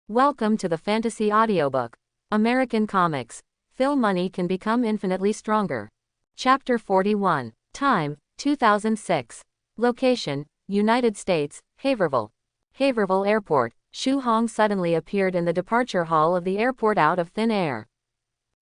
Welcome to the Fantasy Audiobook. American Comics. Phil Money Can Become Infinitely Stronger. Chapter 41. Time, 2006. Location, United States, Haverhill. Haverhill Airport. Shu Hong suddenly appeared in the departure hall of the airport out of thin air.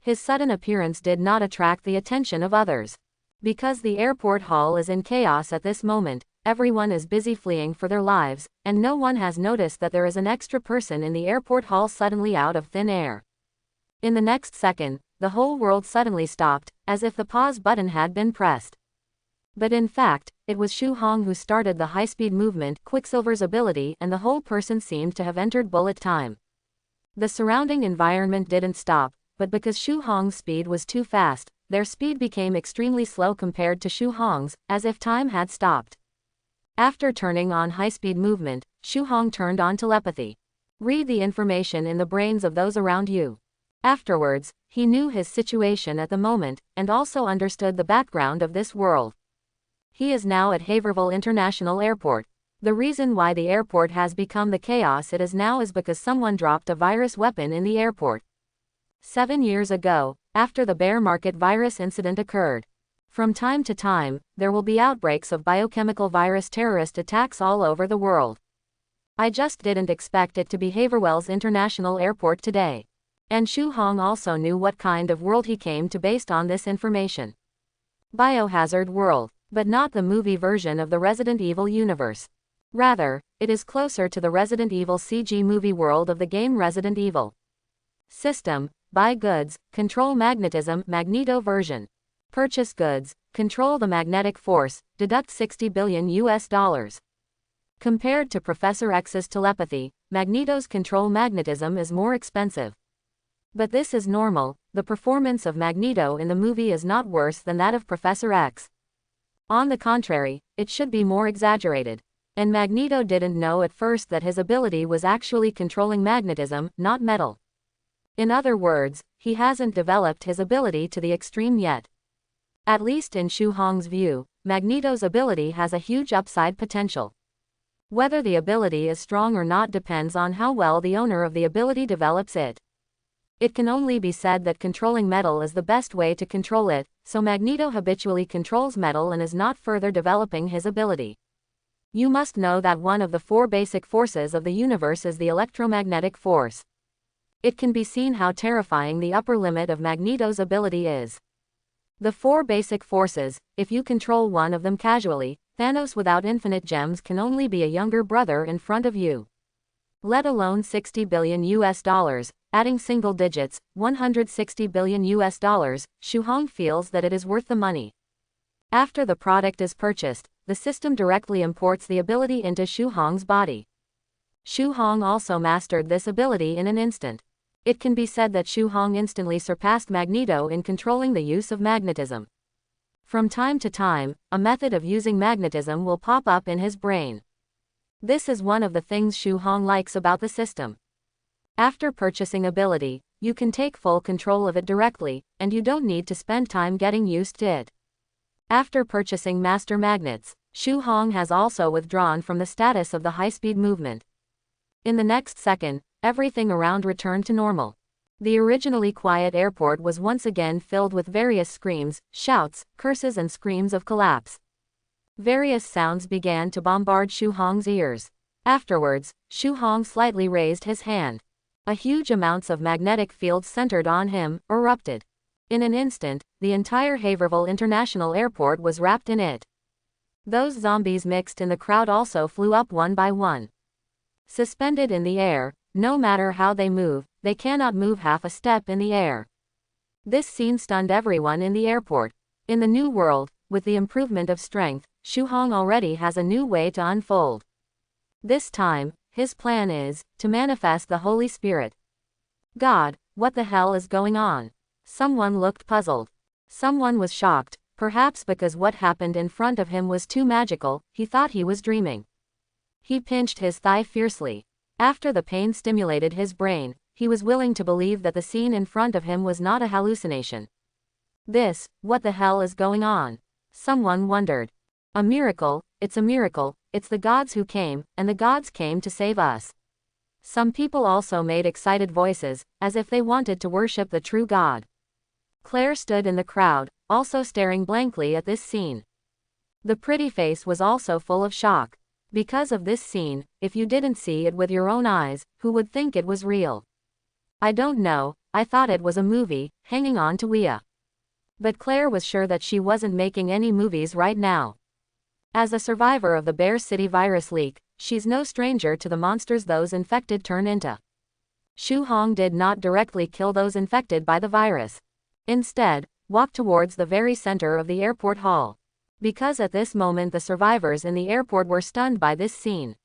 His sudden appearance did not attract the attention of others. Because the airport hall is in chaos at this moment, everyone is busy fleeing for their lives, and no one has noticed that there is an extra person in the airport hall suddenly out of thin air. In the next second, the whole world suddenly stopped, as if the pause button had been pressed. But in fact, it was Shu Hong who started the high-speed movement, Quicksilver's ability, and the whole person seemed to have entered bullet time. The surrounding environment didn't stop, but because Shu Hong's speed was too fast, their speed became extremely slow compared to Shu Hong's, as if time had stopped. After turning on high-speed movement, Shu Hong turned on telepathy. Read the information in the brains of those around you. Afterwards, he knew his situation at the moment, and also understood the background of this world. He is now at Haverhill International Airport. The reason why the airport has become the chaos it is now is because someone dropped a virus weapon in the airport. 7 years ago, after the bear market virus incident occurred. From time to time, there will be outbreaks of biochemical virus terrorist attacks all over the world. I just didn't expect it to be Haverhill's International Airport today. And Shu Hong also knew what kind of world he came to based on this information. Biohazard world, but not the movie version of the Resident Evil universe. Rather, it is closer to the Resident Evil CG movie world of the game Resident Evil. System, buy goods, control magnetism, Magneto version. Purchase goods, control the magnetic force, deduct $60 billion. Compared to Professor X's telepathy, Magneto's control magnetism is more expensive. But this is normal, the performance of Magneto in the movie is not worse than that of Professor X. On the contrary, it should be more exaggerated. And Magneto didn't know at first that his ability was actually controlling magnetism, not metal. In other words, he hasn't developed his ability to the extreme yet. At least in Shu Hong's view, Magneto's ability has a huge upside potential. Whether the ability is strong or not depends on how well the owner of the ability develops it. It can only be said that controlling metal is the best way to control it, so Magneto habitually controls metal and is not further developing his ability. You must know that one of the 4 basic forces of the universe is the electromagnetic force. It can be seen how terrifying the upper limit of Magneto's ability is. The 4 basic forces, if you control one of them casually, Thanos without infinite gems can only be a younger brother in front of you. Let alone $60 billion, adding single digits, $160 billion, Shu Hong feels that it is worth the money. After the product is purchased, the system directly imports the ability into Shu Hong's body. Shu Hong also mastered this ability in an instant. It can be said that Shu Hong instantly surpassed Magneto in controlling the use of magnetism. From time to time, a method of using magnetism will pop up in his brain. This is one of the things Shu Hong likes about the system. After purchasing ability, you can take full control of it directly, and you don't need to spend time getting used to it. After purchasing master magnets, Shu Hong has also withdrawn from the status of the high-speed movement. In the next second, everything around returned to normal. The originally quiet airport was once again filled with various screams, shouts, curses and screams of collapse. Various sounds began to bombard Shu Hong's ears. Afterwards, Shu Hong slightly raised his hand. A huge amounts of magnetic fields centered on him, erupted. In an instant, the entire Haverhill International Airport was wrapped in it. Those zombies mixed in the crowd also flew up one by one. Suspended in the air, no matter how they move, they cannot move half a step in the air. This scene stunned everyone in the airport. In the new world, with the improvement of strength, Shu Hong already has a new way to unfold. This time, his plan is to manifest the Holy Spirit. God, what the hell is going on? Someone looked puzzled. Someone was shocked, perhaps because what happened in front of him was too magical, he thought he was dreaming. He pinched his thigh fiercely. After the pain stimulated his brain, he was willing to believe that the scene in front of him was not a hallucination. What the hell is going on? Someone wondered. A miracle, it's the gods who came, and the gods came to save us. Some people also made excited voices, as if they wanted to worship the true God. Claire stood in the crowd, also staring blankly at this scene. The pretty face was also full of shock. Because of this scene, if you didn't see it with your own eyes, who would think it was real? I don't know, I thought it was a movie, hanging on to Wea. But Claire was sure that she wasn't making any movies right now. As a survivor of the Bear City virus leak, she's no stranger to the monsters those infected turn into. Shu Hong did not directly kill those infected by the virus. Instead, walked towards the very center of the airport hall. Because at this moment the survivors in the airport were stunned by this scene.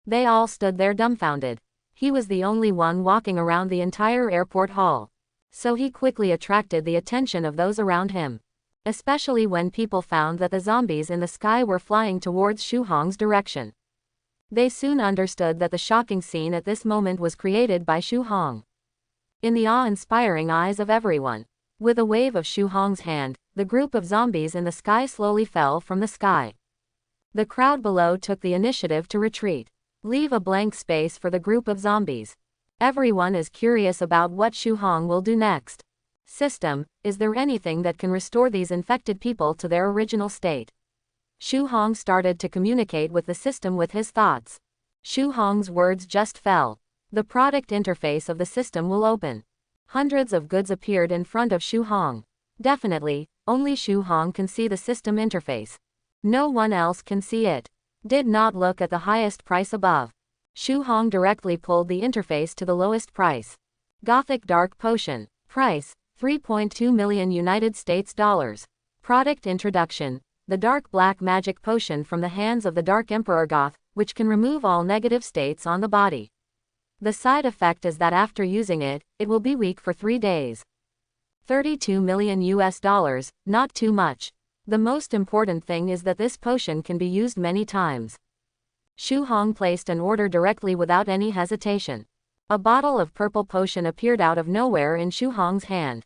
They all stood there dumbfounded. He was the only one walking around the entire airport hall. So he quickly attracted the attention of those around him. Especially when people found that the zombies in the sky were flying towards Shu Hong's direction. They soon understood that the shocking scene at this moment was created by Shu Hong. In the awe-inspiring eyes of everyone. With a wave of Shu Hong's hand, the group of zombies in the sky slowly fell from the sky. The crowd below took the initiative to retreat. Leave a blank space for the group of zombies. Everyone is curious about what Shu Hong will do next. System, is there anything that can restore these infected people to their original state? Shu Hong started to communicate with the system with his thoughts. Shu Hong's words just fell. The product interface of the system will open. Hundreds of goods appeared in front of Shu Hong. Definitely, only Shu Hong can see the system interface. No one else can see it. Did not look at the highest price above. Shu Hong directly pulled the interface to the lowest price. Gothic Dark Potion. Price, 3.2 million United States dollars. Product introduction. The Dark Black Magic Potion from the hands of the Dark Emperor Goth, which can remove all negative states on the body. The side effect is that after using it, it will be weak for 3 days. 32 million US dollars, not too much. The most important thing is that this potion can be used many times. Shu Hong placed an order directly without any hesitation. A bottle of purple potion appeared out of nowhere in Shu Hong's hand.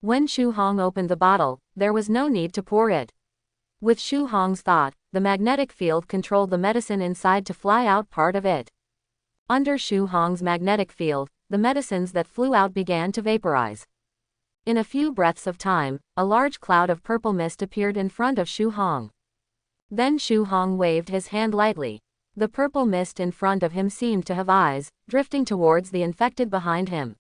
When Shu Hong opened the bottle, there was no need to pour it. With Shu Hong's thought, the magnetic field controlled the medicine inside to fly out part of it. Under Shu Hong's magnetic field, the medicines that flew out began to vaporize. In a few breaths of time, a large cloud of purple mist appeared in front of Shu Hong. Then Shu Hong waved his hand lightly. The purple mist in front of him seemed to have eyes, drifting towards the infected behind him.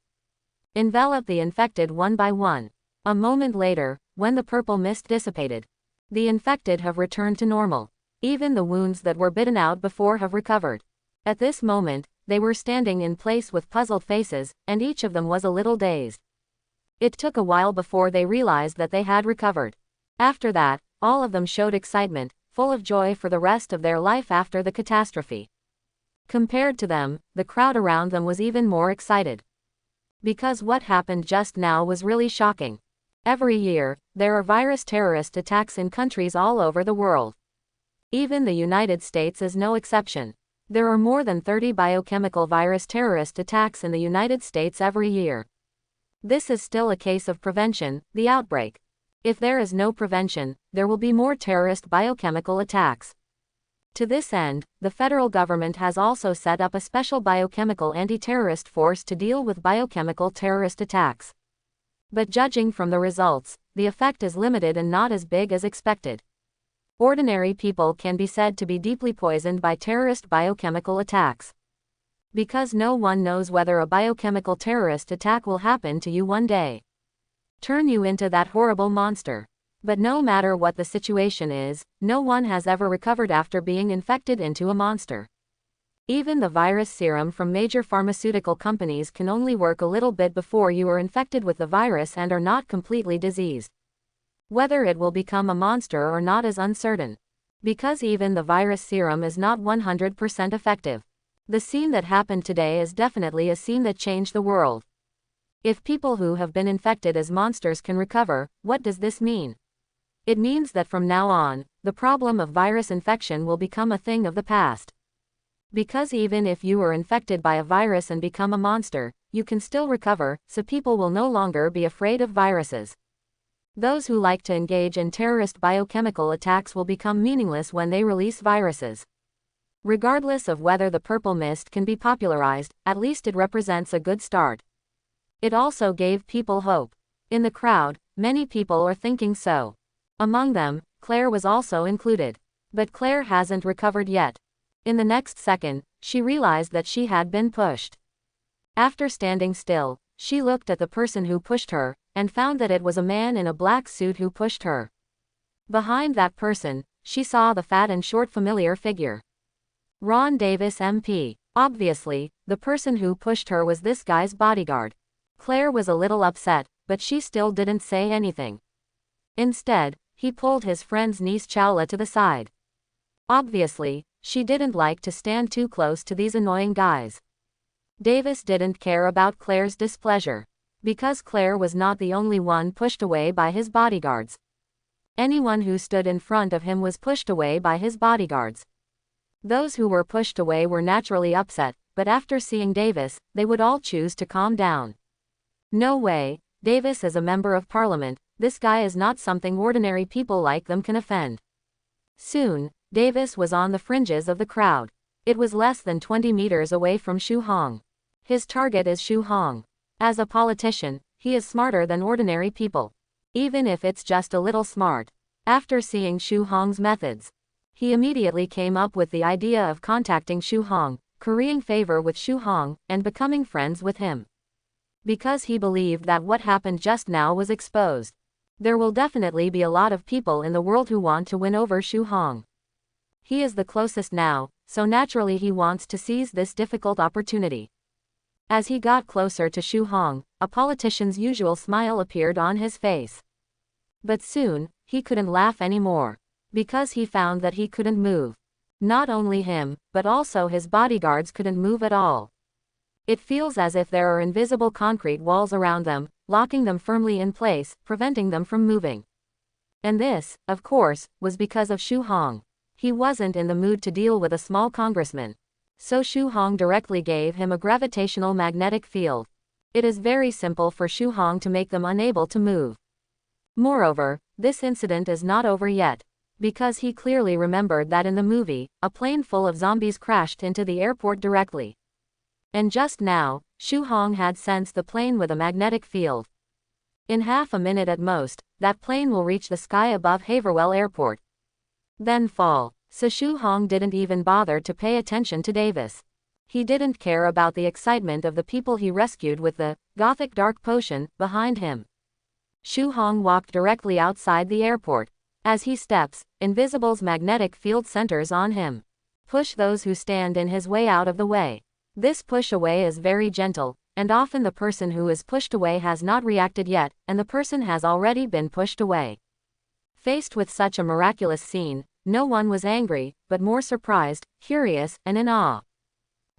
Envelop the infected one by one. A moment later, when the purple mist dissipated, the infected have returned to normal. Even the wounds that were bitten out before have recovered. At this moment, they were standing in place with puzzled faces, and each of them was a little dazed. It took a while before they realized that they had recovered. After that, all of them showed excitement, full of joy for the rest of their life after the catastrophe. Compared to them, the crowd around them was even more excited. Because what happened just now was really shocking. Every year, there are virus terrorist attacks in countries all over the world. Even the United States is no exception. There are more than 30 biochemical virus terrorist attacks in the United States every year. This is still a case of prevention, the outbreak. If there is no prevention, there will be more terrorist biochemical attacks. To this end, the federal government has also set up a special biochemical anti-terrorist force to deal with biochemical terrorist attacks. But judging from the results, the effect is limited and not as big as expected. Ordinary people can be said to be deeply poisoned by terrorist biochemical attacks. Because no one knows whether a biochemical terrorist attack will happen to you one day. Turn you into that horrible monster. But no matter what the situation is, no one has ever recovered after being infected into a monster. Even the virus serum from major pharmaceutical companies can only work a little bit before you are infected with the virus and are not completely diseased. Whether it will become a monster or not is uncertain. Because even the virus serum is not 100% effective. The scene that happened today is definitely a scene that changed the world. If people who have been infected as monsters can recover, what does this mean? It means that from now on, the problem of virus infection will become a thing of the past. Because even if you are infected by a virus and become a monster, you can still recover, so people will no longer be afraid of viruses. Those who like to engage in terrorist biochemical attacks will become meaningless when they release viruses. Regardless of whether the purple mist can be popularized, at least it represents a good start. It also gave people hope. In the crowd, many people are thinking so. Among them, Claire was also included. But Claire hasn't recovered yet. In the next second, she realized that she had been pushed. After standing still, she looked at the person who pushed her, and found that it was a man in a black suit who pushed her. Behind that person, she saw the fat and short familiar figure. Ron Davis MP. Obviously, the person who pushed her was this guy's bodyguard. Claire was a little upset, but she still didn't say anything. Instead, he pulled his friend's niece Chowla to the side. Obviously, she didn't like to stand too close to these annoying guys. Davis didn't care about Claire's displeasure. Because Claire was not the only one pushed away by his bodyguards. Anyone who stood in front of him was pushed away by his bodyguards. Those who were pushed away were naturally upset, but after seeing Davis, they would all choose to calm down. No way, Davis is a member of parliament, this guy is not something ordinary people like them can offend. Soon, Davis was on the fringes of the crowd. It was less than 20 meters away from Shu Hong. His target is Shu Hong. As a politician, he is smarter than ordinary people. Even if it's just a little smart. After seeing Shu Hong's methods, he immediately came up with the idea of contacting Shu Hong, currying favor with Shu Hong, and becoming friends with him. Because he believed that what happened just now was exposed. There will definitely be a lot of people in the world who want to win over Shu Hong. He is the closest now, so naturally he wants to seize this difficult opportunity. As he got closer to Shu Hong, a politician's usual smile appeared on his face. But soon, he couldn't laugh anymore. Because he found that he couldn't move. Not only him, but also his bodyguards couldn't move at all. It feels as if there are invisible concrete walls around them, locking them firmly in place, preventing them from moving. And this, of course, was because of Shu Hong. He wasn't in the mood to deal with a small congressman. So Shu Hong directly gave him a gravitational magnetic field. It is very simple for Shu Hong to make them unable to move. Moreover, this incident is not over yet. Because he clearly remembered that in the movie, a plane full of zombies crashed into the airport directly. And just now, Shu Hong had sensed the plane with a magnetic field. In half a minute at most, that plane will reach the sky above Haverwell Airport. Then fall. So Shu Hong didn't even bother to pay attention to Davis. He didn't care about the excitement of the people he rescued with the Gothic dark potion behind him. Shu Hong walked directly outside the airport. As he steps, Invisible's magnetic field centers on him. Push those who stand in his way out of the way. This push away is very gentle, and often the person who is pushed away has not reacted yet, and the person has already been pushed away. Faced with such a miraculous scene, no one was angry, but more surprised, curious, and in awe.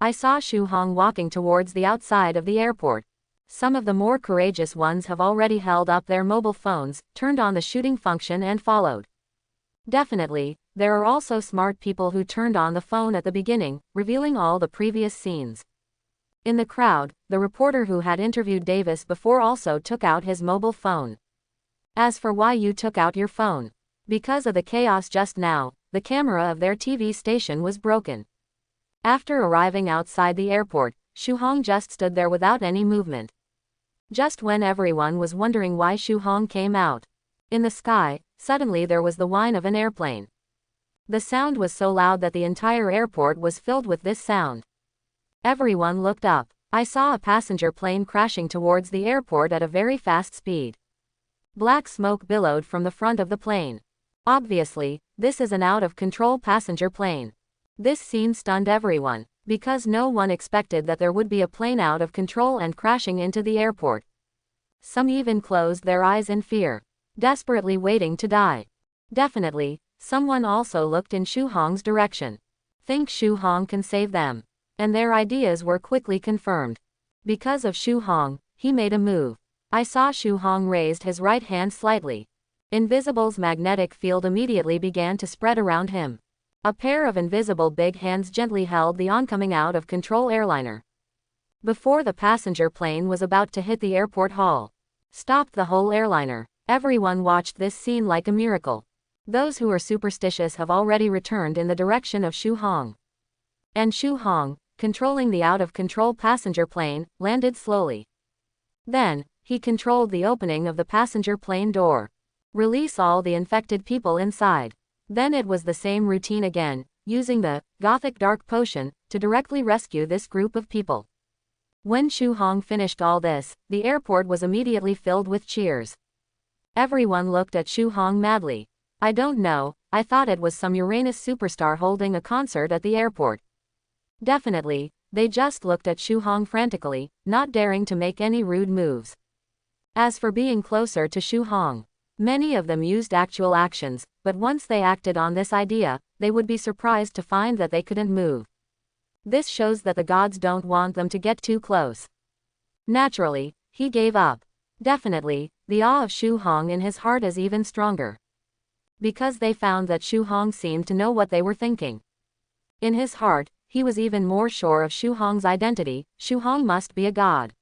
I saw Shu Hong walking towards the outside of the airport. Some of the more courageous ones have already held up their mobile phones, turned on the shooting function and followed. Definitely, there are also smart people who turned on the phone at the beginning, revealing all the previous scenes. In the crowd, the reporter who had interviewed Davis before also took out his mobile phone. As for why you took out your phone? Because of the chaos just now, the camera of their TV station was broken. After arriving outside the airport, Shu Hong just stood there without any movement. Just when everyone was wondering why Shu Hong came out. In the sky, suddenly there was the whine of an airplane. The sound was so loud that the entire airport was filled with this sound. Everyone looked up. I saw a passenger plane crashing towards the airport at a very fast speed. Black smoke billowed from the front of the plane. Obviously, this is an out-of-control passenger plane. This scene stunned everyone. Because no one expected that there would be a plane out of control and crashing into the airport. Some even closed their eyes in fear, desperately waiting to die. Definitely, someone also looked in Shu Hong's direction. Think Shu Hong can save them. And their ideas were quickly confirmed. Because of Shu Hong, he made a move. I saw Shu Hong raised his right hand slightly. Invisible's magnetic field immediately began to spread around him. A pair of invisible big hands gently held the oncoming out-of-control airliner. Before the passenger plane was about to hit the airport hall. Stopped the whole airliner. Everyone watched this scene like a miracle. Those who are superstitious have already returned in the direction of Shu Hong. And Shu Hong, controlling the out-of-control passenger plane, landed slowly. Then, he controlled the opening of the passenger plane door. Release all the infected people inside. Then it was the same routine again, using the Gothic Dark Potion to directly rescue this group of people. When Shu Hong finished all this, the airport was immediately filled with cheers. Everyone looked at Shu Hong madly. I don't know, I thought it was some Uranus superstar holding a concert at the airport. Definitely, they just looked at Shu Hong frantically, not daring to make any rude moves. As for being closer to Shu Hong, many of them used actual actions, but once they acted on this idea, they would be surprised to find that they couldn't move. This shows that the gods don't want them to get too close. Naturally, he gave up. Definitely, the awe of Shu Hong in his heart is even stronger. Because they found that Shu Hong seemed to know what they were thinking. In his heart, he was even more sure of Shu Hong's identity. Shu Hong must be a god.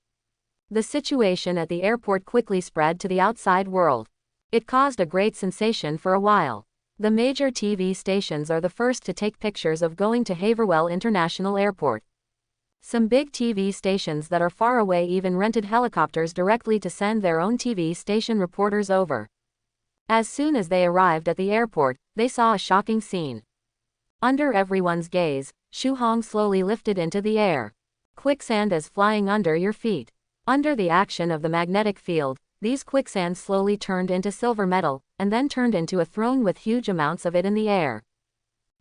The situation at the airport quickly spread to the outside world. It caused a great sensation for a while. The major TV stations are the first to take pictures of going to Haverwell International Airport. Some big TV stations that are far away even rented helicopters directly to send their own TV station reporters over. As soon as they arrived at the airport, they saw a shocking scene. Under everyone's gaze, Shu Hong slowly lifted into the air. Quicksand is flying under your feet. Under the action of the magnetic field, these quicksands slowly turned into silver metal, and then turned into a throne with huge amounts of it in the air.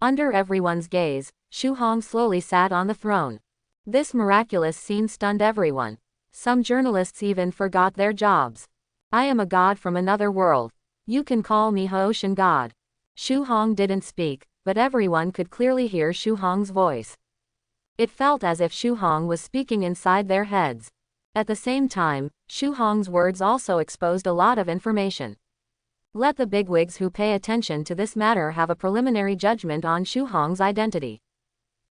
Under everyone's gaze, Shu Hong slowly sat on the throne. This miraculous scene stunned everyone. Some journalists even forgot their jobs. I am a god from another world. You can call me Ocean God. Shu Hong didn't speak, but everyone could clearly hear Shu Hong's voice. It felt as if Shu Hong was speaking inside their heads. At the same time, Shu Hong's words also exposed a lot of information. Let the bigwigs who pay attention to this matter have a preliminary judgment on Shu Hong's identity.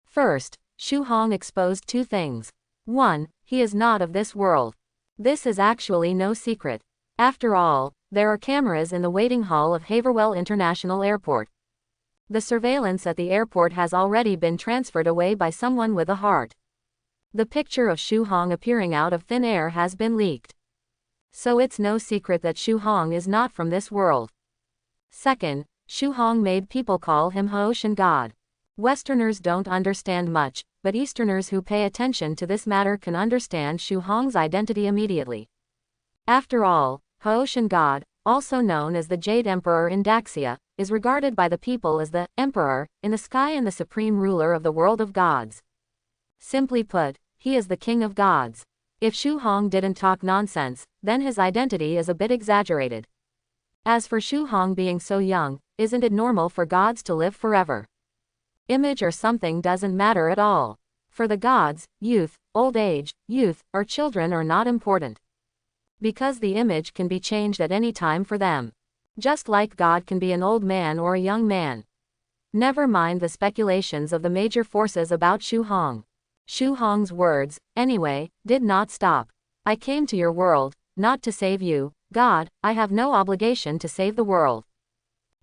First, Shu Hong exposed two things. 1. He is not of this world. This is actually no secret. After all, there are cameras in the waiting hall of Haverwell International Airport. The surveillance at the airport has already been transferred away by someone with a heart. The picture of Shu Hong appearing out of thin air has been leaked. So it's no secret that Shu Hong is not from this world. Second, Shu Hong made people call him Ocean God. Westerners don't understand much, but Easterners who pay attention to this matter can understand Shu Hong's identity immediately. After all, Ocean God, also known as the Jade Emperor in Daxia, is regarded by the people as the Emperor in the sky and the supreme ruler of the world of gods. Simply put, he is the king of gods. If Shu Hong didn't talk nonsense, then his identity is a bit exaggerated. As for Shu Hong being so young, isn't it normal for gods to live forever? Image or something doesn't matter at all. For the gods, youth, old age, youth, or children are not important. Because the image can be changed at any time for them. Just like God can be an old man or a young man. Never mind the speculations of the major forces about Shu Hong. Shu Hong's words, anyway, did not stop. I came to your world, not to save you, God. I have no obligation to save the world.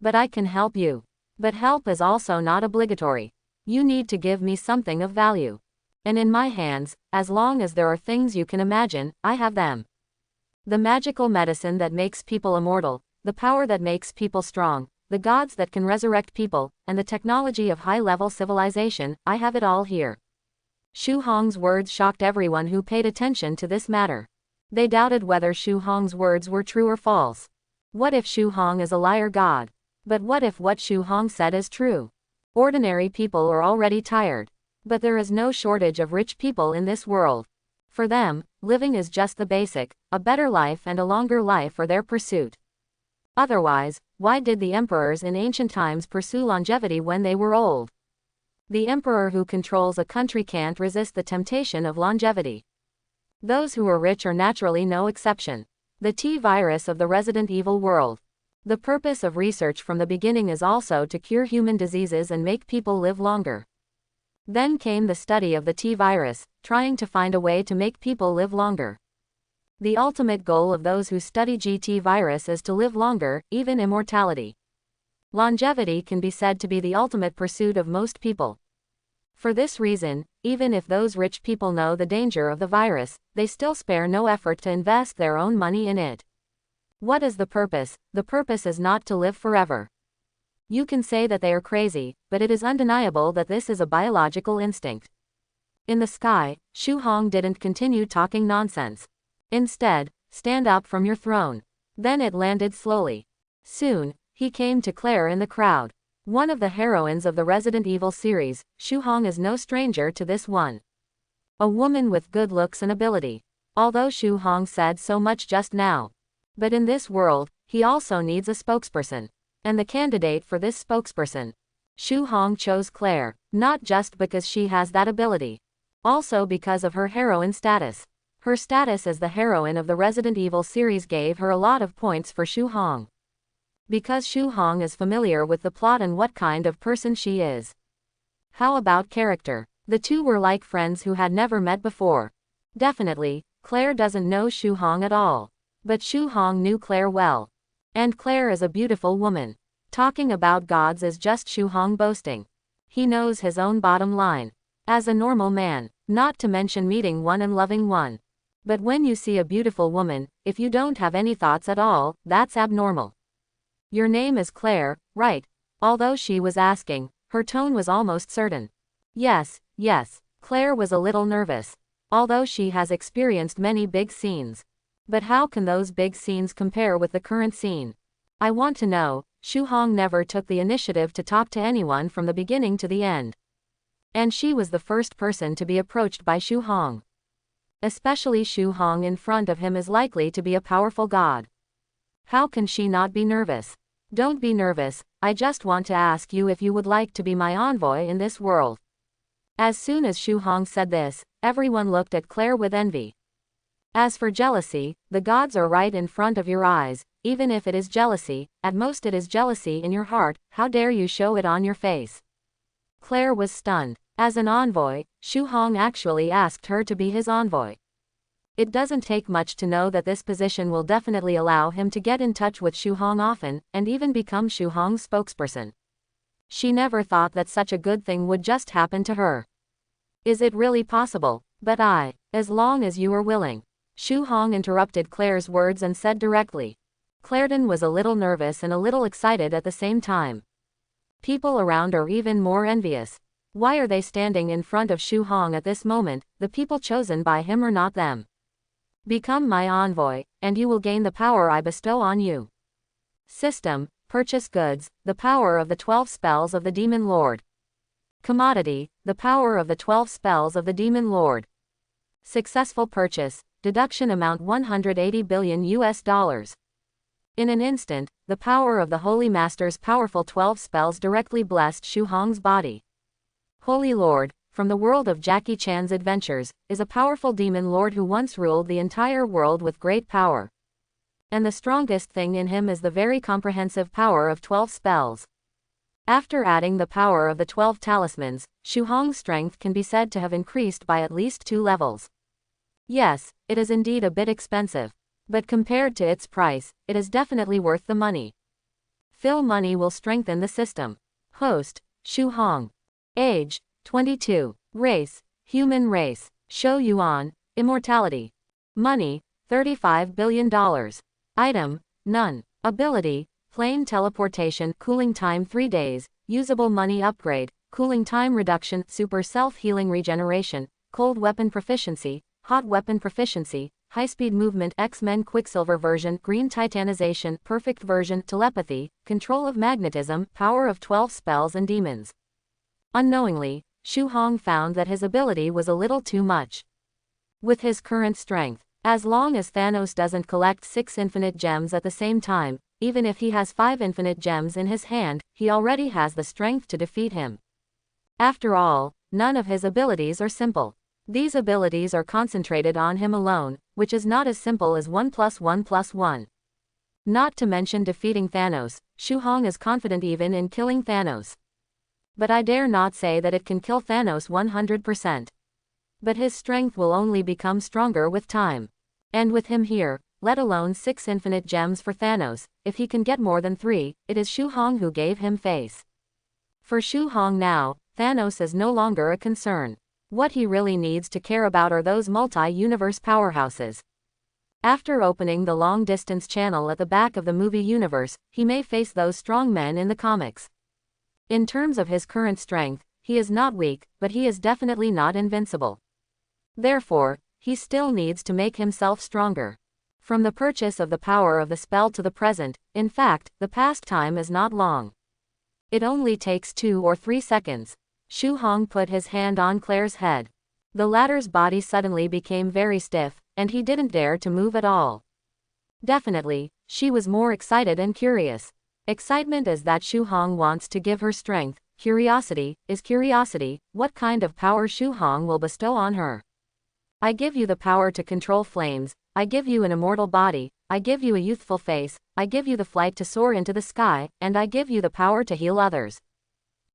But I can help you. But help is also not obligatory. You need to give me something of value. And in my hands, as long as there are things you can imagine, I have them. The magical medicine that makes people immortal, the power that makes people strong, the gods that can resurrect people, and the technology of high-level civilization, I have it all here. Shu Hong's words shocked everyone who paid attention to this matter. They doubted whether Shu Hong's words were true or false. What if Shu Hong is a liar god? But what if what Shu Hong said is true? Ordinary people are already tired. But there is no shortage of rich people in this world. For them, living is just the basic, a better life and a longer life are their pursuit. Otherwise, why did the emperors in ancient times pursue longevity when they were old? The emperor who controls a country can't resist the temptation of longevity. Those who are rich are naturally no exception. The T-virus of the Resident Evil world. The purpose of research from the beginning is also to cure human diseases and make people live longer. Then came the study of the T-virus, trying to find a way to make people live longer. The ultimate goal of those who study GT-virus is to live longer, even immortality. Longevity can be said to be the ultimate pursuit of most people. For this reason, even if those rich people know the danger of the virus, they still spare no effort to invest their own money in it. What is the purpose? The purpose is not to live forever. You can say that they are crazy, but it is undeniable that this is a biological instinct. In the sky, Shu Hong didn't continue talking nonsense. Instead, stand up from your throne. Then it landed slowly. Soon, he came to Claire in the crowd. One of the heroines of the Resident Evil series, Shu Hong is no stranger to this one. A woman with good looks and ability. Although Shu Hong said so much just now. But in this world, he also needs a spokesperson. And the candidate for this spokesperson, Shu Hong chose Claire, not just because she has that ability. Also because of her heroine status. Her status as the heroine of the Resident Evil series gave her a lot of points for Shu Hong. Because Shu Hong is familiar with the plot and what kind of person she is. How about character? The two were like friends who had never met before. Definitely, Claire doesn't know Shu Hong at all. But Shu Hong knew Claire well. And Claire is a beautiful woman. Talking about gods is just Shu Hong boasting. He knows his own bottom line. As a normal man, not to mention meeting one and loving one. But when you see a beautiful woman, if you don't have any thoughts at all, that's abnormal. Your name is Claire, right? Although she was asking, her tone was almost certain. Yes, yes. Claire was a little nervous. Although she has experienced many big scenes. But how can those big scenes compare with the current scene? I want to know. Shu Hong never took the initiative to talk to anyone from the beginning to the end. And she was the first person to be approached by Shu Hong. Especially Shu Hong in front of him is likely to be a powerful god. How can she not be nervous? Don't be nervous, I just want to ask you if you would like to be my envoy in this world. As soon as Shu Hong said this, everyone looked at Claire with envy. As for jealousy, the gods are right in front of your eyes, even if it is jealousy, at most it is jealousy in your heart, how dare you show it on your face? Claire was stunned. As an envoy, Shu Hong actually asked her to be his envoy. It doesn't take much to know that this position will definitely allow him to get in touch with Shu Hong often, and even become Shu Hong's spokesperson. She never thought that such a good thing would just happen to her. Is it really possible? But as long as you are willing. Shu Hong interrupted Claire's words and said directly. Clairton was a little nervous and a little excited at the same time. People around are even more envious. Why are they standing in front of Shu Hong at this moment, the people chosen by him or not them? Become my envoy, and you will gain the power I bestow on you. System, purchase goods, the power of the 12 spells of the Demon Lord. Commodity, the power of the 12 spells of the Demon Lord. Successful purchase, deduction amount $180 billion US. In an instant, the power of the Holy Master's powerful 12 spells directly blessed Shu Hong's body. Holy Lord, from the world of Jackie Chan's adventures, is a powerful demon lord who once ruled the entire world with great power. And the strongest thing in him is the very comprehensive power of 12 spells. After adding the power of the 12 talismans, Shu Hong's strength can be said to have increased by at least 2 levels. Yes, it is indeed a bit expensive. But compared to its price, it is definitely worth the money. Phil money will strengthen the system. Host, Shu Hong. Age, 22. Race, human race. Shou Yuan, immortality. Money, $35 billion. Item, none. Ability, plane teleportation, cooling time 3 days, usable money upgrade, cooling time reduction, super self-healing regeneration, cold weapon proficiency, hot weapon proficiency, high-speed movement, X-Men Quicksilver version, green titanization, perfect version, telepathy, control of magnetism, power of 12 spells and demons. Unknowingly, Shu Hong found that his ability was a little too much. With his current strength, as long as Thanos doesn't collect 6 infinite gems at the same time, even if he has 5 infinite gems in his hand, he already has the strength to defeat him. After all, none of his abilities are simple. These abilities are concentrated on him alone, which is not as simple as 1 + 1 + 1. Not to mention defeating Thanos, Shu Hong is confident even in killing Thanos. But I dare not say that it can kill Thanos 100%. But his strength will only become stronger with time. And with him here, let alone 6 infinite gems for Thanos, if he can get more than 3, it is Shu Hong who gave him face. For Shu Hong now, Thanos is no longer a concern. What he really needs to care about are those multi-universe powerhouses. After opening the long-distance channel at the back of the movie universe, he may face those strong men in the comics. In terms of his current strength, he is not weak, but he is definitely not invincible. Therefore, he still needs to make himself stronger. From the purchase of the power of the spell to the present, in fact, the past time is not long. It only takes 2 or 3 seconds. Shu Hong put his hand on Claire's head. The latter's body suddenly became very stiff, and he didn't dare to move at all. Definitely, she was more excited and curious. Excitement is that Shu Hong wants to give her strength. Curiosity is curiosity, what kind of power Shu Hong will bestow on her. I give you the power to control flames, I give you an immortal body, I give you a youthful face, I give you the flight to soar into the sky, and I give you the power to heal others.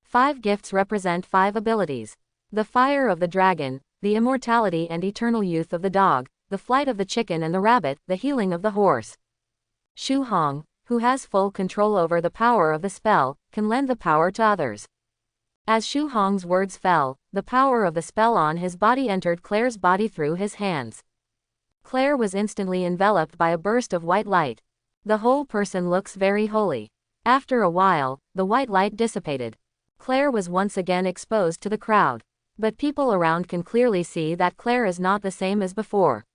5 gifts represent 5 abilities. The fire of the dragon, the immortality and eternal youth of the dog, the flight of the chicken and the rabbit, the healing of the horse. Shu Hong, who has full control over the power of the spell, can lend the power to others. As Shu Hong's words fell, the power of the spell on his body entered Claire's body through his hands. Claire was instantly enveloped by a burst of white light. The whole person looks very holy. After a while, the white light dissipated. Claire was once again exposed to the crowd. But people around can clearly see that Claire is not the same as before.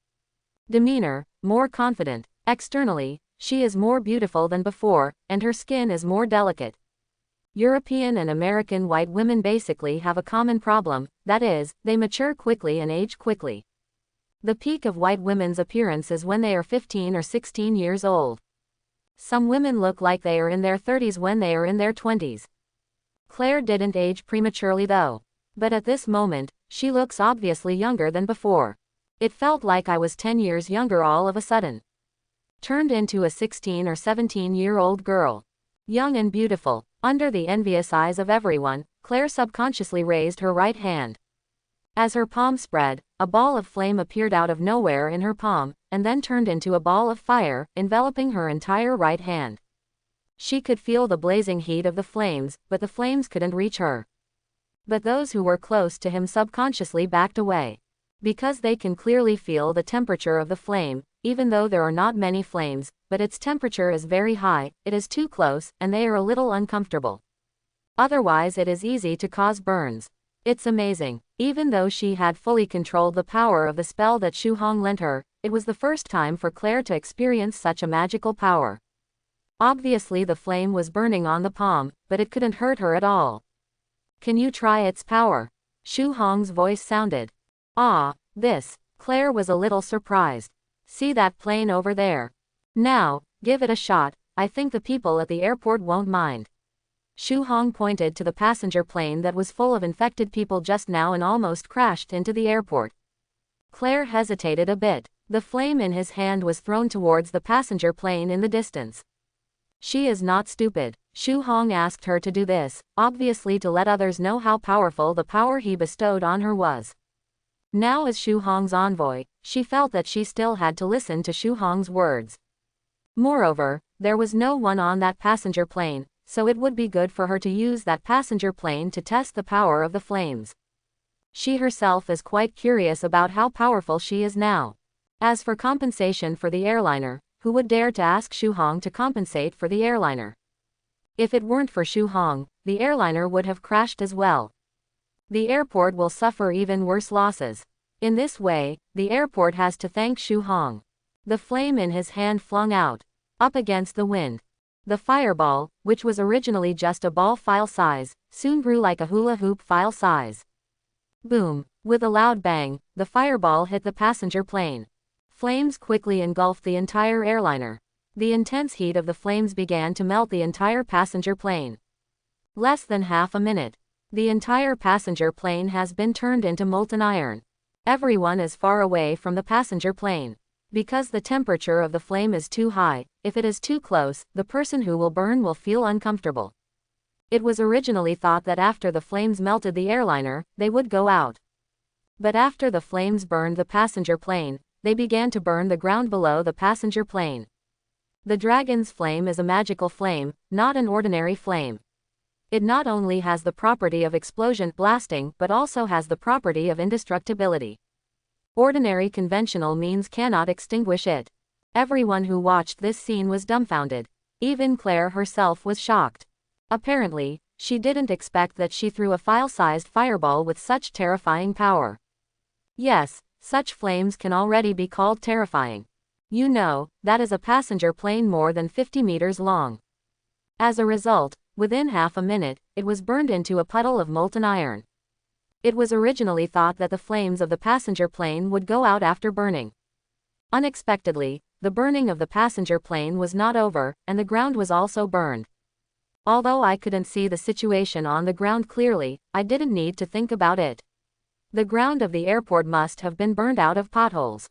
Demeanor, more confident. Externally, she is more beautiful than before, and her skin is more delicate. European and American white women basically have a common problem, that is, they mature quickly and age quickly. The peak of white women's appearance is when they are 15 or 16 years old. Some women look like they are in their 30s when they are in their 20s. Claire didn't age prematurely though. But at this moment, she looks obviously younger than before. It felt like I was 10 years younger all of a sudden. Turned into a 16 or 17-year-old girl. Young and beautiful, under the envious eyes of everyone, Claire subconsciously raised her right hand. As her palm spread, a ball of flame appeared out of nowhere in her palm, and then turned into a ball of fire, enveloping her entire right hand. She could feel the blazing heat of the flames, but the flames couldn't reach her. But those who were close to him subconsciously backed away. Because they can clearly feel the temperature of the flame, even though there are not many flames, but its temperature is very high, it is too close, and they are a little uncomfortable. Otherwise it is easy to cause burns. It's amazing. Even though she had fully controlled the power of the spell that Shu Hong lent her, it was the first time for Claire to experience such a magical power. Obviously the flame was burning on the palm, but it couldn't hurt her at all. Can you try its power? Shu Hong's voice sounded. Ah, this. Claire was a little surprised. See that plane over there? Now, give it a shot, I think the people at the airport won't mind. Shu Hong pointed to the passenger plane that was full of infected people just now and almost crashed into the airport. Claire hesitated a bit. The flame in his hand was thrown towards the passenger plane in the distance. She is not stupid. Shu Hong asked her to do this, obviously to let others know how powerful the power he bestowed on her was. Now as Shu Hong's envoy, she felt that she still had to listen to Shu Hong's words. Moreover, there was no one on that passenger plane, so it would be good for her to use that passenger plane to test the power of the flames. She herself is quite curious about how powerful she is now. As for compensation for the airliner, who would dare to ask Shu Hong to compensate for the airliner? If it weren't for Shu Hong, the airliner would have crashed as well. The airport will suffer even worse losses. In this way, the airport has to thank Shu Hong. The flame in his hand flung out, up against the wind. The fireball, which was originally just a ball file size, soon grew like a hula hoop file size. Boom! With a loud bang, the fireball hit the passenger plane. Flames quickly engulfed the entire airliner. The intense heat of the flames began to melt the entire passenger plane. Less than half a minute. The entire passenger plane has been turned into molten iron. Everyone is far away from the passenger plane. Because the temperature of the flame is too high, if it is too close, the person who will burn will feel uncomfortable. It was originally thought that after the flames melted the airliner, they would go out. But after the flames burned the passenger plane, they began to burn the ground below the passenger plane. The dragon's flame is a magical flame, not an ordinary flame. It not only has the property of explosion blasting but also has the property of indestructibility. Ordinary conventional means cannot extinguish it. Everyone who watched this scene was dumbfounded. Even Claire herself was shocked. Apparently, she didn't expect that she threw a file-sized fireball with such terrifying power. Yes, such flames can already be called terrifying. You know, that is a passenger plane more than 50 meters long. As a result, within half a minute, it was burned into a puddle of molten iron. It was originally thought that the flames of the passenger plane would go out after burning. Unexpectedly, the burning of the passenger plane was not over, and the ground was also burned. Although I couldn't see the situation on the ground clearly, I didn't need to think about it. The ground of the airport must have been burned out of potholes.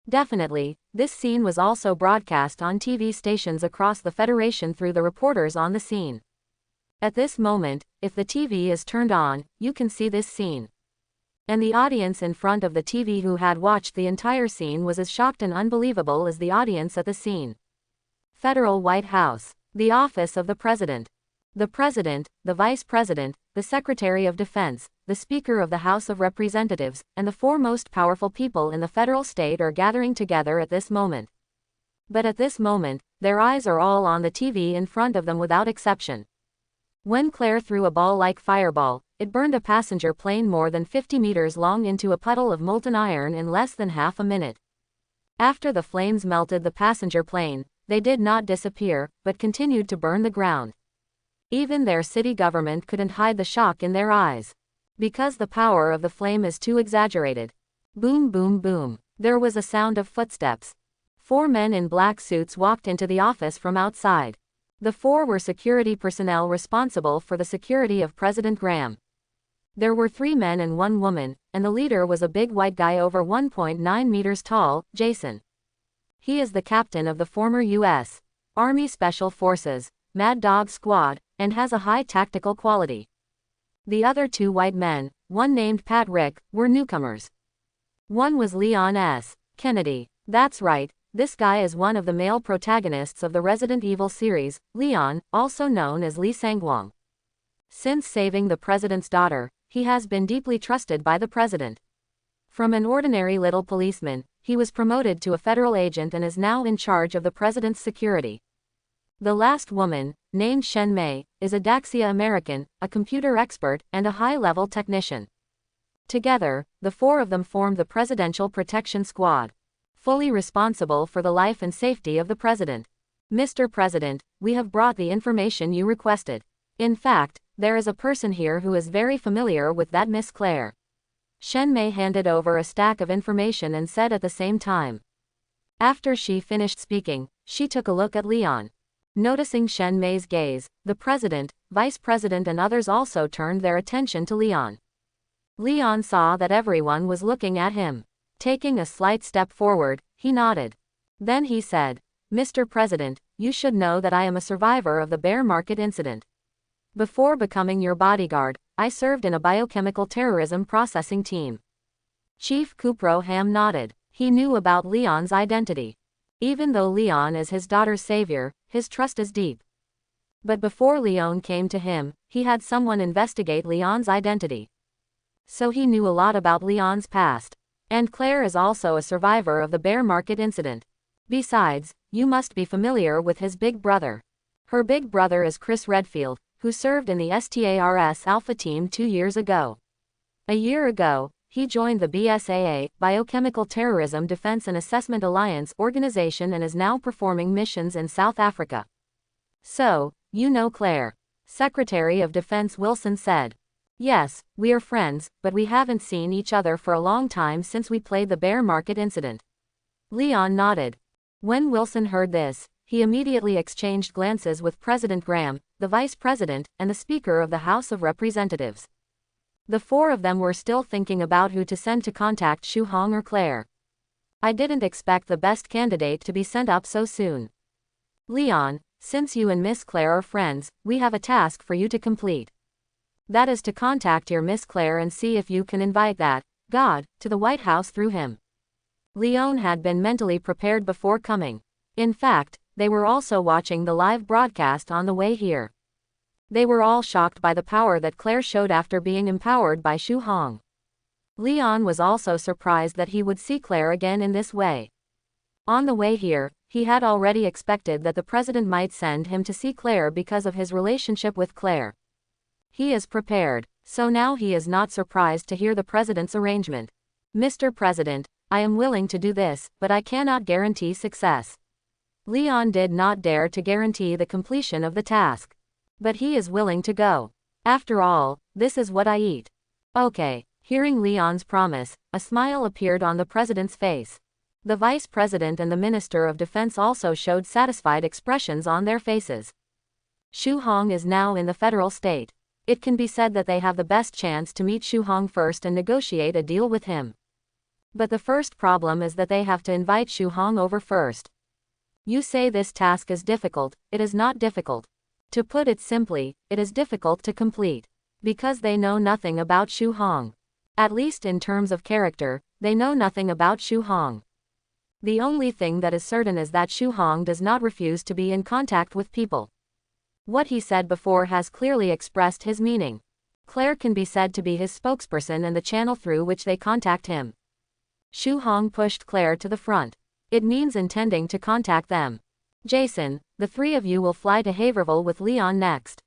Definitely, this scene was also broadcast on TV stations across the Federation through the reporters on the scene. At this moment, if the TV is turned on, you can see this scene. And the audience in front of the TV who had watched the entire scene was as shocked and unbelievable as the audience at the scene. Federal White House. The Office of the President. The President, the Vice President, the Secretary of Defense, the Speaker of the House of Representatives, and the four most powerful people in the federal state are gathering together at this moment. But at this moment, their eyes are all on the TV in front of them without exception. When Claire threw a ball-like fireball, it burned a passenger plane more than 50 meters long into a puddle of molten iron in less than half a minute. After the flames melted the passenger plane, they did not disappear, but continued to burn the ground. Even their city government couldn't hide the shock in their eyes. Because the power of the flame is too exaggerated. Boom, boom, boom. There was a sound of footsteps. 4 men in black suits walked into the office from outside. The 4 were security personnel responsible for the security of President Graham. There were 3 men and 1 woman, and the leader was a big white guy over 1.9 meters tall, Jason. He is the captain of the former U.S. Army Special Forces, Mad Dog Squad, and has a high tactical quality. The other 2 white men, one named Pat Rick, were newcomers. One was Leon S. Kennedy. That's right, this guy is one of the male protagonists of the Resident Evil series, Leon, also known as Lee Sang-won. Since saving the president's daughter, he has been deeply trusted by the president. From an ordinary little policeman, he was promoted to a federal agent and is now in charge of the president's security. The last woman, named Shen Mei, is a Daxia American, a computer expert, and a high-level technician. Together, the 4 of them formed the Presidential Protection Squad, fully responsible for the life and safety of the president. Mr. President, we have brought the information you requested. In fact, there is a person here who is very familiar with that Miss Claire. Shen Mei handed over a stack of information and said at the same time. After she finished speaking, she took a look at Leon. Noticing Shen Mei's gaze, the president, vice president and others also turned their attention to Leon. Leon saw that everyone was looking at him. Taking a slight step forward, he nodded. Then he said, Mr. President, you should know that I am a survivor of the bear market incident. Before becoming your bodyguard, I served in a biochemical terrorism processing team. Chief Kupro Ham nodded. He knew about Leon's identity. Even though Leon is his daughter's savior, his trust is deep. But before Leon came to him, he had someone investigate Leon's identity. So he knew a lot about Leon's past. And Claire is also a survivor of the bear market incident. Besides, you must be familiar with his big brother. Her big brother is Chris Redfield, who served in the STARS Alpha Team 2 years ago. A year ago, he joined the BSAA, Biochemical Terrorism Defense and Assessment Alliance organization and is now performing missions in South Africa. So, you know Claire. Secretary of Defense Wilson said. Yes, we are friends, but we haven't seen each other for a long time since we played the bear market incident. Leon nodded. When Wilson heard this, he immediately exchanged glances with President Graham, the Vice President, and the Speaker of the House of Representatives. The 4 of them were still thinking about who to send to contact Shu Hong or Claire. I didn't expect the best candidate to be sent up so soon. Leon, since you and Miss Claire are friends, we have a task for you to complete. That is to contact your Miss Claire and see if you can invite that God to the White House through him. Leon had been mentally prepared before coming. In fact, they were also watching the live broadcast on the way here. They were all shocked by the power that Claire showed after being empowered by Shu Hong. Leon was also surprised that he would see Claire again in this way. On the way here, he had already expected that the president might send him to see Claire because of his relationship with Claire. He is prepared, so now he is not surprised to hear the president's arrangement. Mr. President, I am willing to do this, but I cannot guarantee success. Leon did not dare to guarantee the completion of the task. But he is willing to go. After all, this is what I eat. Okay. Hearing Leon's promise, a smile appeared on the president's face. The vice president and the minister of defense also showed satisfied expressions on their faces. Shu Hong is now in the federal state. It can be said that they have the best chance to meet Shu Hong first and negotiate a deal with him. But the first problem is that they have to invite Shu Hong over first. You say this task is difficult. It is not difficult. To put it simply, it is difficult to complete. Because they know nothing about Shu Hong. At least in terms of character, they know nothing about Shu Hong. The only thing that is certain is that Shu Hong does not refuse to be in contact with people. What he said before has clearly expressed his meaning. Claire can be said to be his spokesperson and the channel through which they contact him. Shu Hong pushed Claire to the front. It means intending to contact them. Jason, the three of you will fly to Haverhill with Leon next.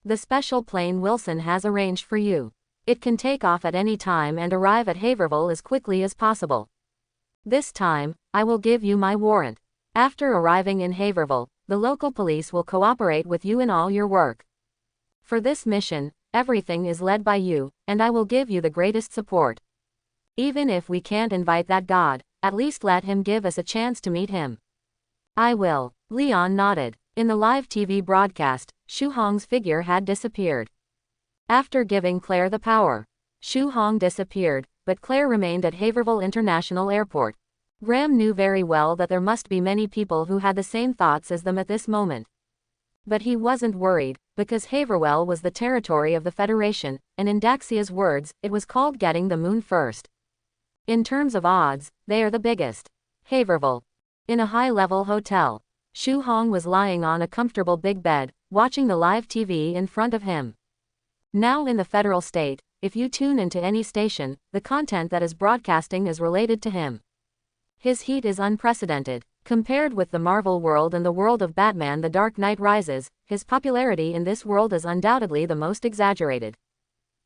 The special plane Wilson has arranged for you. It can take off at any time and arrive at Haverhill as quickly as possible. This time, I will give you my warrant. After arriving in Haverhill, the local police will cooperate with you in all your work. For this mission, everything is led by you, and I will give you the greatest support. Even if we can't invite that god, at least let him give us a chance to meet him. I will. Leon nodded. In the live TV broadcast, Shu Hong's figure had disappeared. After giving Claire the power, Shu Hong disappeared, but Claire remained at Haverhill International Airport. Graham knew very well that there must be many people who had the same thoughts as them at this moment. But he wasn't worried, because Haverhill was the territory of the Federation, and in Daxia's words, it was called getting the moon first. In terms of odds, they are the biggest. Haverhill. In a high-level hotel, Shu Hong was lying on a comfortable big bed, watching the live TV in front of him. Now in the federal state, if you tune into any station, the content that is broadcasting is related to him. His heat is unprecedented. Compared with the Marvel world and the world of Batman The Dark Knight Rises, his popularity in this world is undoubtedly the most exaggerated.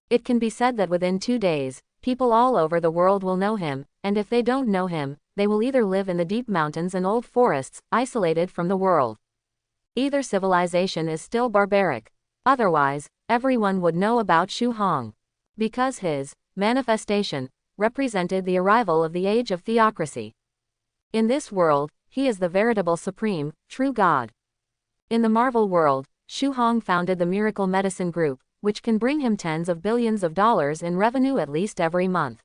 It can be said that within 2 days, people all over the world will know him, and if they don't know him, they will either live in the deep mountains and old forests, isolated from the world. Either civilization is still barbaric. Otherwise, everyone would know about Shu Hong. Because his manifestation represented the arrival of the age of theocracy. In this world, he is the veritable supreme, true God. In the Marvel world, Shu Hong founded the Miracle Medicine Group, which can bring him tens of billions of dollars in revenue at least every month.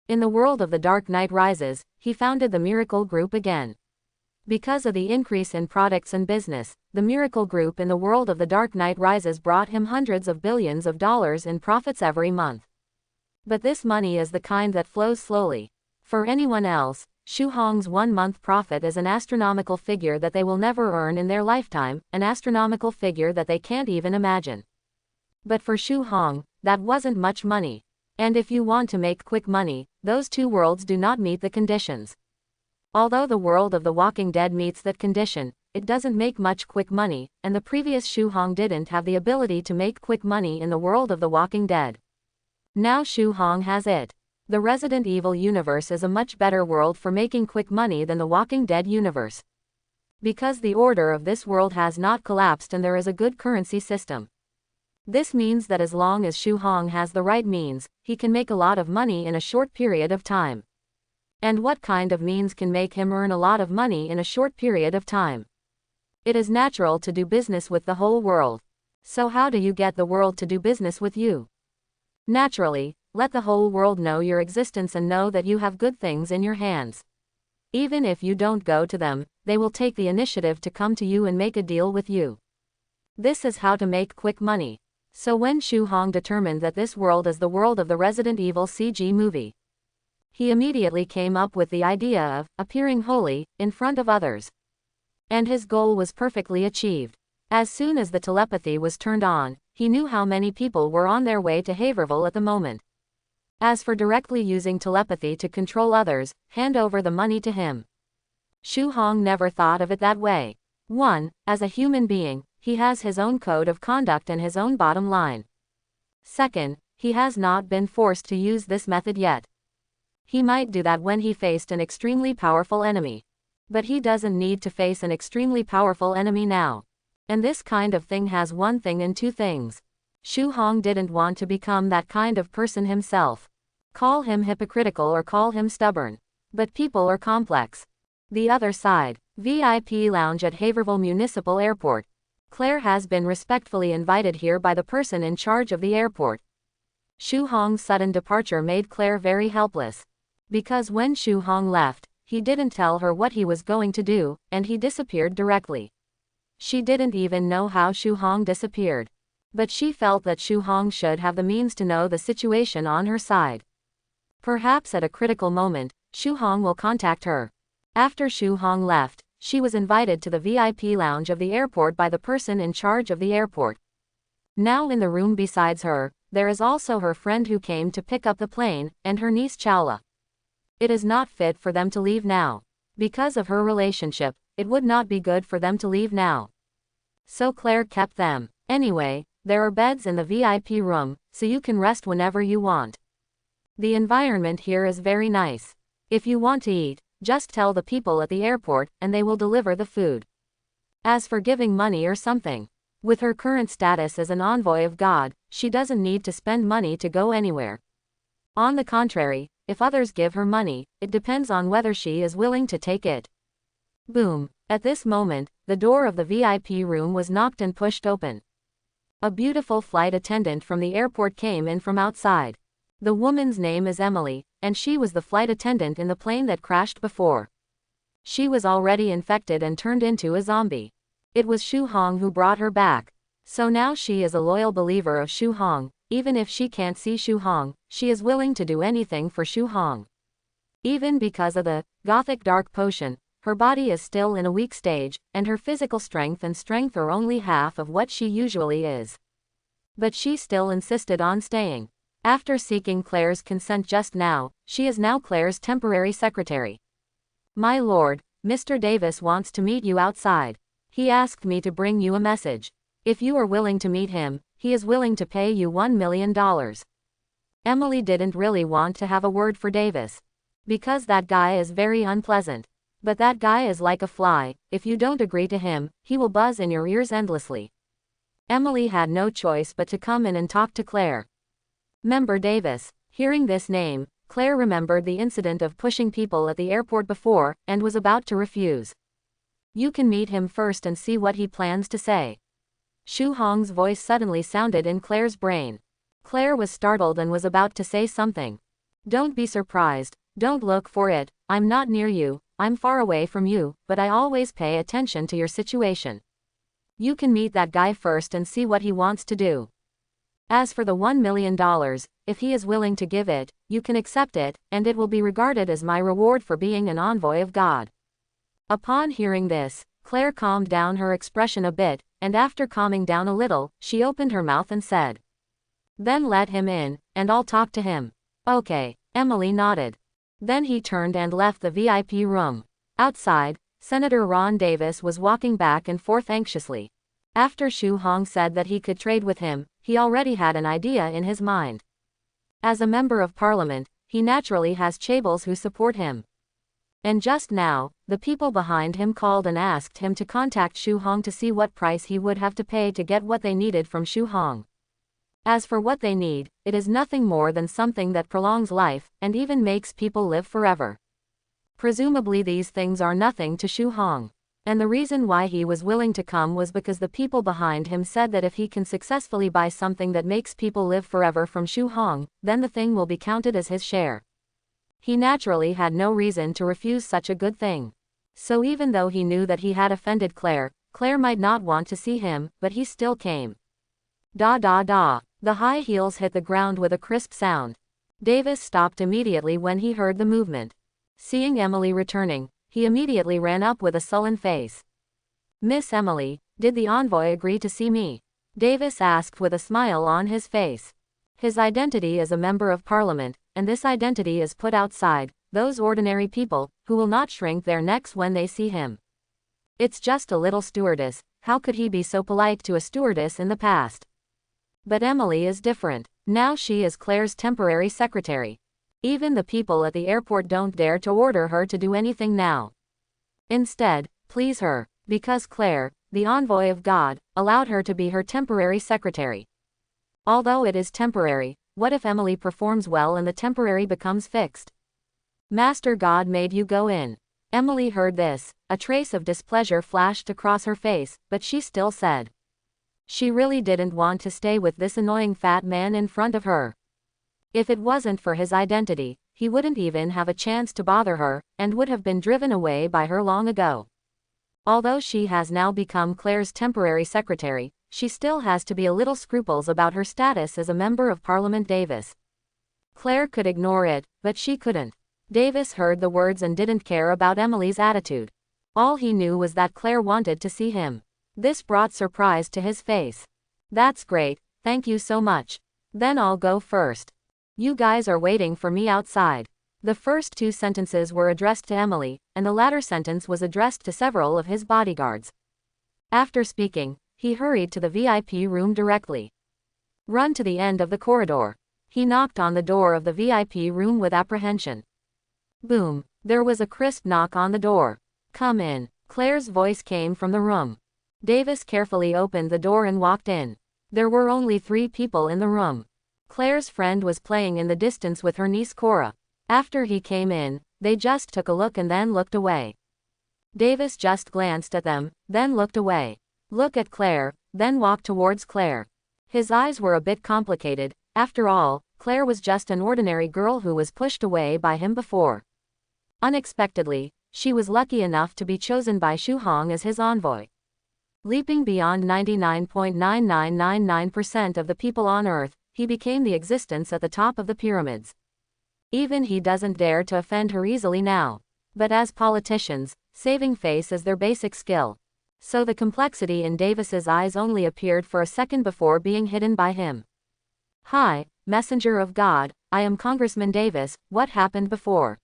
In the world of The Dark Knight Rises, he founded the Miracle Group again. Because of the increase in products and business, the Miracle Group in the world of The Dark Knight Rises brought him hundreds of billions of dollars in profits every month. But this money is the kind that flows slowly. For anyone else, Shu Hong's 1-month profit is an astronomical figure that they will never earn in their lifetime, an astronomical figure that they can't even imagine. But for Shu Hong, that wasn't much money. And if you want to make quick money, those two worlds do not meet the conditions. Although the world of The Walking Dead meets that condition, it doesn't make much quick money, and the previous Shu Hong didn't have the ability to make quick money in the world of The Walking Dead. Now Shu Hong has it. The Resident Evil universe is a much better world for making quick money than The Walking Dead universe. Because the order of this world has not collapsed and there is a good currency system. This means that as long as Shu Hong has the right means, he can make a lot of money in a short period of time. And what kind of means can make him earn a lot of money in a short period of time? It is natural to do business with the whole world. So how do you get the world to do business with you? Naturally, let the whole world know your existence and know that you have good things in your hands. Even if you don't go to them, they will take the initiative to come to you and make a deal with you. This is how to make quick money. So when Shu Hong determined that this world is the world of the Resident Evil CG movie, he immediately came up with the idea of appearing holy in front of others. And his goal was perfectly achieved. As soon as the telepathy was turned on, he knew how many people were on their way to Haverville at the moment. As for directly using telepathy to control others, hand over the money to him. Shu Hong never thought of it that way. 1. As a human being, he has his own code of conduct and his own bottom line. 2. He has not been forced to use this method yet. He might do that when he faced an extremely powerful enemy. But he doesn't need to face an extremely powerful enemy now. And this kind of thing has one thing and two things. Shu Hong didn't want to become that kind of person himself. Call him hypocritical or call him stubborn. But people are complex. The other side. VIP lounge at Haverville Municipal Airport. Claire has been respectfully invited here by the person in charge of the airport. Shu Hong's sudden departure made Claire very helpless. Because when Shu Hong left, he didn't tell her what he was going to do, and he disappeared directly. She didn't even know how Shu Hong disappeared. But she felt that Shu Hong should have the means to know the situation on her side. Perhaps at a critical moment, Shu Hong will contact her. After Shu Hong left, she was invited to the VIP lounge of the airport by the person in charge of the airport. Now in the room besides her, there is also her friend who came to pick up the plane, and her niece Chawla. It is not fit for them to leave now. Because of her relationship, it would not be good for them to leave now. So Claire kept them. Anyway, there are beds in the VIP room, so you can rest whenever you want. The environment here is very nice. If you want to eat, just tell the people at the airport, and they will deliver the food. As for giving money or something, with her current status as an envoy of God, she doesn't need to spend money to go anywhere. On the contrary, if others give her money, it depends on whether she is willing to take it. Boom. At this moment, the door of the VIP room was knocked and pushed open. A beautiful flight attendant from the airport came in from outside. The woman's name is Emily, and she was the flight attendant in the plane that crashed before. She was already infected and turned into a zombie. It was Shu Hong who brought her back. So now she is a loyal believer of Shu Hong. Even if she can't see Shu Hong, she is willing to do anything for Shu Hong. Even because of the Gothic dark potion, her body is still in a weak stage, and her physical strength are only half of what she usually is. But she still insisted on staying. After seeking Claire's consent just now, she is now Claire's temporary secretary. My lord, Mr. Davis wants to meet you outside. He asked me to bring you a message. If you are willing to meet him, he is willing to pay you $1 million. Emily didn't really want to have a word for Davis. Because that guy is very unpleasant. But that guy is like a fly. If you don't agree to him, he will buzz in your ears endlessly. Emily had no choice but to come in and talk to Claire. Member Davis. Hearing this name, Claire remembered the incident of pushing people at the airport before, and was about to refuse. You can meet him first and see what he plans to say. Shu Hong's voice suddenly sounded in Claire's brain. Claire was startled and was about to say something. Don't be surprised, don't look for it, I'm not near you, I'm far away from you, but I always pay attention to your situation. You can meet that guy first and see what he wants to do. As for the $1 million, if he is willing to give it, you can accept it, and it will be regarded as my reward for being an envoy of God. Upon hearing this, Claire calmed down her expression a bit, and after calming down a little, she opened her mouth and said, Then let him in, and I'll talk to him. Okay, Emily nodded. Then he turned and left the VIP room. Outside, Senator Ron Davis was walking back and forth anxiously. After Shu Hong said that he could trade with him, he already had an idea in his mind. As a member of parliament, he naturally has chaebols who support him. And just now, the people behind him called and asked him to contact Shu Hong to see what price he would have to pay to get what they needed from Shu Hong. As for what they need, it is nothing more than something that prolongs life, and even makes people live forever. Presumably these things are nothing to Shu Hong. And the reason why he was willing to come was because the people behind him said that if he can successfully buy something that makes people live forever from Shu Hong, then the thing will be counted as his share. He naturally had no reason to refuse such a good thing. So even though he knew that he had offended Claire, Claire might not want to see him, but he still came. Da da da. The high heels hit the ground with a crisp sound. Davis stopped immediately when he heard the movement. Seeing Emily returning, he immediately ran up with a sullen face. Miss Emily, Did the envoy agree to see me? Davis asked with a smile on his face. His identity is a member of parliament, and this identity is put outside those ordinary people who will not shrink their necks when they see him. It's just a little stewardess. How could he be so polite to a stewardess in the past? But Emily is different. Now she is Claire's temporary secretary. Even the people at the airport don't dare to order her to do anything now. Instead, please her, because Claire, the envoy of God, allowed her to be her temporary secretary. Although it is temporary, what if Emily performs well and the temporary becomes fixed? Master God made you go in. Emily heard this. A trace of displeasure flashed across her face, but she still said. She really didn't want to stay with this annoying fat man in front of her. If it wasn't for his identity, he wouldn't even have a chance to bother her, and would have been driven away by her long ago. Although she has now become Claire's temporary secretary, she still has to be a little scruples about her status as a member of Parliament. Davis. Claire could ignore it, but she couldn't. Davis heard the words and didn't care about Emily's attitude. All he knew was that Claire wanted to see him. This brought surprise to his face. That's great, thank you so much. Then I'll go first. You guys are waiting for me outside. The first two sentences were addressed to Emily, and the latter sentence was addressed to several of his bodyguards. After speaking, he hurried to the VIP room directly. Run to the end of the corridor. He knocked on the door of the VIP room with apprehension. Boom. There was a crisp knock on the door. Come in. Claire's voice came from the room. Davis carefully opened the door and walked in. There were only 3 people in the room. Claire's friend was playing in the distance with her niece Cora. After he came in, they just took a look and then looked away. Davis just glanced at them, then looked away. Look at Claire, then walked towards Claire. His eyes were a bit complicated. After all, Claire was just an ordinary girl who was pushed away by him before. Unexpectedly, she was lucky enough to be chosen by Shu Hong as his envoy. Leaping beyond 99.9999% of the people on Earth, he became the existence at the top of the pyramids. Even he doesn't dare to offend her easily now. But as politicians, saving face is their basic skill. So the complexity in Davis's eyes only appeared for a second before being hidden by him. Hi, messenger of God, I am Congressman Davis. What happened before?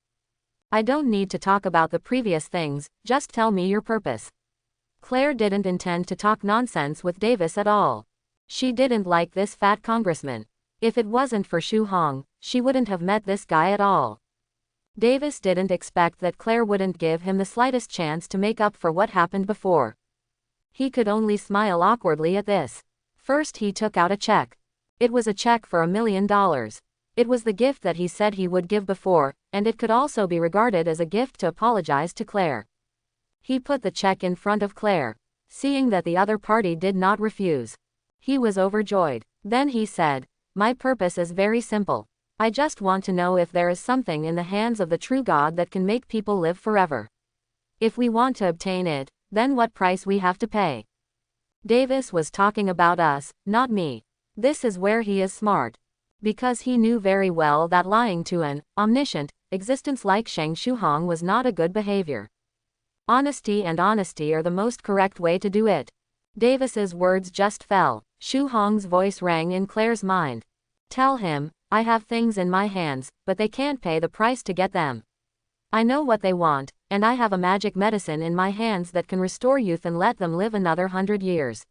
I don't need to talk about the previous things, just tell me your purpose. Claire didn't intend to talk nonsense with Davis at all. She didn't like this fat congressman. If it wasn't for Shu Hong, she wouldn't have met this guy at all. Davis didn't expect that Claire wouldn't give him the slightest chance to make up for what happened before. He could only smile awkwardly at this. First he took out a check. It was a check for $1 million. It was the gift that he said he would give before, and it could also be regarded as a gift to apologize to Claire. He put the check in front of Claire. Seeing that the other party did not refuse, he was overjoyed. Then he said, "My purpose is very simple. I just want to know if there is something in the hands of the true God that can make people live forever. If we want to obtain it, then what price we have to pay." Davis was talking about us, not me. This is where he is smart. Because he knew very well that lying to an omniscient existence like Shang Shuhong was not a good behavior. Honesty are the most correct way to do it. Davis's words just fell. Shu Hong's voice rang in Claire's mind. Tell him, I have things in my hands, but they can't pay the price to get them. I know what they want, and I have a magic medicine in my hands that can restore youth and let them live another 100 years.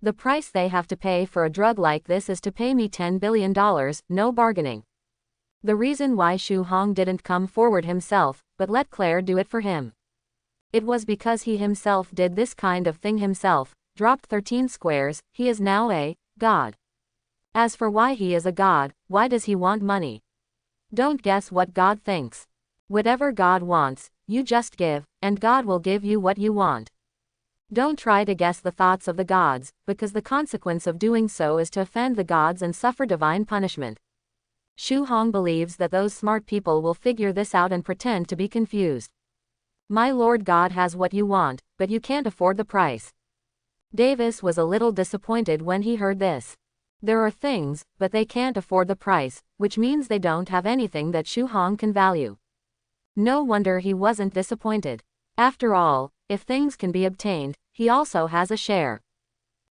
The price they have to pay for a drug like this is to pay me $10 billion, no bargaining. The reason why Shu Hong didn't come forward himself, but let Claire do it for him. It was because he himself did this kind of thing himself, dropped 13 squares, he is now a god. As for why he is a god, why does he want money? Don't guess what God thinks. Whatever God wants, you just give, and God will give you what you want. Don't try to guess the thoughts of the gods, because the consequence of doing so is to offend the gods and suffer divine punishment. Shu Hong believes that those smart people will figure this out and pretend to be confused. My Lord God has what you want, but you can't afford the price. Davis was a little disappointed when he heard this. There are things, but they can't afford the price, which means they don't have anything that Shu Hong can value. No wonder he wasn't disappointed. After all, if things can be obtained, he also has a share.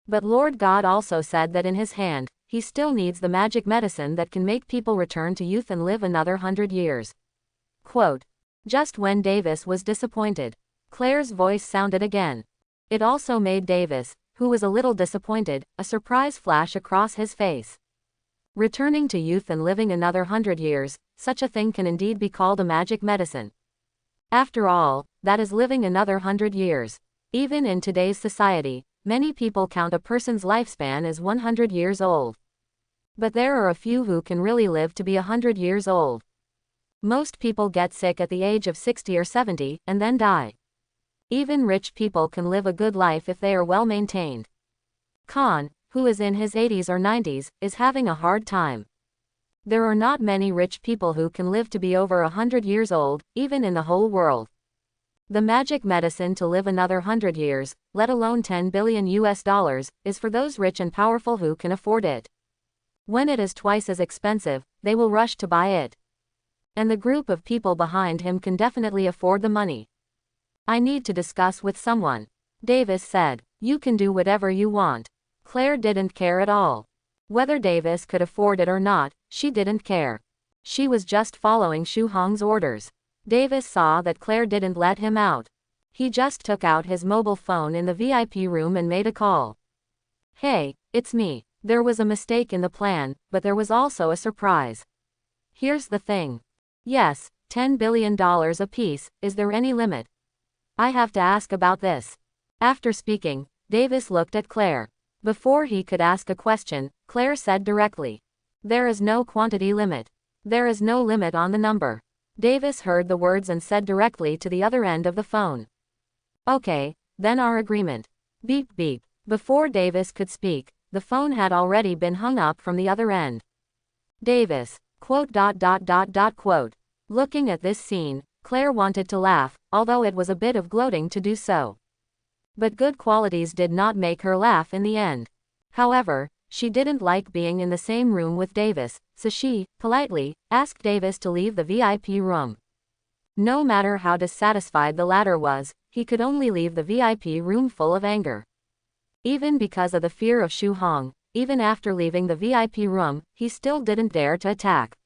But Lord God also said that in his hand, he still needs the magic medicine that can make people return to youth and live another 100 years. Quote. Just when Davis was disappointed, Claire's voice sounded again. It also made Davis, who was a little disappointed, a surprise flash across his face. Returning to youth and living another 100 years, such a thing can indeed be called a magic medicine. After all, that is living another 100 years. Even in today's society, many people count a person's lifespan as 100 years old. But there are a few who can really live to be 100 years old. Most people get sick at the age of 60 or 70 and then die. Even rich people can live a good life if they are well maintained. Khan, who is in his 80s or 90s, is having a hard time. There are not many rich people who can live to be over 100 years old, even in the whole world. The magic medicine to live another 100 years, let alone $10 billion, is for those rich and powerful who can afford it. When it is twice as expensive, they will rush to buy it. And the group of people behind him can definitely afford the money. I need to discuss with someone. Davis said. You can do whatever you want. Claire didn't care at all. Whether Davis could afford it or not, she didn't care. She was just following Shu Hong's orders. Davis saw that Claire didn't let him out. He just took out his mobile phone in the VIP room and made a call. Hey, it's me. There was a mistake in the plan, but there was also a surprise. Here's the thing. Yes, $10 billion apiece, is there any limit? I have to ask about this. After speaking, Davis looked at Claire. Before he could ask a question, Claire said directly. There is no quantity limit. There is no limit on the number. Davis heard the words and said directly to the other end of the phone. Okay, then our agreement. Beep beep. Before Davis could speak, the phone had already been hung up from the other end. Davis, quote. Looking at this scene, Claire wanted to laugh, although it was a bit of gloating to do so. But good qualities did not make her laugh in the end. However, she didn't like being in the same room with Davis, so she, politely, asked Davis to leave the VIP room. No matter how dissatisfied the latter was, he could only leave the VIP room full of anger. Even because of the fear of Shu Hong, even after leaving the VIP room, he still didn't dare to attack.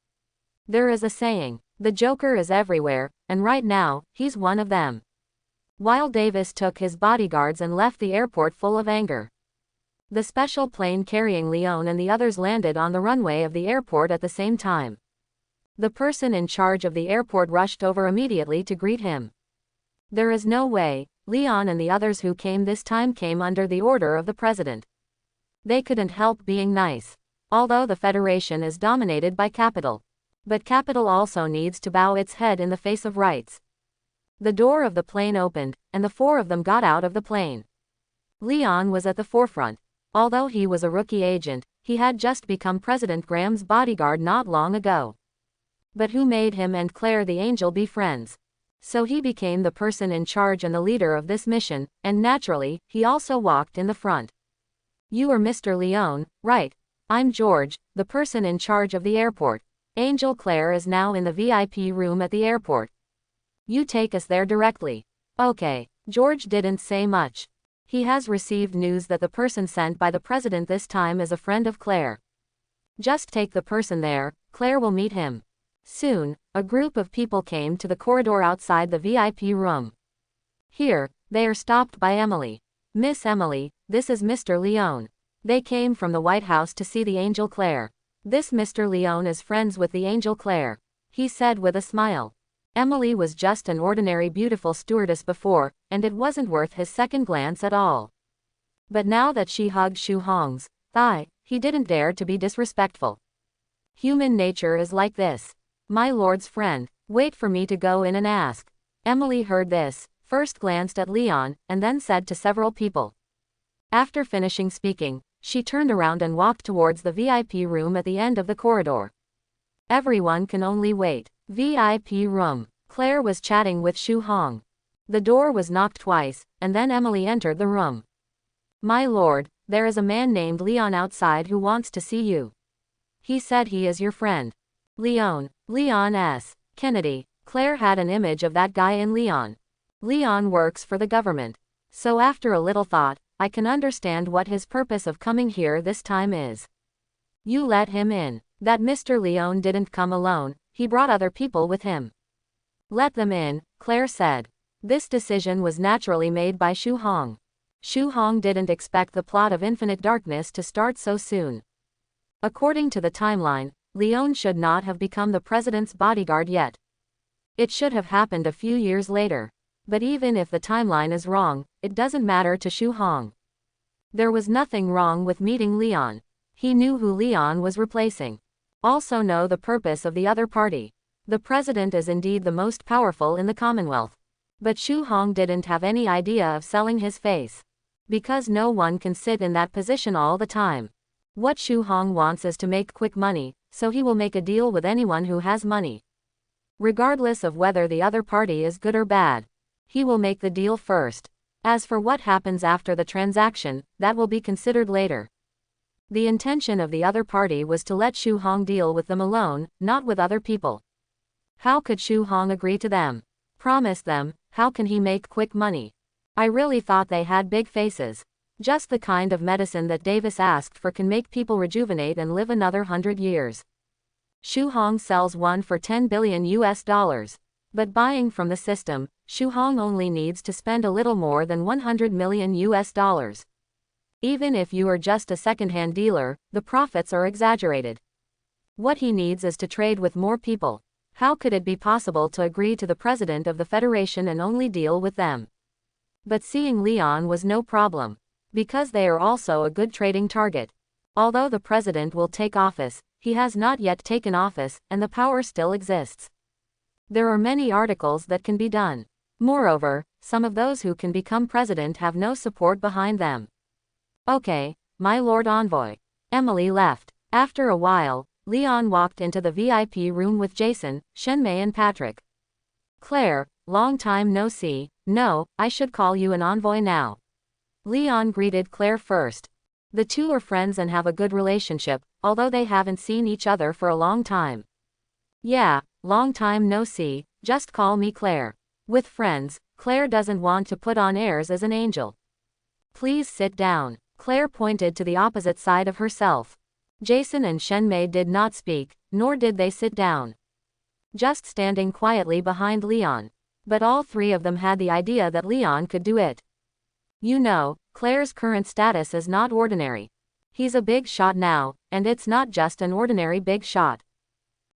There is a saying, the Joker is everywhere, and right now, he's one of them. While Davis took his bodyguards and left the airport full of anger. The special plane carrying Leon and the others landed on the runway of the airport at the same time. The person in charge of the airport rushed over immediately to greet him. There is no way, Leon and the others who came this time came under the order of the president. They couldn't help being nice. Although the Federation is dominated by capital. But capital also needs to bow its head in the face of rights. The door of the plane opened, and the four of them got out of the plane. Leon was at the forefront. Although he was a rookie agent, he had just become President Graham's bodyguard not long ago. But who made him and Claire the Angel be friends? So he became the person in charge and the leader of this mission, and naturally, he also walked in the front. You are Mr. Leon, right? I'm George, the person in charge of the airport. Angel Claire is now in the VIP room at the airport. You take us there directly. Okay. George didn't say much. He has received news that the person sent by the president this time is a friend of Claire. Just take the person there, Claire will meet him. Soon, a group of people came to the corridor outside the VIP room. Here, they are stopped by Emily. Miss Emily, this is Mr. Leon. They came from the White House to see the Angel Claire. This Mr. Leon is friends with the Angel Claire, he said with a smile. Emily was just an ordinary beautiful stewardess before, and it wasn't worth his second glance at all. But now that she hugged Shu Hong's thigh, he didn't dare to be disrespectful. Human nature is like this. My lord's friend, wait for me to go in and ask. Emily heard this, first glanced at Leon, and then said to several people. After finishing speaking, she turned around and walked towards the VIP room at the end of the corridor. Everyone can only wait. VIP room. Claire was chatting with Shu Hong. The door was knocked twice, and then Emily entered the room. My lord, there is a man named Leon outside who wants to see you. He said he is your friend. Leon S. Kennedy. Claire had an image of that guy in Leon. Leon works for the government. So after a little thought, I can understand what his purpose of coming here this time is. You let him in. That Mr. Leon didn't come alone, he brought other people with him. Let them in, Claire said. This decision was naturally made by Shu Hong. Shu Hong didn't expect the plot of Infinite Darkness to start so soon. According to the timeline, Leon should not have become the president's bodyguard yet. It should have happened a few years later. But even if the timeline is wrong, it doesn't matter to Shu Hong. There was nothing wrong with meeting Leon. He knew who Leon was replacing. Also know the purpose of the other party. The president is indeed the most powerful in the Commonwealth. But Shu Hong didn't have any idea of selling his face. Because no one can sit in that position all the time. What Shu Hong wants is to make quick money, so he will make a deal with anyone who has money. Regardless of whether the other party is good or bad. He will make the deal first. As for what happens after the transaction, that will be considered later. The intention of the other party was to let Shu Hong deal with them alone, not with other people. How could Shu Hong agree to them? Promise them, how can he make quick money? I really thought they had big faces. Just the kind of medicine that Davis asked for can make people rejuvenate and live another 100 years. Shu Hong sells one for $10 billion US. But buying from the system, Shu Hong only needs to spend a little more than $100 million US. Even if you are just a second-hand dealer, the profits are exaggerated. What he needs is to trade with more people. How could it be possible to agree to the president of the Federation and only deal with them? But seeing Leon was no problem. Because they are also a good trading target. Although the president will take office, he has not yet taken office, and the power still exists. There are many articles that can be done. Moreover, some of those who can become president have no support behind them. Okay, my Lord Envoy. Emily left. After a while, Leon walked into the VIP room with Jason, Shenmei and Patrick. Claire, long time no see. No, I should call you an envoy now. Leon greeted Claire first. The two are friends and have a good relationship, although they haven't seen each other for a long time. Yeah, long time no see, just call me Claire. With friends, Claire doesn't want to put on airs as an angel. Please sit down. Claire pointed to the opposite side of herself. Jason and Shenmei did not speak, nor did they sit down. Just standing quietly behind Leon. But all three of them had the idea that Leon could do it. You know, Claire's current status is not ordinary. He's a big shot now, and it's not just an ordinary big shot.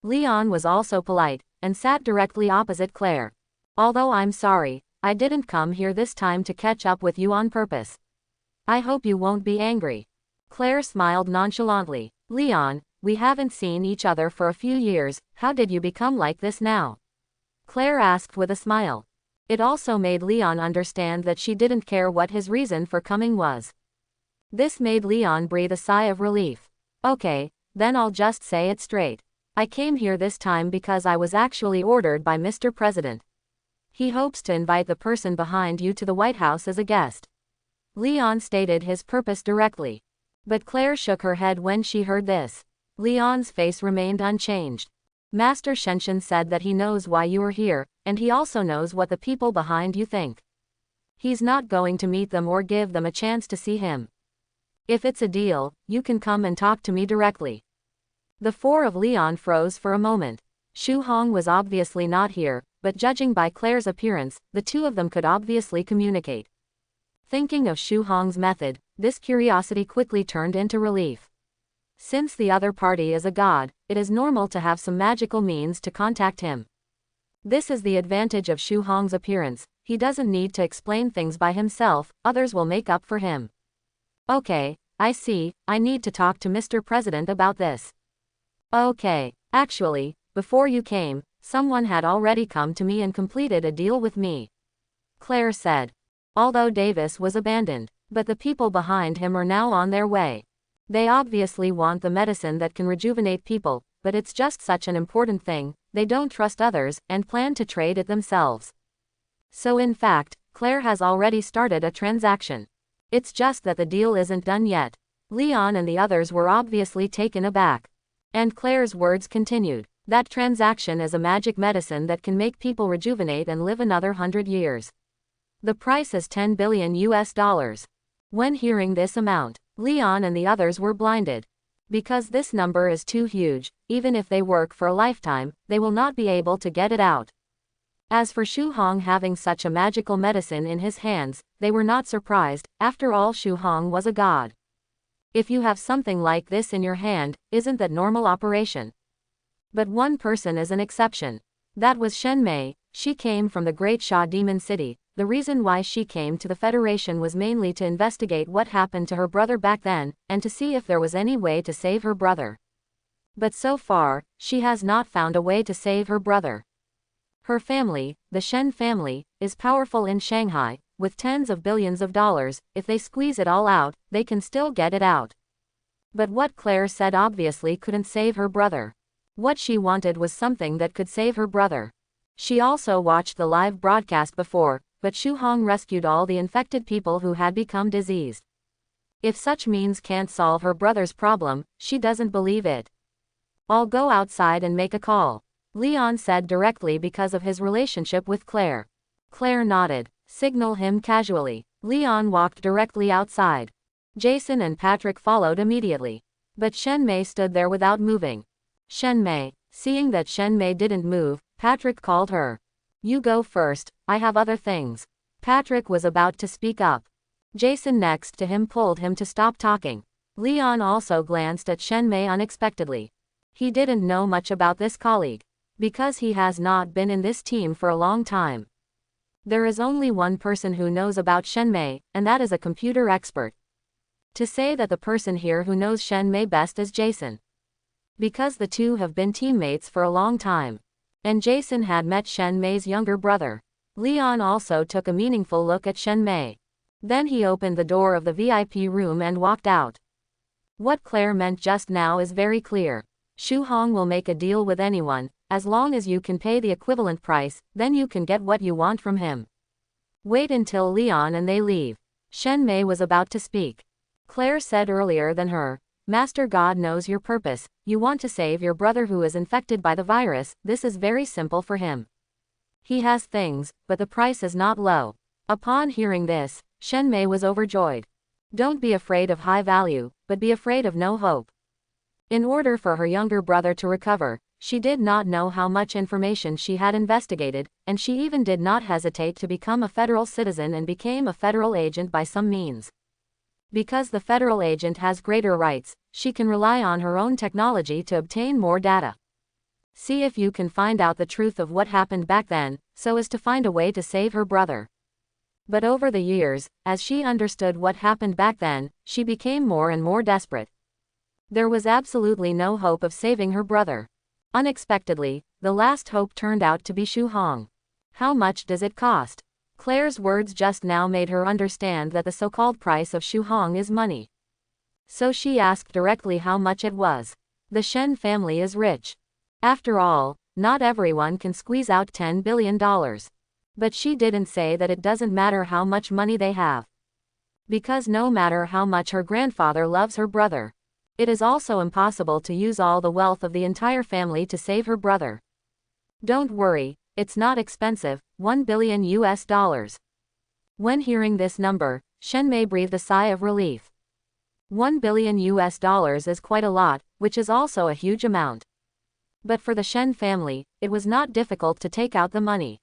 Leon was also polite, and sat directly opposite Claire. Although I'm sorry, I didn't come here this time to catch up with you on purpose. I hope you won't be angry. Claire smiled nonchalantly. Leon, we haven't seen each other for a few years, how did you become like this now? Claire asked with a smile. It also made Leon understand that she didn't care what his reason for coming was. This made Leon breathe a sigh of relief. Okay, then I'll just say it straight. I came here this time because I was actually ordered by Mr. President. He hopes to invite the person behind you to the White House as a guest. Leon stated his purpose directly. But Claire shook her head when she heard this. Leon's face remained unchanged. Master Shenshin said that he knows why you are here, and he also knows what the people behind you think. He's not going to meet them or give them a chance to see him. If it's a deal, you can come and talk to me directly. The four of Leon froze for a moment. Shu Hong was obviously not here, but judging by Claire's appearance, the two of them could obviously communicate. Thinking of Shu Hong's method, this curiosity quickly turned into relief. Since the other party is a god, it is normal to have some magical means to contact him. This is the advantage of Shu Hong's appearance, he doesn't need to explain things by himself, others will make up for him. Okay, I see, I need to talk to Mr. President about this. Okay, actually, before you came, someone had already come to me and completed a deal with me. Claire said. Although Davis was abandoned, but the people behind him are now on their way. They obviously want the medicine that can rejuvenate people, but it's just such an important thing, they don't trust others, and plan to trade it themselves. So in fact, Claire has already started a transaction. It's just that the deal isn't done yet. Leon and the others were obviously taken aback. And Claire's words continued. That transaction is a magic medicine that can make people rejuvenate and live another 100 years. The price is 10 billion US dollars. When hearing this amount, Leon and the others were blinded. Because this number is too huge, even if they work for a lifetime, they will not be able to get it out. As for Shu Hong having such a magical medicine in his hands, they were not surprised. After all, Shu Hong was a god. If you have something like this in your hand, isn't that normal operation? But one person is an exception. That was Shen Mei. She came from the Great Sha Demon City. The reason why she came to the Federation was mainly to investigate what happened to her brother back then, and to see if there was any way to save her brother. But so far, she has not found a way to save her brother. Her family, the Shen family, is powerful in Shanghai, with tens of billions of dollars. If they squeeze it all out, they can still get it out. But what Claire said obviously couldn't save her brother. What she wanted was something that could save her brother. She also watched the live broadcast before, but Shu Hong rescued all the infected people who had become diseased. If such means can't solve her brother's problem, she doesn't believe it. I'll go outside and make a call, Leon said directly because of his relationship with Claire. Claire nodded. Signal him casually. Leon walked directly outside. Jason and Patrick followed immediately. But Shen Mei stood there without moving. Shen Mei. Seeing that Shen Mei didn't move, Patrick called her. You go first, I have other things. Patrick was about to speak up. Jason next to him pulled him to stop talking. Leon also glanced at Shen Mei unexpectedly. He didn't know much about this colleague. Because he has not been in this team for a long time. There is only one person who knows about Shen Mei, and that is a computer expert. To say that the person here who knows Shen Mei best is Jason. Because the two have been teammates for a long time. And Jason had met Shen Mei's younger brother. Leon also took a meaningful look at Shen Mei. Then he opened the door of the VIP room and walked out. What Claire meant just now is very clear. Shu Hong will make a deal with anyone. As long as you can pay the equivalent price, then you can get what you want from him. Wait until Leon and they leave. Shen Mei was about to speak. Claire said earlier than her. Master God knows your purpose. You want to save your brother who is infected by the virus. This is very simple for him. He has things, but the price is not low. Upon hearing this, Shen Mei was overjoyed. Don't be afraid of high value, but be afraid of no hope. In order for her younger brother to recover, she did not know how much information she had investigated, and she even did not hesitate to become a federal citizen and became a federal agent by some means. Because the federal agent has greater rights, she can rely on her own technology to obtain more data. See if you can find out the truth of what happened back then, so as to find a way to save her brother. But over the years, as she understood what happened back then, she became more and more desperate. There was absolutely no hope of saving her brother. Unexpectedly, the last hope turned out to be Shu Hong. How much does it cost? Claire's words just now made her understand that the so-called price of Shu Hong is money. So she asked directly how much it was. The Shen family is rich. After all, not everyone can squeeze out $10 billion. But she didn't say that it doesn't matter how much money they have. Because no matter how much her grandfather loves her brother, it is also impossible to use all the wealth of the entire family to save her brother. Don't worry, it's not expensive, $1 billion US dollars. When hearing this number, Shen Mei breathed a sigh of relief. $1 billion US dollars is quite a lot, which is also a huge amount. But for the Shen family, it was not difficult to take out the money.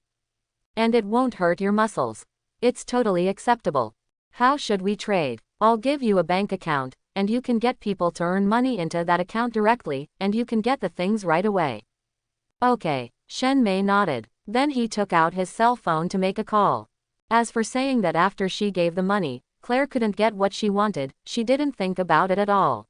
And it won't hurt your muscles. It's totally acceptable. How should we trade? I'll give you a bank account, and you can get people to earn money into that account directly, and you can get the things right away. Okay, Shen Mei nodded. Then he took out his cell phone to make a call. As for saying that after she gave the money, Claire couldn't get what she wanted, she didn't think about it at all.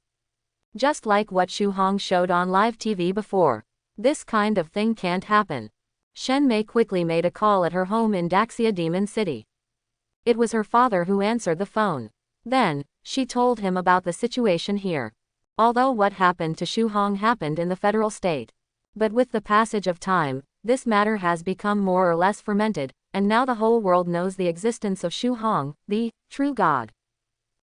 Just like what Shu Hong showed on live TV before. This kind of thing can't happen. Shen Mei quickly made a call at her home in Daxia Demon City. It was her father who answered the phone. Then, she told him about the situation here. Although what happened to Shu Hong happened in the federal state. But with the passage of time, this matter has become more or less fermented, and now the whole world knows the existence of Shu Hong, the true god.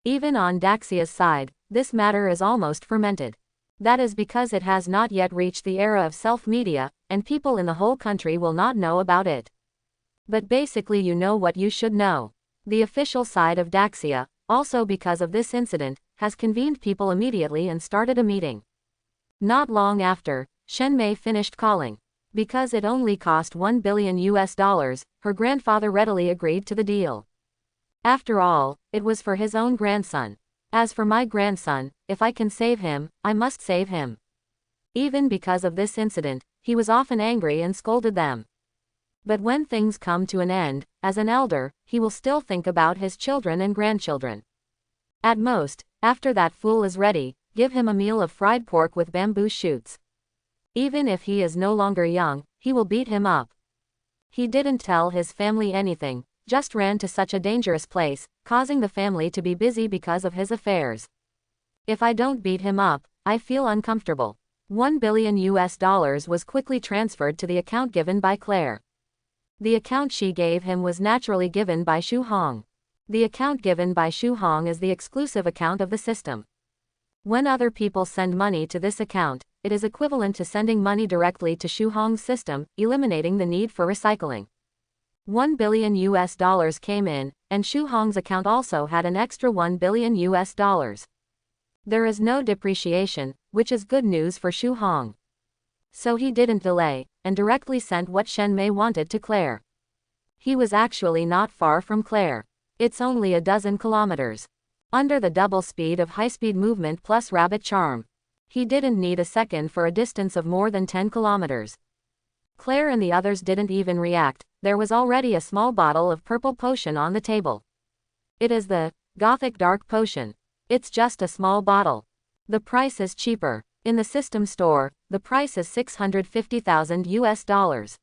Even on Daxia's side, this matter is almost fermented. That is because it has not yet reached the era of self-media, and people in the whole country will not know about it. But basically you know what you should know. The official side of Daxia, also because of this incident, has convened people immediately and started a meeting. Not long after, Shenmei finished calling. Because it only cost $1 billion, her grandfather readily agreed to the deal. After all, it was for his own grandson. As for my grandson, if I can save him, I must save him. Even because of this incident, he was often angry and scolded them. But when things come to an end, as an elder, he will still think about his children and grandchildren. At most, after that fool is ready, give him a meal of fried pork with bamboo shoots. Even if he is no longer young, he will beat him up. He didn't tell his family anything, just ran to such a dangerous place, causing the family to be busy because of his affairs. If I don't beat him up, I feel uncomfortable. $1 billion was quickly transferred to the account given by Claire. The account she gave him was naturally given by Shu Hong. The account given by Shu Hong is the exclusive account of the system. When other people send money to this account, it is equivalent to sending money directly to Shu Hong's system, eliminating the need for recycling. $1 billion came in, and Shu Hong's account also had an extra $1 billion. There is no depreciation, which is good news for Shu Hong. So he didn't delay, and directly sent what Shenmei wanted to Claire. He was actually not far from Claire. It's only a dozen kilometers. Under the double speed of high-speed movement plus rabbit charm. He didn't need a second for a distance of more than 10 kilometers. Claire and the others didn't even react, there was already a small bottle of purple potion on the table. It is the Gothic Dark Potion. It's just a small bottle. The price is cheaper. In the system store, the price is $650,000.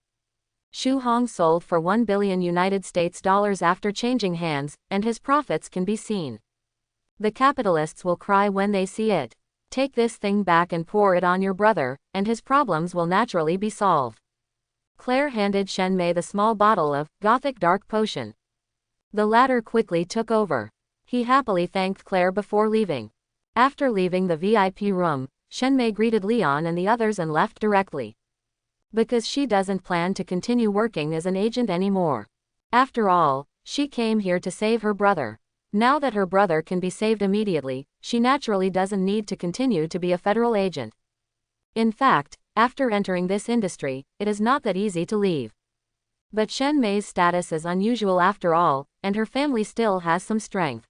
Shu Hong sold for $1 billion after changing hands, and his profits can be seen. The capitalists will cry when they see it. Take this thing back and pour it on your brother, and his problems will naturally be solved. Claire handed Shenmei the small bottle of Gothic Dark Potion. The latter quickly took over. He happily thanked Claire before leaving. After leaving the VIP room, Shenmei greeted Leon and the others and left directly. Because she doesn't plan to continue working as an agent anymore. After all, she came here to save her brother. Now that her brother can be saved immediately, she naturally doesn't need to continue to be a federal agent. In fact, after entering this industry, it is not that easy to leave. But Shenmei's status is unusual after all, and her family still has some strength.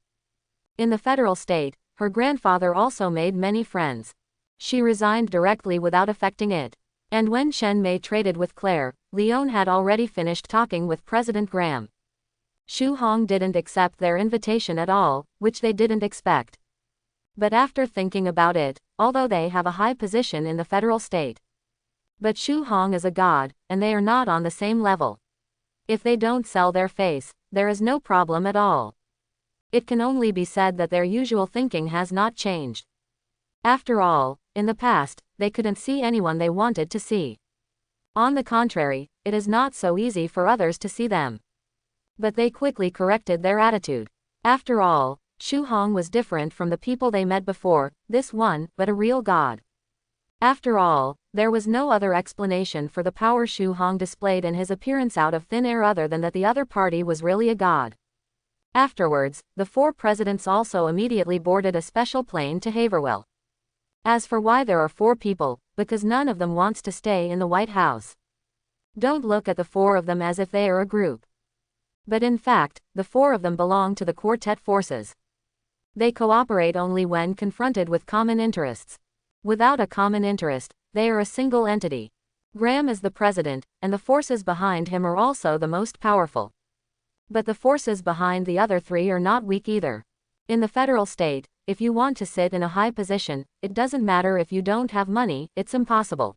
In the federal state, her grandfather also made many friends. She resigned directly without affecting it. And when Shenmei traded with Claire, Leon had already finished talking with President Graham. Shu Hong didn't accept their invitation at all, which they didn't expect. But after thinking about it, although they have a high position in the federal state. But Shu Hong is a god, and they are not on the same level. If they don't sell their face, there is no problem at all. It can only be said that their usual thinking has not changed. After all, in the past, they couldn't see anyone they wanted to see. On the contrary, it is not so easy for others to see them. But they quickly corrected their attitude. After all, Shu Hong was different from the people they met before, this one, but a real god. After all, there was no other explanation for the power Shu Hong displayed in his appearance out of thin air other than that the other party was really a god. Afterwards, the four presidents also immediately boarded a special plane to Haverwell. As for why there are four people, because none of them wants to stay in the White House. Don't look at the four of them as if they are a group. But in fact, the four of them belong to the Quartet forces. They cooperate only when confronted with common interests. Without a common interest, they are a single entity. Graham is the president, and the forces behind him are also the most powerful. But the forces behind the other three are not weak either. In the federal state, if you want to sit in a high position, it doesn't matter if you don't have money, it's impossible.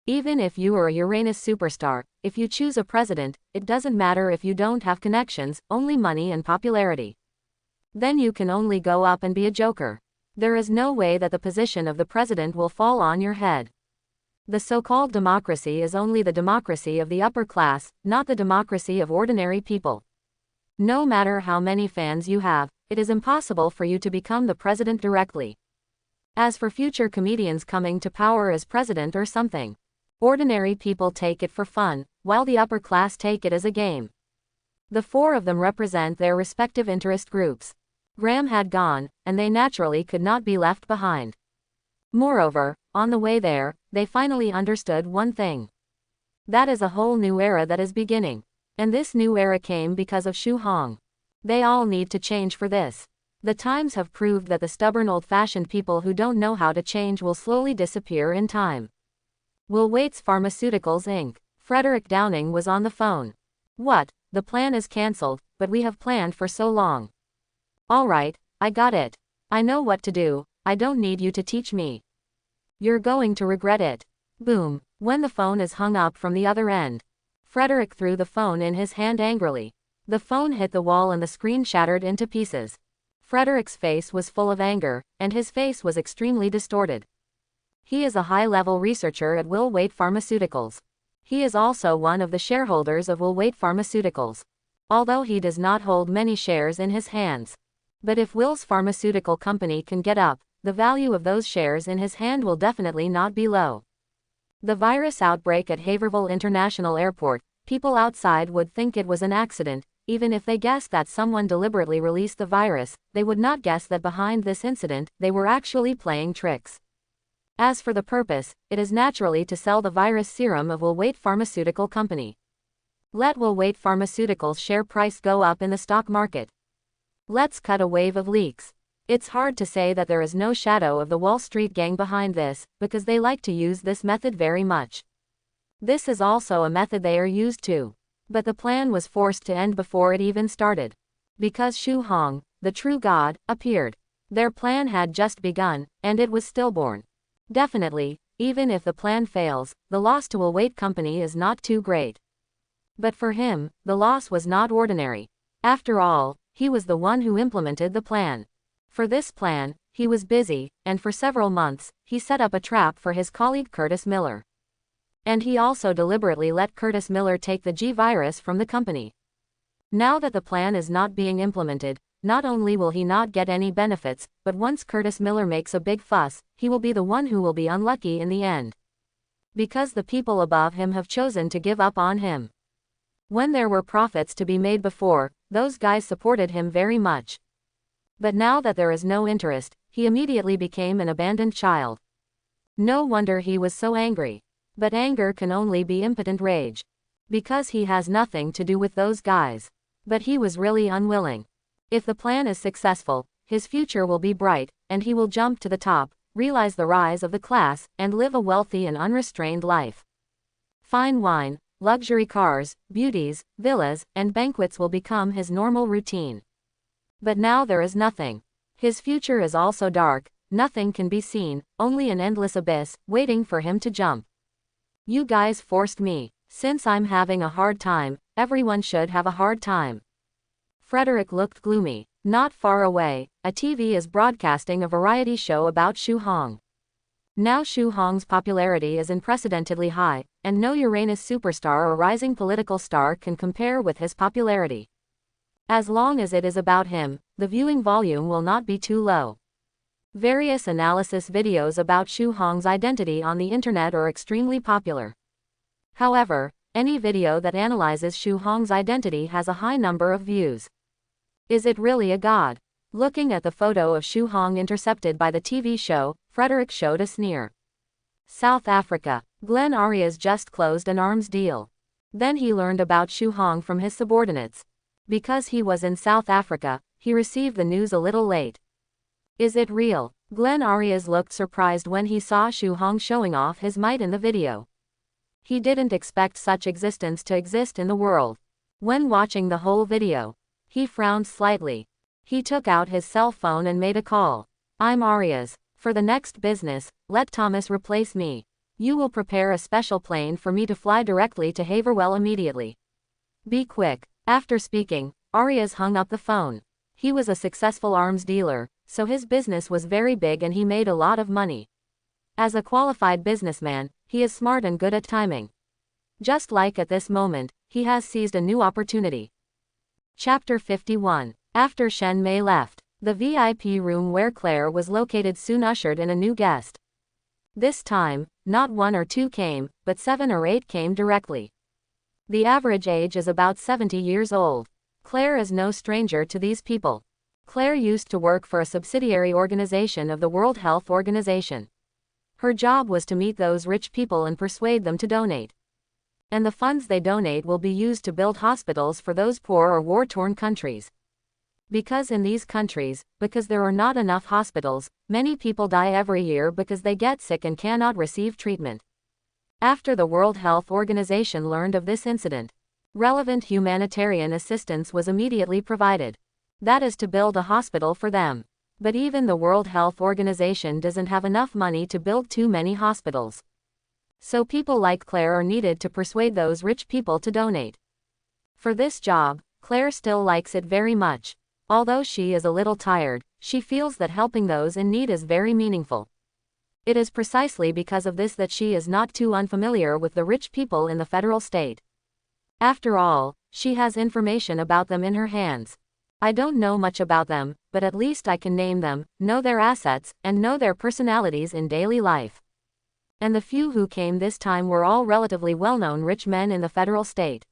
Even if you are a Uranus superstar, if you choose a president, it doesn't matter if you don't have connections, only money and popularity. Then you can only go up and be a joker. There is no way that the position of the president will fall on your head. The so-called democracy is only the democracy of the upper class, not the democracy of ordinary people. No matter how many fans you have, it is impossible for you to become the president directly. As for future comedians coming to power as president or something, ordinary people take it for fun, while the upper class take it as a game. The four of them represent their respective interest groups. Graham had gone, and they naturally could not be left behind. Moreover, on the way there, they finally understood one thing. That is a whole new era that is beginning. And this new era came because of Xu Hong. They all need to change for this. The times have proved that the stubborn old-fashioned people who don't know how to change will slowly disappear in time. Will Waits Pharmaceuticals Inc. Frederick Downing was on the phone. What? The plan is cancelled, but we have planned for so long. All right, I got it. I know what to do, I don't need you to teach me. You're going to regret it. Boom. When the phone is hung up from the other end, Frederick threw the phone in his hand angrily. The phone hit the wall and the screen shattered into pieces. Frederick's face was full of anger, and his face was extremely distorted. He is a high-level researcher at Will Wait Pharmaceuticals. He is also one of the shareholders of Will Wait Pharmaceuticals, although he does not hold many shares in his hands. But if Will's pharmaceutical company can get up, the value of those shares in his hand will definitely not be low. The virus outbreak at Haverhill International Airport, people outside would think it was an accident. Even if they guessed that someone deliberately released the virus, they would not guess that behind this incident, they were actually playing tricks. As for the purpose, it is naturally to sell the virus serum of Will Wait Pharmaceutical Company. Let Will Wait Pharmaceuticals share price go up in the stock market. Let's cut a wave of leaks. It's hard to say that there is no shadow of the Wall Street gang behind this, because they like to use this method very much. This is also a method they are used to. But the plan was forced to end before it even started. Because Xu Hong, the true god, appeared. Their plan had just begun, and it was stillborn. Definitely, even if the plan fails, the loss to Will Wait Company is not too great. But for him, the loss was not ordinary. After all, he was the one who implemented the plan. For this plan, he was busy, and for several months, he set up a trap for his colleague Curtis Miller. And he also deliberately let Curtis Miller take the G virus from the company. Now that the plan is not being implemented, not only will he not get any benefits, but once Curtis Miller makes a big fuss, he will be the one who will be unlucky in the end. Because the people above him have chosen to give up on him. When there were profits to be made before, those guys supported him very much. But now that there is no interest, he immediately became an abandoned child. No wonder he was so angry. But anger can only be impotent rage. Because he has nothing to do with those guys. But he was really unwilling. If the plan is successful, his future will be bright, and he will jump to the top, realize the rise of the class, and live a wealthy and unrestrained life. Fine wine, luxury cars, beauties, villas, and banquets will become his normal routine. But now there is nothing. His future is also dark, nothing can be seen, only an endless abyss, waiting for him to jump. You guys forced me. Since I'm having a hard time, everyone should have a hard time. Frederick looked gloomy. Not far away, a TV is broadcasting a variety show about Xu Hong. Now Xu Hong's popularity is unprecedentedly high, and no Uranus superstar or rising political star can compare with his popularity. As long as it is about him, the viewing volume will not be too low. Various analysis videos about Xu Hong's identity on the internet are extremely popular. However, any video that analyzes Xu Hong's identity has a high number of views. Is it really a god? Looking at the photo of Xu Hong intercepted by the TV show, Frederick showed a sneer. South Africa. Glenn Arias just closed an arms deal. Then he learned about Xu Hong from his subordinates. Because he was in South Africa, he received the news a little late. Is it real? Glenn Arias looked surprised when he saw Xu Hong showing off his might in the video. He didn't expect such existence to exist in the world. When watching the whole video, he frowned slightly. He took out his cell phone and made a call. I'm Arias. For the next business, let Thomas replace me. You will prepare a special plane for me to fly directly to Haverhill immediately. Be quick. After speaking, Arias hung up the phone. He was a successful arms dealer, so his business was very big and he made a lot of money. As a qualified businessman, he is smart and good at timing. Just like at this moment, he has seized a new opportunity. Chapter 51. After Shen Mei left, the VIP room where Claire was located soon ushered in a new guest. This time, not 1 or 2 came, but 7 or 8 came directly. The average age is about 70 years old. Claire is no stranger to these people. Claire used to work for a subsidiary organization of the World Health Organization. Her job was to meet those rich people and persuade them to donate. And the funds they donate will be used to build hospitals for those poor or war-torn countries. Because in these countries, because there are not enough hospitals, many people die every year because they get sick and cannot receive treatment. After the World Health Organization learned of this incident, relevant humanitarian assistance was immediately provided. That is to build a hospital for them. But even the World Health Organization doesn't have enough money to build too many hospitals. So people like Claire are needed to persuade those rich people to donate. For this job, Claire still likes it very much. Although she is a little tired, she feels that helping those in need is very meaningful. It is precisely because of this that she is not too unfamiliar with the rich people in the federal state. After all, she has information about them in her hands. I don't know much about them, but at least I can name them, know their assets, and know their personalities in daily life. And the few who came this time were all relatively well-known rich men in the federal state.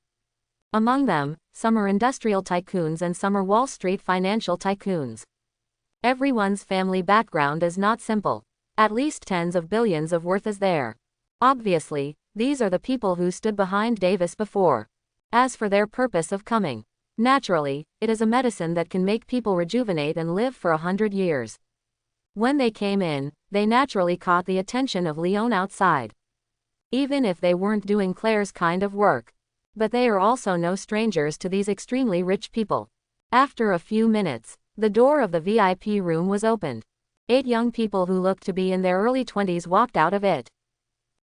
Among them, some are industrial tycoons and some are Wall Street financial tycoons. Everyone's family background is not simple. At least tens of billions of worth is there. Obviously, these are the people who stood behind Davis before. As for their purpose of coming, naturally, it is a medicine that can make people rejuvenate and live for 100 years. When they came in, they naturally caught the attention of Leon outside. Even if they weren't doing Claire's kind of work. But they are also no strangers to these extremely rich people. After a few minutes, the door of the VIP room was opened. 8 young people who looked to be in their early 20s walked out of it.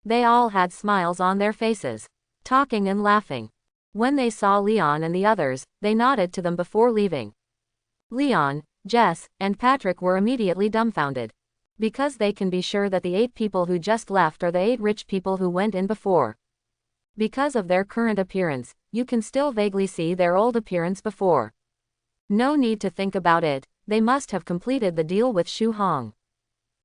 They all had smiles on their faces, talking and laughing. When they saw Leon and the others, they nodded to them before leaving. Leon, Jess, and Patrick were immediately dumbfounded. Because they can be sure that the 8 people who just left are the 8 rich people who went in before. Because of their current appearance, you can still vaguely see their old appearance before. No need to think about it, they must have completed the deal with Shu Hong.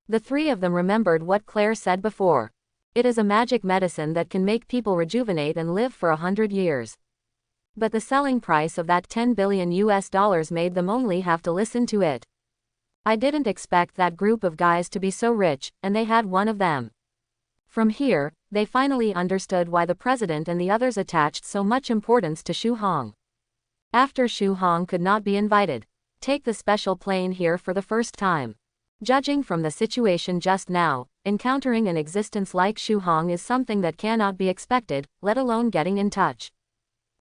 The 3 of them remembered what Claire said before. It is a magic medicine that can make people rejuvenate and live for 100 years. But the selling price of that $10 billion made them only have to listen to it. I didn't expect that group of guys to be so rich, and they had one of them. From here, they finally understood why the president and the others attached so much importance to Shu Hong. After Shu Hong could not be invited, take the special plane here for the first time. Judging from the situation just now, encountering an existence like Shu Hong is something that cannot be expected, let alone getting in touch.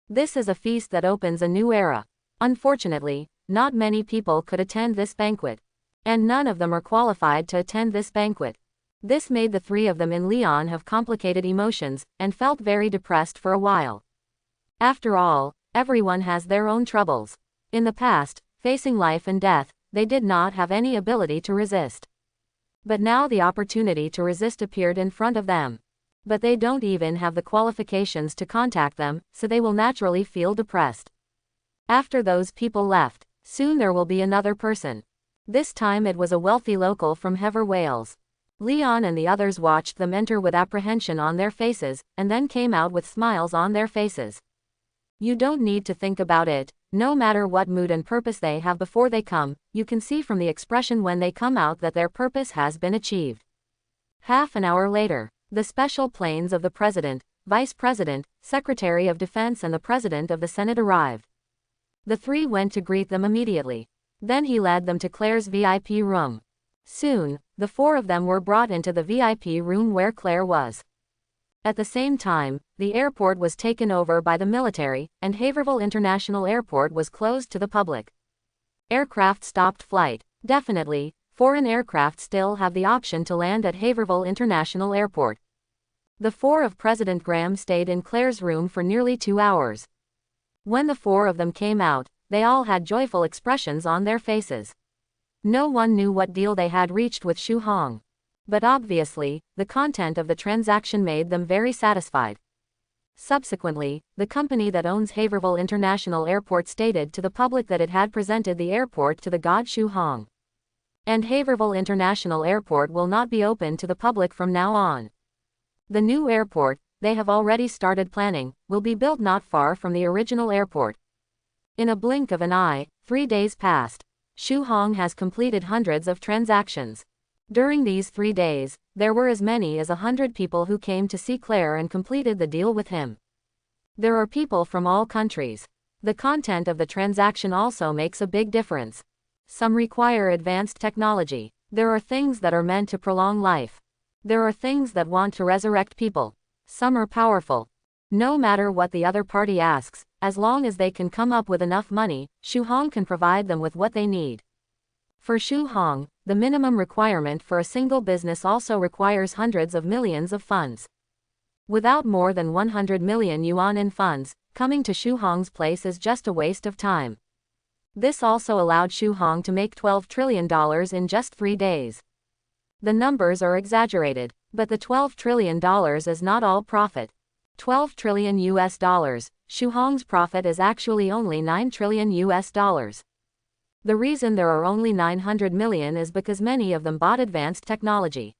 This is a feast that opens a new era. Unfortunately, not many people could attend this banquet. And none of them are qualified to attend this banquet. This made the 3 of them in Leon have complicated emotions, and felt very depressed for a while. After all, everyone has their own troubles. In the past, facing life and death, they did not have any ability to resist. But now the opportunity to resist appeared in front of them. But they don't even have the qualifications to contact them, so they will naturally feel depressed. After those people left, soon there will be another person. This time it was a wealthy local from Hever, Wales. Leon and the others watched them enter with apprehension on their faces, and then came out with smiles on their faces. You don't need to think about it, no matter what mood and purpose they have before they come, you can see from the expression when they come out that their purpose has been achieved. Half an hour later, the special planes of the President, Vice President, Secretary of Defense and the President of the Senate arrived. The 3 went to greet them immediately. Then he led them to Claire's VIP room. Soon, the 4 of them were brought into the VIP room where Claire was. At the same time, the airport was taken over by the military, and Haverhill International Airport was closed to the public. Aircraft stopped flight. Definitely, foreign aircraft still have the option to land at Haverhill International Airport. The 4 of President Graham stayed in Claire's room for nearly 2 hours. When the 4 of them came out, they all had joyful expressions on their faces. No one knew what deal they had reached with Shu Hong. But obviously, the content of the transaction made them very satisfied. Subsequently, the company that owns Haverhill International Airport stated to the public that it had presented the airport to the god Shu Hong. And Haverhill International Airport will not be open to the public from now on. The new airport, they have already started planning, will be built not far from the original airport. In a blink of an eye, 3 days passed. Shu Hong has completed hundreds of transactions. During these 3 days, there were as many as 100 people who came to see Claire and completed the deal with him. There are people from all countries. The content of the transaction also makes a big difference. Some require advanced technology. There are things that are meant to prolong life. There are things that want to resurrect people. Some are powerful. No matter what the other party asks, as long as they can come up with enough money, Shu Hong can provide them with what they need. For Shu Hong, the minimum requirement for a single business also requires hundreds of millions of funds. Without more than 100 million yuan in funds, coming to Shu Hong's place is just a waste of time. This also allowed Shu Hong to make $12 trillion in just 3 days. The numbers are exaggerated, but the $12 trillion is not all profit. 12 trillion US dollars, Shu Hong's profit is actually only 9 trillion US dollars. The reason there are only 900 million is because many of them bought advanced technology.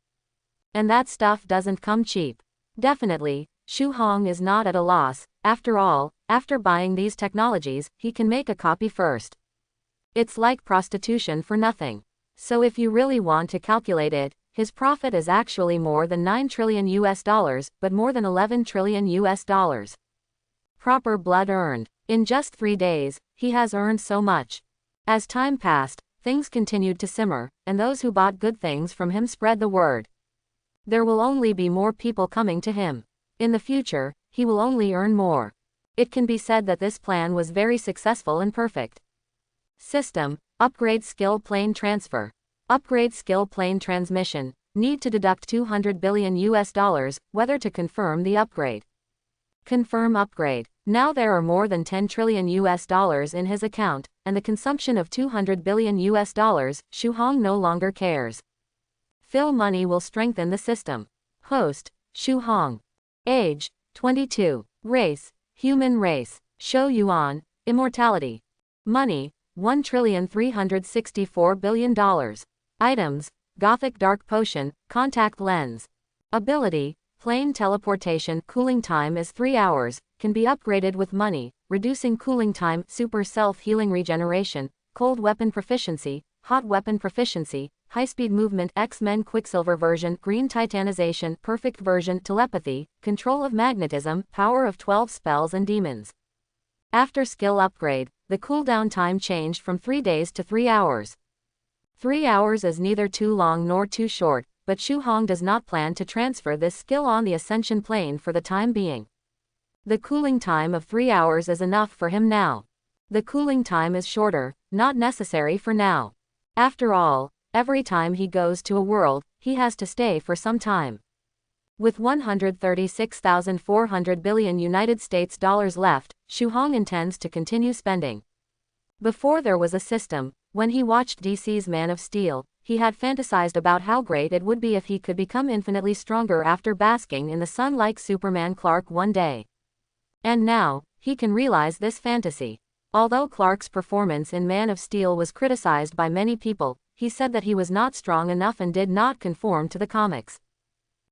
And that stuff doesn't come cheap. Definitely, Shu Hong is not at a loss. After all, after buying these technologies, he can make a copy first. It's like prostitution for nothing. So if you really want to calculate it, his profit is actually more than 9 trillion US dollars, but more than 11 trillion US dollars. Proper blood earned. In just 3 days, he has earned so much. As time passed, things continued to simmer, and those who bought good things from him spread the word. There will only be more people coming to him. In the future, he will only earn more. It can be said that this plan was very successful and perfect. System: upgrade skill plane transfer. Upgrade skill plane transmission. Need to deduct 200 billion US dollars, whether to confirm the upgrade. Confirm upgrade. Now there are more than 10 trillion US dollars in his account, and the consumption of 200 billion US dollars, Shu Hong no longer cares. Fill money will strengthen the system. Host: Shu Hong. Age: 22. Race: human race. Shou Yuan: immortality. Money: $1,364 billion. Items: Gothic dark potion, contact lens. Ability: plane teleportation. Cooling time is 3 hours, can be upgraded with money, reducing cooling time. Super self-healing regeneration, cold weapon proficiency, hot weapon proficiency, high-speed movement. X-Men Quicksilver version. Green titanization, perfect version. Telepathy, control of magnetism, power of 12 spells and demons. After skill upgrade, the cooldown time changed from 3 days to 3 hours. 3 hours is neither too long nor too short, but Shu Hong does not plan to transfer this skill on the Ascension plane for the time being. The cooling time of 3 hours is enough for him now. The cooling time is shorter, not necessary for now. After all, every time he goes to a world, he has to stay for some time. With 136,400 billion United States dollars left, Shu Hong intends to continue spending. Before there was a system, when he watched DC's Man of Steel, he had fantasized about how great it would be if he could become infinitely stronger after basking in the sun like Superman Clark one day. And now, he can realize this fantasy. Although Clark's performance in Man of Steel was criticized by many people, he said that he was not strong enough and did not conform to the comics.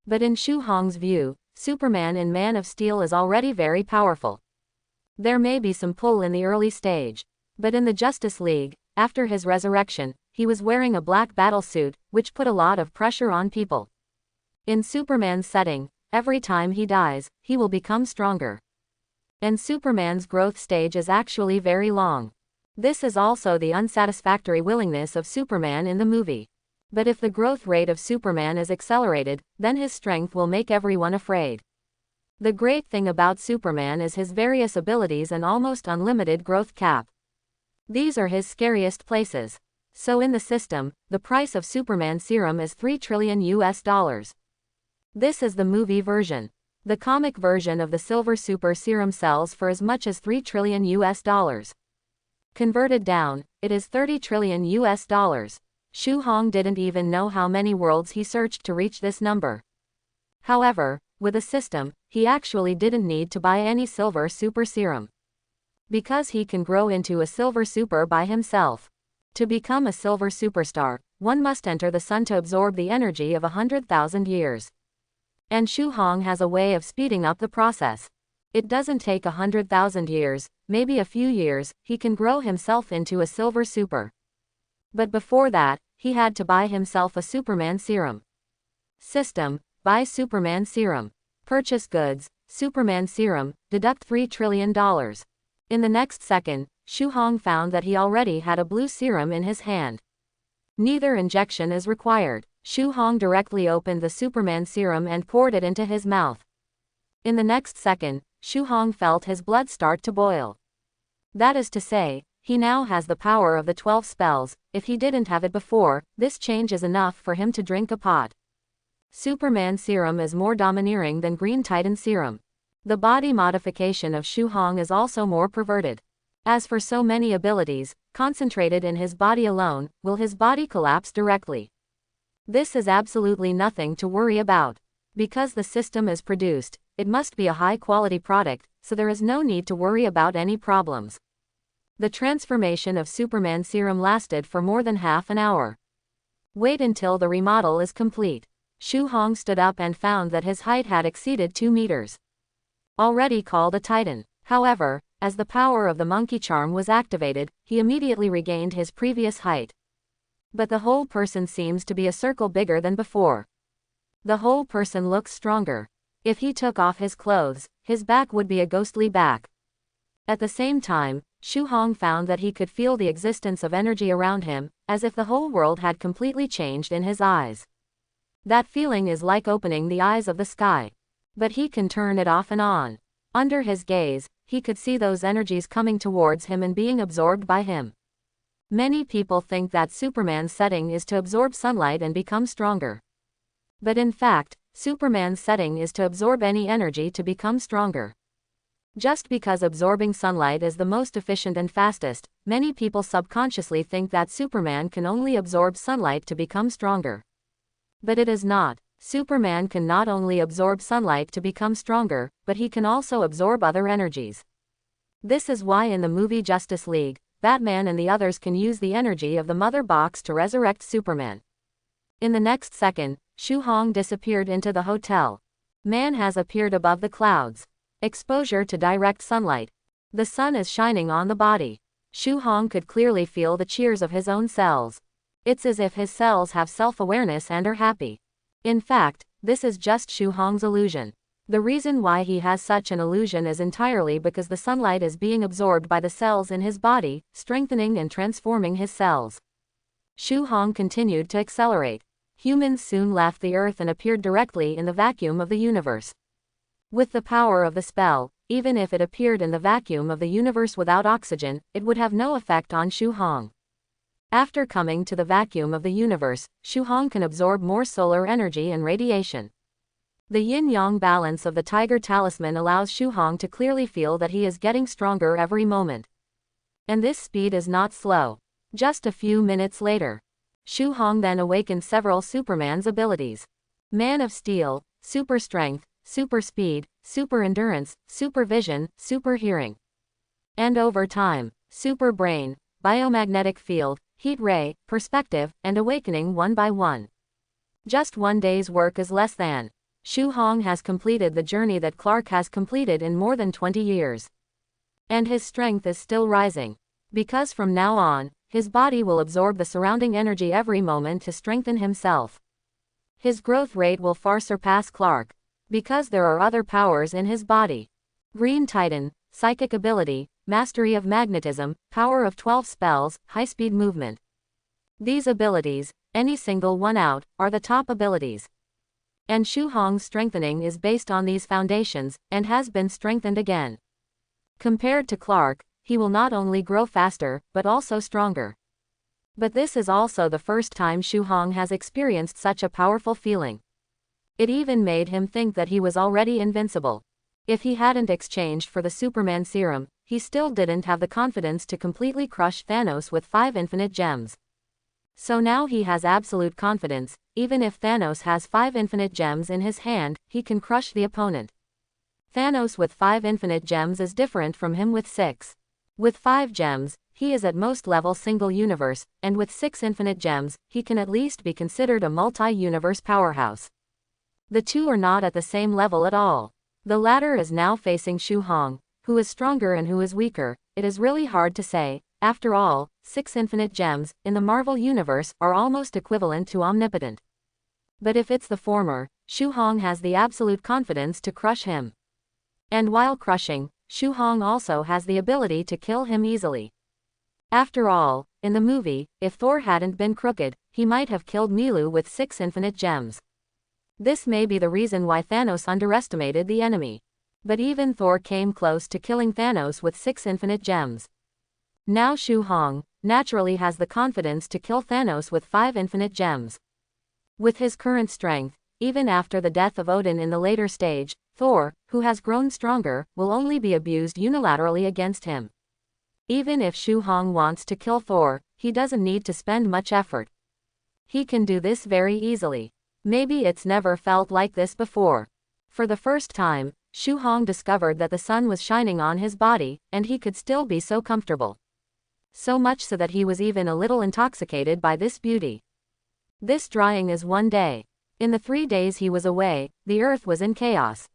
But in Shu Hong's view, Superman in Man of Steel is already very powerful. There may be some pull in the early stage. But in the Justice League, after his resurrection, he was wearing a black battlesuit, which put a lot of pressure on people. In Superman's setting, every time he dies, he will become stronger. And Superman's growth stage is actually very long. This is also the unsatisfactory willingness of Superman in the movie. But if the growth rate of Superman is accelerated, then his strength will make everyone afraid. The great thing about Superman is his various abilities and almost unlimited growth cap. These are his scariest places. So in the system, the price of Superman serum is 3 trillion US dollars. This is the movie version. The comic version of the Silver Super Serum sells for as much as 3 trillion US dollars. Converted down, it is 30 trillion US dollars. Shu Hong didn't even know how many worlds he searched to reach this number. However, with a system, he actually didn't need to buy any Silver Super Serum. Because he can grow into a Silver Super by himself. To become a Silver Superstar, one must enter the sun to absorb the energy of 100,000 years. And Shu Hong has a way of speeding up the process. It doesn't take 100,000 years, maybe a few years, he can grow himself into a silver super. But before that, he had to buy himself a Superman serum. System: buy Superman serum. Purchase goods, Superman serum, deduct $3 trillion. In the next second, Shu Hong found that he already had a blue serum in his hand. Neither injection is required. Shu Hong directly opened the Superman serum and poured it into his mouth. In the next second, Shu Hong felt his blood start to boil. That is to say, he now has the power of the 12 spells. If he didn't have it before, this change is enough for him to drink a pot. Superman serum is more domineering than Green Titan serum. The body modification of Shu Hong is also more perverted. As for so many abilities, concentrated in his body alone, will his body collapse directly? This is absolutely nothing to worry about. Because the system is produced, it must be a high-quality product, so there is no need to worry about any problems. The transformation of Superman serum lasted for more than half an hour. Wait until the remodel is complete. Shu Hong stood up and found that his height had exceeded 2 meters. Already called a Titan. However, as the power of the monkey charm was activated, he immediately regained his previous height. But the whole person seems to be a circle bigger than before. The whole person looks stronger. If he took off his clothes, his back would be a ghostly back. At the same time, Shu Hong found that he could feel the existence of energy around him, as if the whole world had completely changed in his eyes. That feeling is like opening the eyes of the sky. But he can turn it off and on. Under his gaze, he could see those energies coming towards him and being absorbed by him. Many people think that Superman's setting is to absorb sunlight and become stronger. But in fact, Superman's setting is to absorb any energy to become stronger. Just because absorbing sunlight is the most efficient and fastest, many people subconsciously think that Superman can only absorb sunlight to become stronger. But it is not. Superman can not only absorb sunlight to become stronger, but he can also absorb other energies. This is why in the movie Justice League, Batman and the others can use the energy of the Mother Box to resurrect Superman. In the next second, Shu Hong disappeared into the hotel. Man has appeared above the clouds. Exposure to direct sunlight. The sun is shining on the body. Shu Hong could clearly feel the cheers of his own cells. It's as if his cells have self-awareness and are happy. In fact, this is just Shu Hong's illusion. The reason why he has such an illusion is entirely because the sunlight is being absorbed by the cells in his body, strengthening and transforming his cells. Shu Hong continued to accelerate. Humans soon left the Earth and appeared directly in the vacuum of the universe. With the power of the spell, even if it appeared in the vacuum of the universe without oxygen, it would have no effect on Shu Hong. After coming to the vacuum of the universe, Shu Hong can absorb more solar energy and radiation. The yin-yang balance of the tiger talisman allows Shu Hong to clearly feel that he is getting stronger every moment. And this speed is not slow. Just a few minutes later, Shu Hong then awakened several Superman's abilities. Man of Steel, Super Strength, Super Speed, Super Endurance, Super Vision, Super Hearing. And over time, Super Brain, Biomagnetic Field, Heat Ray, Perspective, and Awakening one by one. Just one day's work is less than. Shu Hong has completed the journey that Clark has completed in more than 20 years. And his strength is still rising. Because from now on, his body will absorb the surrounding energy every moment to strengthen himself. His growth rate will far surpass Clark. Because there are other powers in his body. Green Titan, Psychic Ability, Mastery of Magnetism, Power of 12 Spells, High-Speed Movement. These abilities, any single one out, are the top abilities. And Shu Hong's strengthening is based on these foundations, and has been strengthened again. Compared to Clark, he will not only grow faster, but also stronger. But this is also the first time Shu Hong has experienced such a powerful feeling. It even made him think that he was already invincible. If he hadn't exchanged for the Superman serum, he still didn't have the confidence to completely crush Thanos with 5 infinite gems. So now he has absolute confidence. Even if Thanos has 5 infinite gems in his hand, he can crush the opponent. Thanos with 5 infinite gems is different from him with 6. With 5 gems, he is at most level single universe, and with 6 infinite gems, he can at least be considered a multi-universe powerhouse. The two are not at the same level at all. The latter is now facing Shu Hong, who is stronger and who is weaker. It is really hard to say. After all, 6 infinite gems, in the Marvel Universe, are almost equivalent to omnipotent. But if it's the former, Shu Hong has the absolute confidence to crush him. And while crushing, Shu Hong also has the ability to kill him easily. After all, in the movie, if Thor hadn't been crooked, he might have killed Milu with 6 infinite gems. This may be the reason why Thanos underestimated the enemy. But even Thor came close to killing Thanos with 6 infinite gems. Now Shu Hong, naturally has the confidence to kill Thanos with 5 infinite gems. With his current strength, even after the death of Odin in the later stage, Thor, who has grown stronger, will only be abused unilaterally against him. Even if Shu Hong wants to kill Thor, he doesn't need to spend much effort. He can do this very easily. Maybe it's never felt like this before. For the first time, Shu Hong discovered that the sun was shining on his body, and he could still be so comfortable. So much so that he was even a little intoxicated by this beauty. This drying is one day. In the 3 days he was away, the earth was in chaos.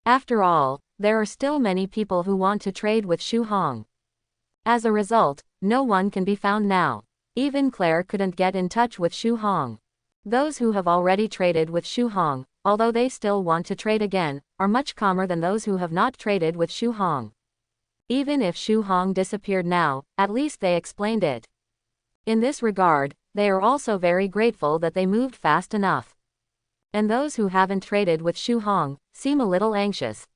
After all, there are still many people who want to trade with Shu Hong. As a result, no one can be found now. Even Claire couldn't get in touch with Shu Hong. Those who have already traded with Shu Hong, although they still want to trade again, are much calmer than those who have not traded with Shu Hong. Even if Shu Hong disappeared now, at least they explained it. In this regard, they are also very grateful that they moved fast enough. And those who haven't traded with Shu Hong seem a little anxious.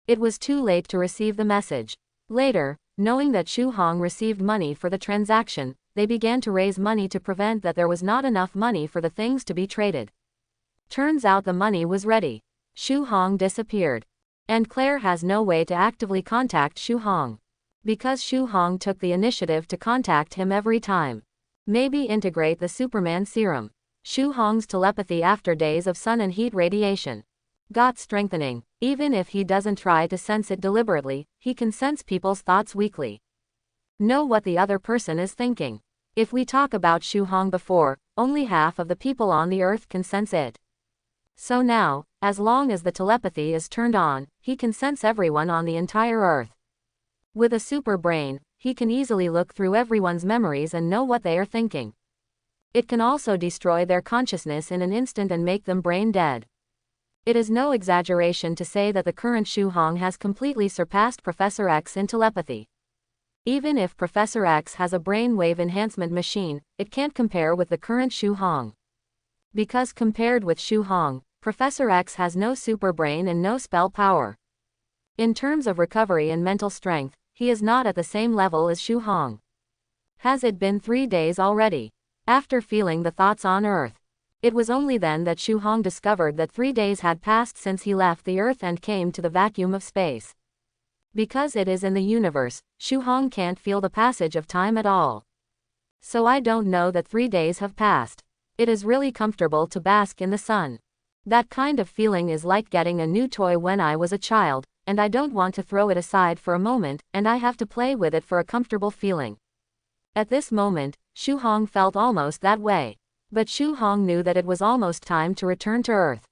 It was too late to receive the message. Later, knowing that Shu Hong received money for the transaction, they began to raise money to prevent that there was not enough money for the things to be traded. Turns out the money was ready. Shu Hong disappeared. And Claire has no way to actively contact Shu Hong. Because Shu Hong took the initiative to contact him every time. Maybe integrate the Superman serum. Shu Hong's telepathy after days of sun and heat radiation got strengthening. Even if he doesn't try to sense it deliberately, he can sense people's thoughts weakly. Know what the other person is thinking. If we talk about Shu Hong before, only half of the people on the earth can sense it. So now, as long as the telepathy is turned on, he can sense everyone on the entire earth. With a super brain, he can easily look through everyone's memories and know what they are thinking. It can also destroy their consciousness in an instant and make them brain dead. It is no exaggeration to say that the current Shu Hong has completely surpassed Professor X in telepathy. Even if Professor X has a brainwave enhancement machine, it can't compare with the current Shu Hong. Because compared with Shu Hong, Professor X has no super brain and no spell power. In terms of recovery and mental strength, he is not at the same level as Shu Hong. Has it been 3 days already? After feeling the thoughts on Earth, it was only then that Shu Hong discovered that 3 days had passed since he left the Earth and came to the vacuum of space. Because it is in the universe, Shu Hong can't feel the passage of time at all. So I don't know that 3 days have passed. It is really comfortable to bask in the sun. That kind of feeling is like getting a new toy when I was a child, and I don't want to throw it aside for a moment, and I have to play with it for a comfortable feeling. At this moment, Shu Hong felt almost that way. But Shu Hong knew that it was almost time to return to Earth.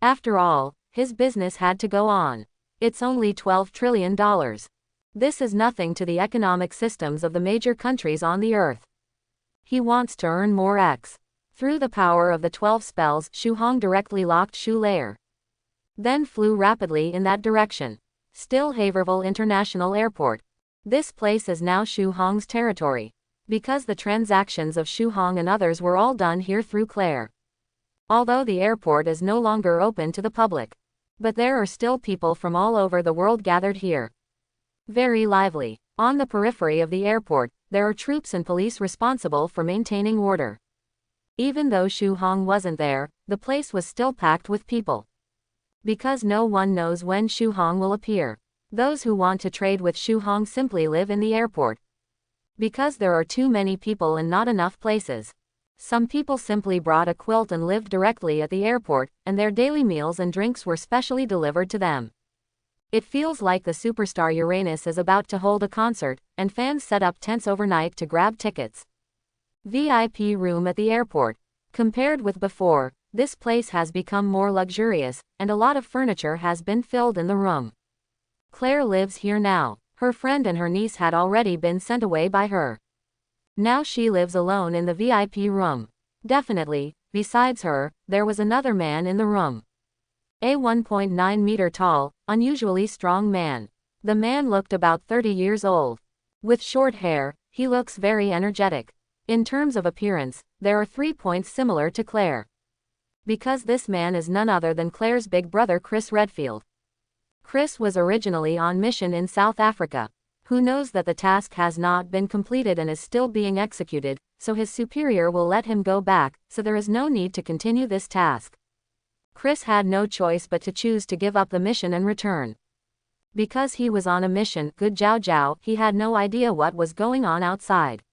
After all, his business had to go on. It's only $12 trillion. This is nothing to the economic systems of the major countries on the Earth. He wants to earn more X. Through the power of the 12 spells, Shu Hong directly locked Shu Lair. Then flew rapidly in that direction. Still Haverville International Airport. This place is now Shu Hong's territory. Because the transactions of Shu Hong and others were all done here through Claire. Although the airport is no longer open to the public. But there are still people from all over the world gathered here. Very lively. On the periphery of the airport, there are troops and police responsible for maintaining order. Even though Shu Hong wasn't there, the place was still packed with people. Because no one knows when Shu Hong will appear. Those who want to trade with Shu Hong simply live in the airport. Because there are too many people and not enough places. Some people simply brought a quilt and lived directly at the airport, and their daily meals and drinks were specially delivered to them. It feels like the superstar Uranus is about to hold a concert, and fans set up tents overnight to grab tickets. VIP room at the airport. Compared with before, This place has become more luxurious, and a lot of furniture has been filled in the room. Claire lives here now. Her friend and her niece had already been sent away by her. Now she lives alone in the VIP room. Definitely, besides her, there was another man in the room. A 1.9 meter tall, unusually strong man. The man looked about 30 years old. With short hair, he looks very energetic. In terms of appearance, there are 3 points similar to Claire. Because this man is none other than Claire's big brother Chris Redfield. Chris was originally on mission in South Africa. Who knows that the task has not been completed and is still being executed, so his superior will let him go back, so there is no need to continue this task. Chris had no choice but to choose to give up the mission and return. Because he was on a mission, good Jiao Jiao, he had no idea what was going on outside.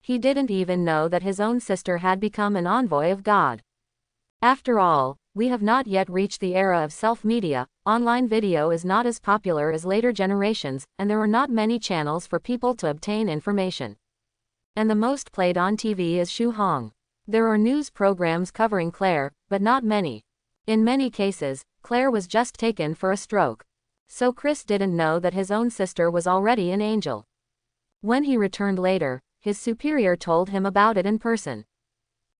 He didn't even know that his own sister had become an envoy of God. After all, we have not yet reached the era of self-media, online video is not as popular as later generations, and there are not many channels for people to obtain information. And the most played on TV is Shu Hong. There are news programs covering Claire, but not many. In many cases, Claire was just taken for a stroke. So Chris didn't know that his own sister was already an angel. When he returned later, his superior told him about it in person.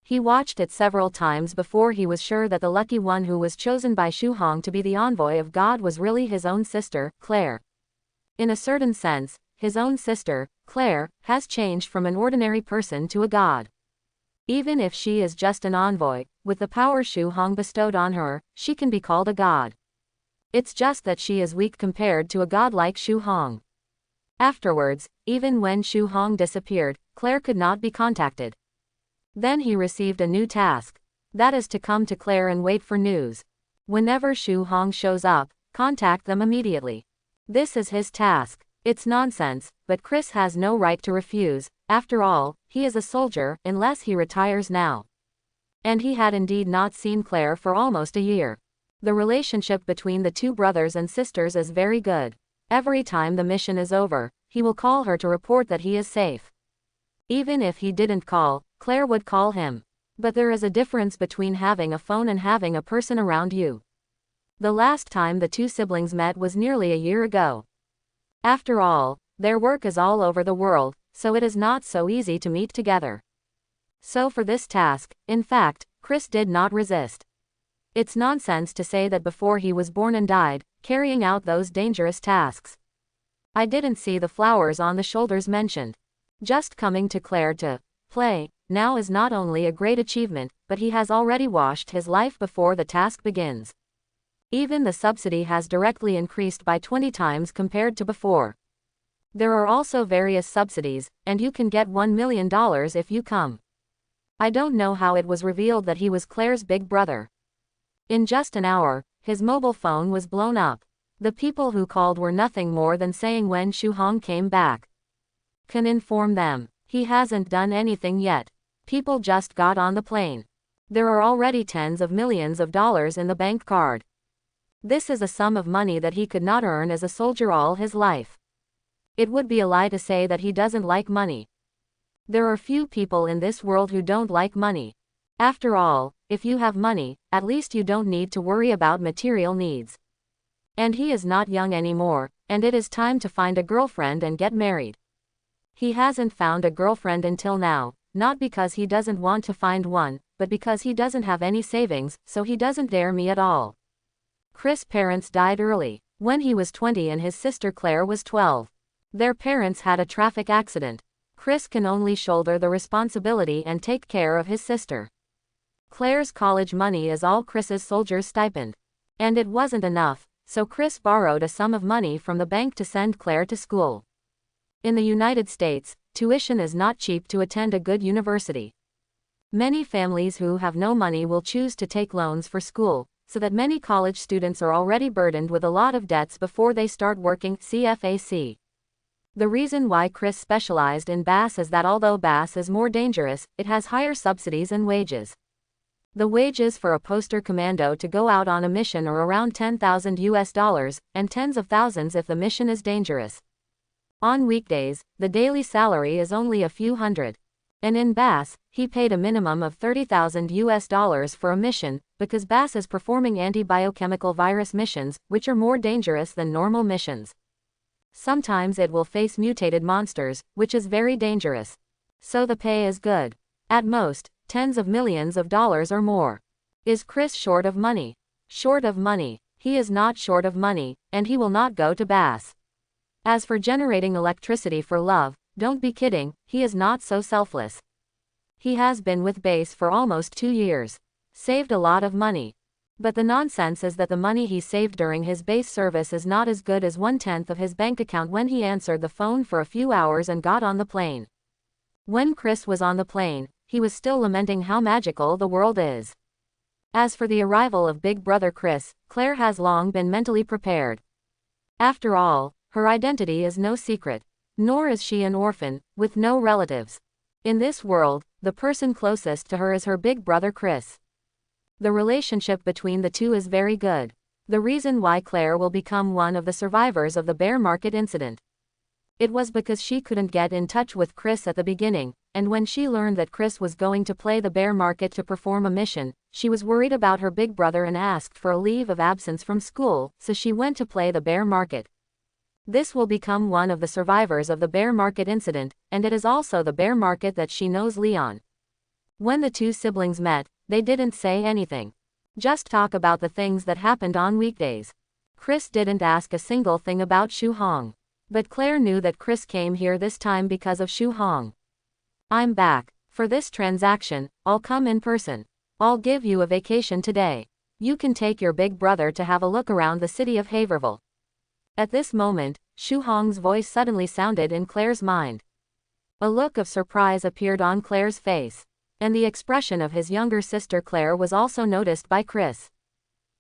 He watched it several times before he was sure that the lucky one who was chosen by Shu Hong to be the envoy of God was really his own sister, Claire. In a certain sense, his own sister, Claire, has changed from an ordinary person to a god. Even if she is just an envoy, with the power Shu Hong bestowed on her, she can be called a god. It's just that she is weak compared to a god like Shu Hong. Afterwards, even when Shu Hong disappeared, Claire could not be contacted. Then he received a new task. That is to come to Claire and wait for news. Whenever Shu Hong shows up, contact them immediately. This is his task. It's nonsense, but Chris has no right to refuse. After all, he is a soldier, unless he retires now. And he had indeed not seen Claire for almost a year. The relationship between the two brothers and sisters is very good. Every time the mission is over, he will call her to report that he is safe. Even if he didn't call, Claire would call him. But there is a difference between having a phone and having a person around you. The last time the two siblings met was nearly a year ago. After all, their work is all over the world, so it is not so easy to meet together. So for this task, in fact, Chris did not resist. It's nonsense to say that before he was born and died, carrying out those dangerous tasks. I didn't see the flowers on the shoulders mentioned. Just coming to Claire to play now is not only a great achievement, but he has already washed his life before the task begins. Even the subsidy has directly increased by 20 times compared to before. There are also various subsidies, and you can get $1 million if you come. I don't know how it was revealed that he was Claire's big brother. In just an hour, his mobile phone was blown up. The people who called were nothing more than saying when Shu Hong came back. Can inform them. He hasn't done anything yet. People just got on the plane. There are already tens of millions of dollars in the bank card. This is a sum of money that he could not earn as a soldier all his life. It would be a lie to say that he doesn't like money. There are few people in this world who don't like money. After all, if you have money, at least you don't need to worry about material needs. And he is not young anymore, and it is time to find a girlfriend and get married. He hasn't found a girlfriend until now, not because he doesn't want to find one, but because he doesn't have any savings, so he doesn't dare me at all. Chris' parents died early, when he was 20 and his sister Claire was 12. Their parents had a traffic accident. Chris can only shoulder the responsibility and take care of his sister. Claire's college money is all Chris's soldier's stipend. And it wasn't enough, so Chris borrowed a sum of money from the bank to send Claire to school. In the United States, tuition is not cheap to attend a good university. Many families who have no money will choose to take loans for school, so that many college students are already burdened with a lot of debts before they start working. CFAC. The reason why Chris specialized in BAS is that although BAS is more dangerous, it has higher subsidies and wages. The wages for a poster commando to go out on a mission are around $10,000 and tens of thousands if the mission is dangerous. On weekdays, the daily salary is only a few hundred. And in Bass, he paid a minimum of $30,000 for a mission, because Bass is performing anti-biochemical virus missions, which are more dangerous than normal missions. Sometimes it will face mutated monsters, which is very dangerous. So the pay is good. At most, tens of millions of dollars or more. Is Chris short of money? Short of money. He is not short of money, and he will not go to Bass. As for generating electricity for love, don't be kidding, he is not so selfless. He has been with Bass for almost 2 years. Saved a lot of money. But the nonsense is that the money he saved during his Bass service is not as good as 1/10 of his bank account when he answered the phone for a few hours and got on the plane. When Chris was on the plane, he was still lamenting how magical the world is. As for the arrival of Big Brother Chris, Claire has long been mentally prepared. After all, her identity is no secret. Nor is she an orphan, with no relatives. In this world, the person closest to her is her big brother Chris. The relationship between the two is very good. The reason why Claire will become one of the survivors of the bear market incident. It was because she couldn't get in touch with Chris at the beginning, and when she learned that Chris was going to play the bear market to perform a mission, she was worried about her big brother and asked for a leave of absence from school, so she went to play the bear market. This will become one of the survivors of the bear market incident, and it is also the bear market that she knows Leon. When the two siblings met, they didn't say anything. Just talk about the things that happened on weekdays. Chris didn't ask a single thing about Shu Hong. But Claire knew that Chris came here this time because of Shu Hong. I'm back. For this transaction, I'll come in person. I'll give you a vacation today. You can take your big brother to have a look around the city of Haverhill. At this moment, Shu Hong's voice suddenly sounded in Claire's mind. A look of surprise appeared on Claire's face. And the expression of his younger sister Claire was also noticed by Chris.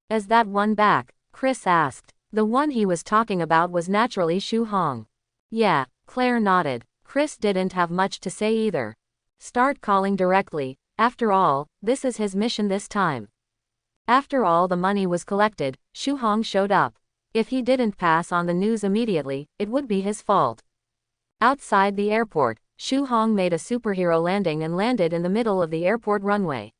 Is that one back? Chris asked. The one he was talking about was naturally Shu Hong. Yeah, Claire nodded. Chris didn't have much to say either. Start calling directly. After all, this is his mission this time. After all the money was collected, Shu Hong showed up. If he didn't pass on the news immediately, it would be his fault. Outside the airport, Shu Hong made a superhero landing and landed in the middle of the airport runway.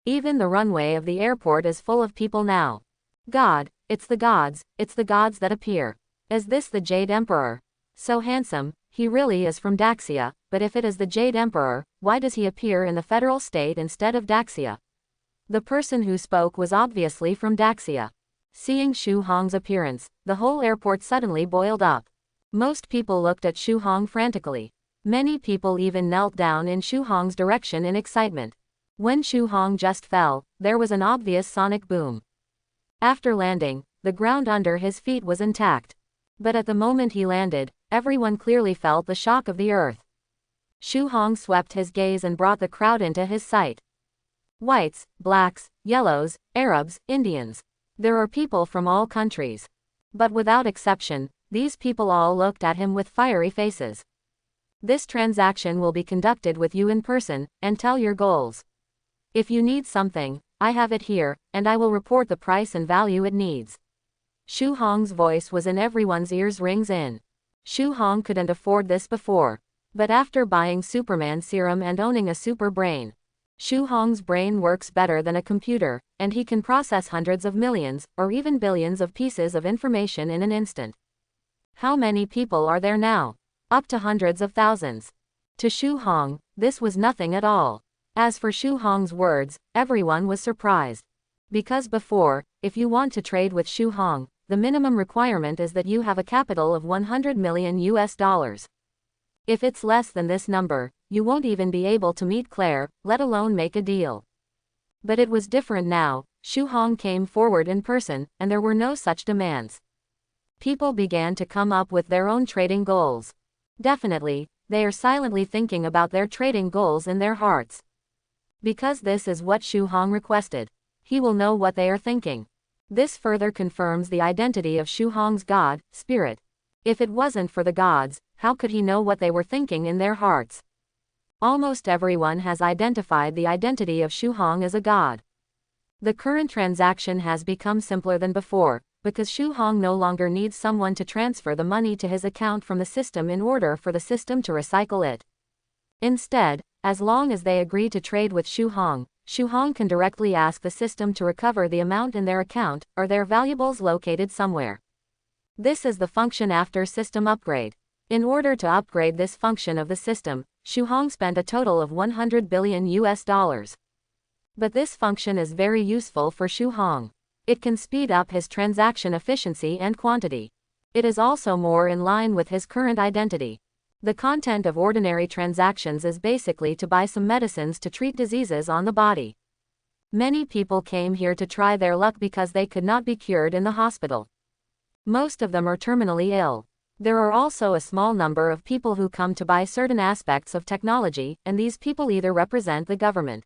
Even the runway of the airport is full of people now. God, it's the gods that appear. Is this the Jade Emperor? So handsome, he really is from Daxia, but if it is the Jade Emperor, why does he appear in the federal state instead of Daxia? The person who spoke was obviously from Daxia. Seeing Shu Hong's appearance, the whole airport suddenly boiled up. Most people looked at Shu Hong frantically. Many people even knelt down in Shu Hong's direction in excitement. When Shu Hong just fell, there was an obvious sonic boom. After landing, the ground under his feet was intact. But at the moment he landed, everyone clearly felt the shock of the earth. Shu Hong swept his gaze and brought the crowd into his sight. Whites, blacks, yellows, Arabs, Indians. There are people from all countries. But without exception, these people all looked at him with fiery faces. This transaction will be conducted with you in person, and tell your goals. If you need something, I have it here, and I will report the price and value it needs. Shu Hong's voice was in everyone's ears rings in. Shu Hong couldn't afford this before. But after buying Superman serum and owning a super brain, Shu Hong's brain works better than a computer, and he can process hundreds of millions, or even billions of pieces of information in an instant. How many people are there now? Up to hundreds of thousands. To Shu Hong, this was nothing at all. As for Shu Hong's words, everyone was surprised. Because before, if you want to trade with Shu Hong, the minimum requirement is that you have a capital of $100 million. If it's less than this number, you won't even be able to meet Claire, let alone make a deal. But it was different now. Shu Hong came forward in person, and there were no such demands. People began to come up with their own trading goals. Definitely, they are silently thinking about their trading goals in their hearts. Because this is what Shu Hong requested. He will know what they are thinking. This further confirms the identity of Shu Hong's god, spirit. If it wasn't for the gods, how could he know what they were thinking in their hearts? Almost everyone has identified the identity of Shu Hong as a god. The current transaction has become simpler than before, because Shu Hong no longer needs someone to transfer the money to his account from the system in order for the system to recycle it. Instead, As long as they agree to trade with Shu Hong can directly ask the system to recover the amount in their account, or their valuables located somewhere. This is the function after system upgrade. In order to upgrade this function of the system, Shu Hong spent a total of $100 billion. But this function is very useful for Shu Hong. It can speed up his transaction efficiency and quantity. It is also more in line with his current identity. The content of ordinary transactions is basically to buy some medicines to treat diseases on the body. Many people came here to try their luck because they could not be cured in the hospital. Most of them are terminally ill. There are also a small number of people who come to buy certain aspects of technology, and these people either represent the government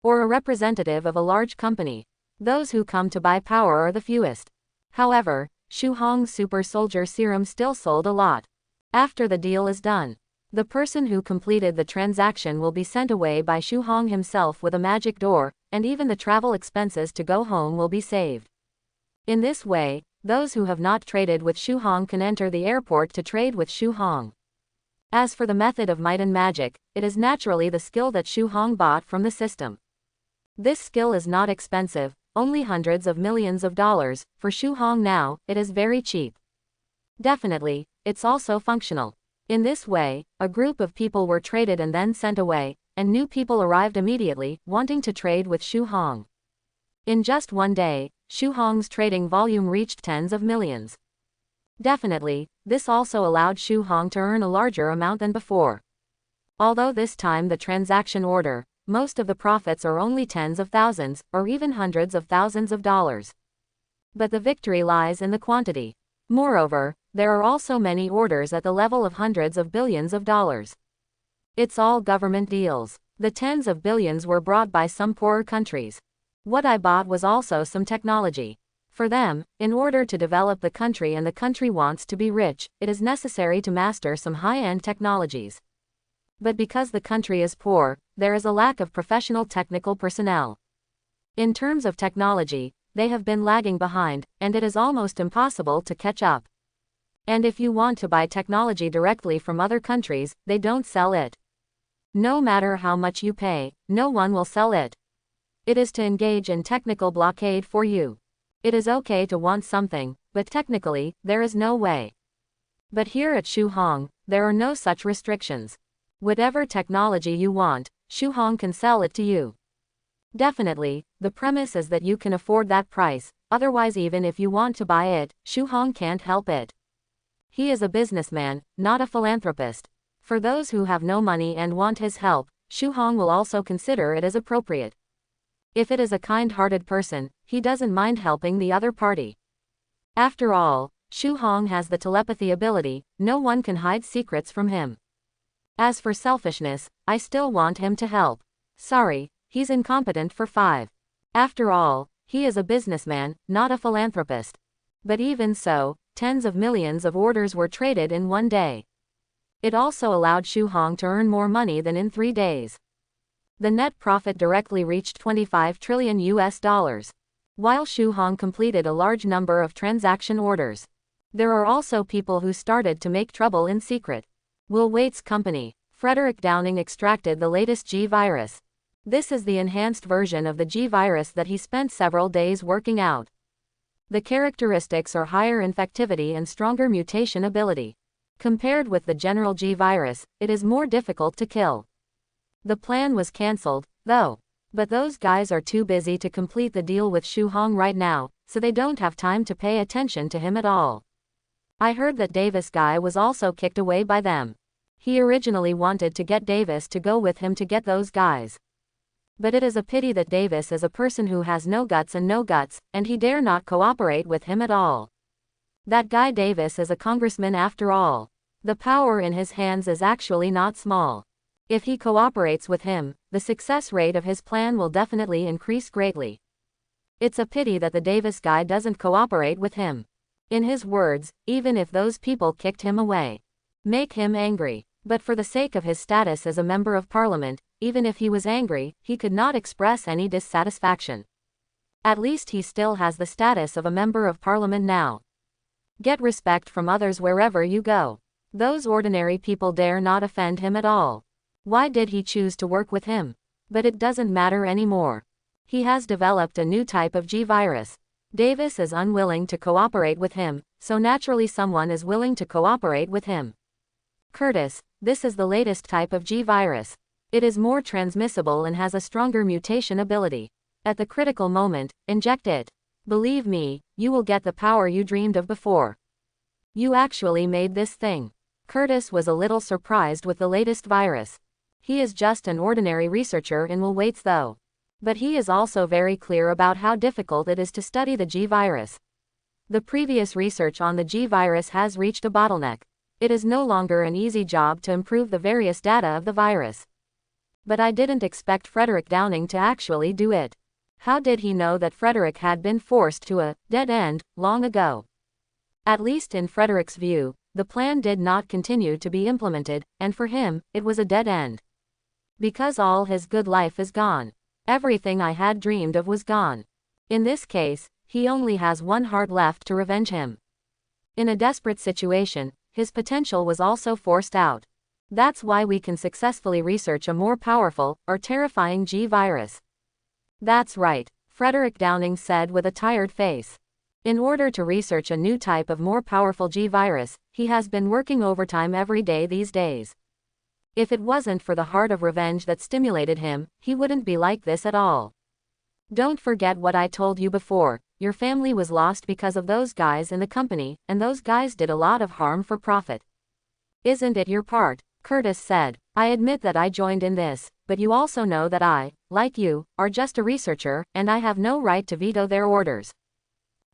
or a representative of a large company. Those who come to buy power are the fewest. However, Shu Hong's super soldier serum still sold a lot. After the deal is done, the person who completed the transaction will be sent away by Shu Hong himself with a magic door, and even the travel expenses to go home will be saved. In this way, those who have not traded with Shu Hong can enter the airport to trade with Shu Hong. As for the method of might and magic, it is naturally the skill that Shu Hong bought from the system. This skill is not expensive, only hundreds of millions of dollars. For Shu Hong now, it is very cheap. Definitely, it's also functional. In this way, a group of people were traded and then sent away, and new people arrived immediately, wanting to trade with Shu Hong. In just one day, Shu Hong's trading volume reached tens of millions. Definitely, this also allowed Shu Hong to earn a larger amount than before. Although this time the transaction order, most of the profits are only tens of thousands, or even hundreds of thousands of dollars. But the victory lies in the quantity. Moreover, there are also many orders at the level of hundreds of billions of dollars. It's all government deals. The tens of billions were brought by some poorer countries. What I bought was also some technology. For them, in order to develop the country and the country wants to be rich, it is necessary to master some high-end technologies. But because the country is poor, there is a lack of professional technical personnel. In terms of technology, they have been lagging behind, and it is almost impossible to catch up. And if you want to buy technology directly from other countries, they don't sell it. No matter how much you pay, no one will sell it. It is to engage in technical blockade for you. It is okay to want something, but technically, there is no way. But here at Shu Hong, there are no such restrictions. Whatever technology you want, Shu Hong can sell it to you. Definitely, the premise is that you can afford that price, otherwise even if you want to buy it, Shu Hong can't help it. He is a businessman, not a philanthropist. For those who have no money and want his help, Shu Hong will also consider it as appropriate. If it is a kind-hearted person, he doesn't mind helping the other party. After all, Shu Hong has the telepathy ability, no one can hide secrets from him. As for selfishness, I still want him to help. Sorry, he's incompetent for 5. After all, he is a businessman, not a philanthropist. But even so, tens of millions of orders were traded in one day. It also allowed Shu Hong to earn more money than in 3 days. The net profit directly reached $25 trillion. While Shu Hong completed a large number of transaction orders. There are also people who started to make trouble in secret. Will Waite's company, Frederick Downing, extracted the latest G virus. This is the enhanced version of the G virus that he spent several days working out. The characteristics are higher infectivity and stronger mutation ability. Compared with the general G virus, it is more difficult to kill. The plan was cancelled, though. But those guys are too busy to complete the deal with Shu Hong right now, so they don't have time to pay attention to him at all. I heard that Davis guy was also kicked away by them. He originally wanted to get Davis to go with him to get those guys. But it is a pity that Davis is a person who has no guts, and he dare not cooperate with him at all. That guy Davis is a congressman after all. The power in his hands is actually not small. If he cooperates with him, the success rate of his plan will definitely increase greatly. It's a pity that the Davis guy doesn't cooperate with him. In his words, even if those people kicked him away, make him angry. But for the sake of his status as a member of parliament, even if he was angry, he could not express any dissatisfaction. At least he still has the status of a member of parliament now. Get respect from others wherever you go. Those ordinary people dare not offend him at all. Why did he choose to work with him? But it doesn't matter anymore. He has developed a new type of G virus. Davis is unwilling to cooperate with him, so naturally someone is willing to cooperate with him. Curtis, this is the latest type of G virus. It is more transmissible and has a stronger mutation ability. At the critical moment, inject it. Believe me, you will get the power you dreamed of before. You actually made this thing. Curtis was a little surprised with the latest virus. He is just an ordinary researcher in Will Waits though. But he is also very clear about how difficult it is to study the G virus. The previous research on the G virus has reached a bottleneck. It is no longer an easy job to improve the various data of the virus. But I didn't expect Frederick Downing to actually do it. How did he know that Frederick had been forced to a dead end long ago? At least in Frederick's view, the plan did not continue to be implemented, and for him, it was a dead end. Because all his good life is gone. Everything I had dreamed of was gone. In this case, he only has one heart left to revenge him. In a desperate situation, his potential was also forced out. That's why we can successfully research a more powerful, or terrifying G virus. That's right, Frederick Downing said with a tired face. In order to research a new type of more powerful G virus, he has been working overtime every day these days. If it wasn't for the heart of revenge that stimulated him, he wouldn't be like this at all. Don't forget what I told you before, your family was lost because of those guys in the company, and those guys did a lot of harm for profit. Isn't it your part? Curtis said. I admit that I joined in this, but you also know that I, like you, are just a researcher, and I have no right to veto their orders.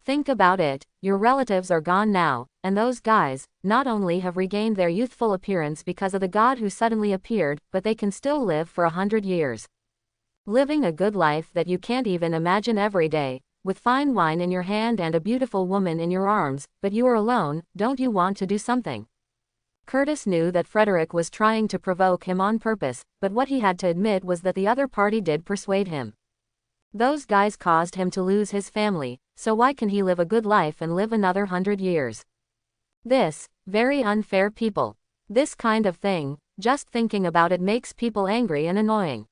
Think about it, your relatives are gone now, and those guys, not only have regained their youthful appearance because of the god who suddenly appeared, but they can still live for 100 years. Living a good life that you can't even imagine every day, with fine wine in your hand and a beautiful woman in your arms, but you are alone, don't you want to do something? Curtis knew that Frederick was trying to provoke him on purpose, but what he had to admit was that the other party did persuade him. Those guys caused him to lose his family, so why can he live a good life and live another 100 years? This, very unfair people. This kind of thing, just thinking about it makes people angry and annoying.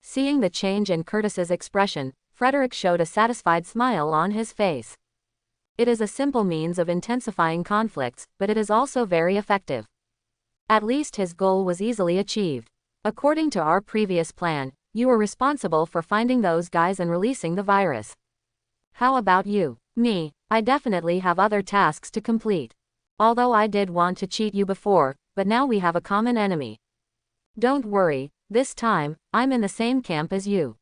Seeing the change in Curtis's expression, Frederick showed a satisfied smile on his face. It is a simple means of intensifying conflicts, but it is also very effective. At least his goal was easily achieved. According to our previous plan, you were responsible for finding those guys and releasing the virus. How about you? Me, I definitely have other tasks to complete. Although I did want to cheat you before, but now we have a common enemy. Don't worry, this time, I'm in the same camp as you.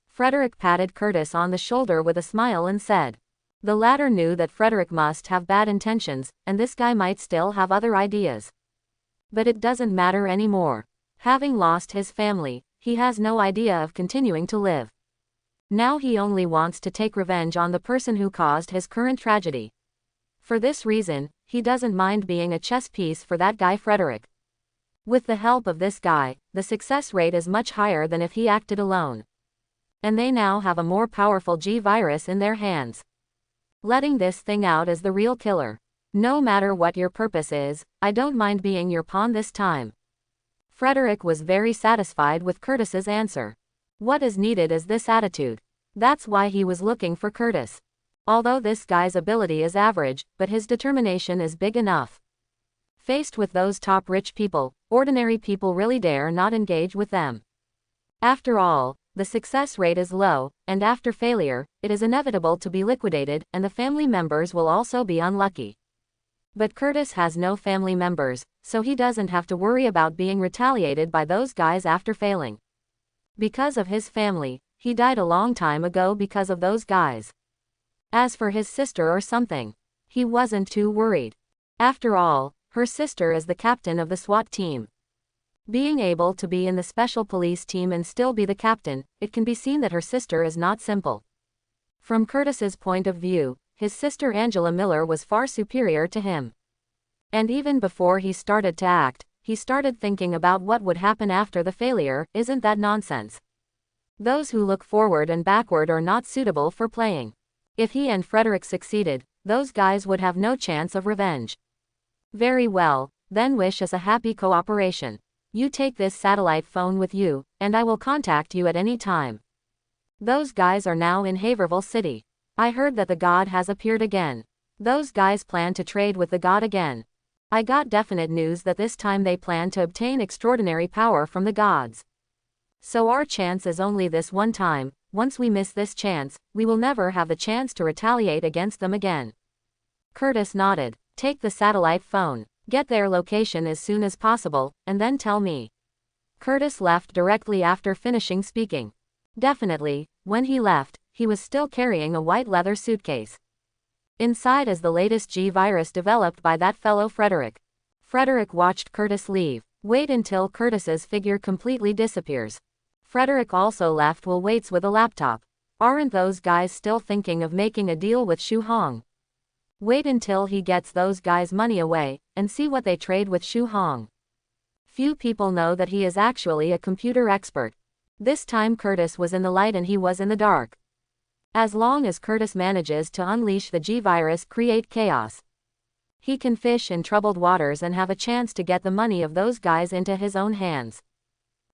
Frederick patted Curtis on the shoulder with a smile and said. The latter knew that Frederick must have bad intentions, and this guy might still have other ideas. But it doesn't matter anymore. Having lost his family, he has no idea of continuing to live. Now he only wants to take revenge on the person who caused his current tragedy. For this reason, he doesn't mind being a chess piece for that guy Frederick. With the help of this guy, the success rate is much higher than if he acted alone. And they now have a more powerful G virus in their hands. Letting this thing out is the real killer. No matter what your purpose is, I don't mind being your pawn this time. Frederick was very satisfied with Curtis's answer. What is needed is this attitude. That's why he was looking for Curtis. Although this guy's ability is average, but his determination is big enough. Faced with those top rich people, ordinary people really dare not engage with them. After all, the success rate is low, and after failure, it is inevitable to be liquidated, and the family members will also be unlucky. But Curtis has no family members, so he doesn't have to worry about being retaliated by those guys after failing. Because of his family, he died a long time ago because of those guys. As for his sister or something, he wasn't too worried. After all, her sister is the captain of the SWAT team. Being able to be in the special police team and still be the captain, it can be seen that her sister is not simple. From Curtis's point of view, his sister Angela Miller was far superior to him. And even before he started to act, he started thinking about what would happen after the failure. Isn't that nonsense? Those who look forward and backward are not suitable for playing. If he and Frederick succeeded, those guys would have no chance of revenge. Very well, then wish us a happy cooperation. You take this satellite phone with you, and I will contact you at any time. Those guys are now in Haverhill City. I heard that the god has appeared again. Those guys plan to trade with the god again. I got definite news that this time they plan to obtain extraordinary power from the gods. So our chance is only this one time. Once we miss this chance, we will never have the chance to retaliate against them again. Curtis nodded. Take the satellite phone. Get their location as soon as possible, and then tell me. Curtis left directly after finishing speaking. Definitely, when he left, he was still carrying a white leather suitcase. Inside is the latest G virus developed by that fellow Frederick. Frederick watched Curtis leave. Wait until Curtis's figure completely disappears. Frederick also left while waits with a laptop. Aren't those guys still thinking of making a deal with Shu Hong? Wait until he gets those guys' money away, and see what they trade with Shu Hong. Few people know that he is actually a computer expert. This time Curtis was in the light and he was in the dark. As long as Curtis manages to unleash the G virus, create chaos, he can fish in troubled waters and have a chance to get the money of those guys into his own hands.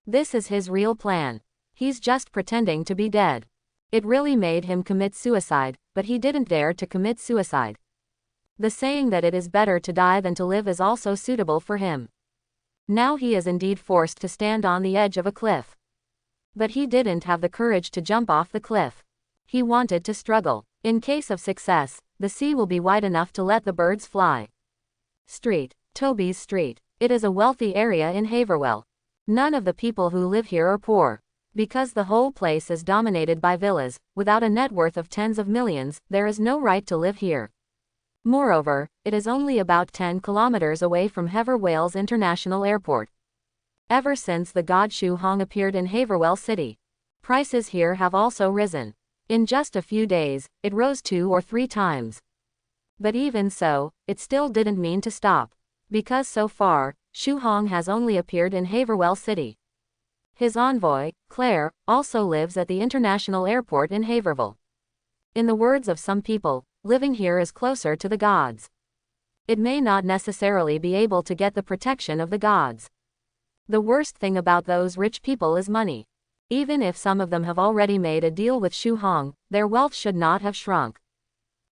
This is his real plan. He's just pretending to be dead. It really made him commit suicide, but he didn't dare to commit suicide. The saying that it is better to die than to live is also suitable for him. Now he is indeed forced to stand on the edge of a cliff. But he didn't have the courage to jump off the cliff. He wanted to struggle. In case of success, the sea will be wide enough to let the birds fly. Street. Toby's Street. It is a wealthy area in Haverhill. None of the people who live here are poor. Because the whole place is dominated by villas, without a net worth of tens of millions, there is no right to live here. Moreover, it is only about 10 kilometers away from Haverhill International Airport. Ever since the god Shu Hong appeared in Haverhill City, prices here have also risen. In just a few days, it rose 2 or 3 times. But even so, it still didn't mean to stop. Because so far, Shu Hong has only appeared in Haverhill City. His envoy, Claire, also lives at the international airport in Haverhill. In the words of some people, living here is closer to the gods. It may not necessarily be able to get the protection of the gods. The worst thing about those rich people is money. Even if some of them have already made a deal with Shu Hong, their wealth should not have shrunk.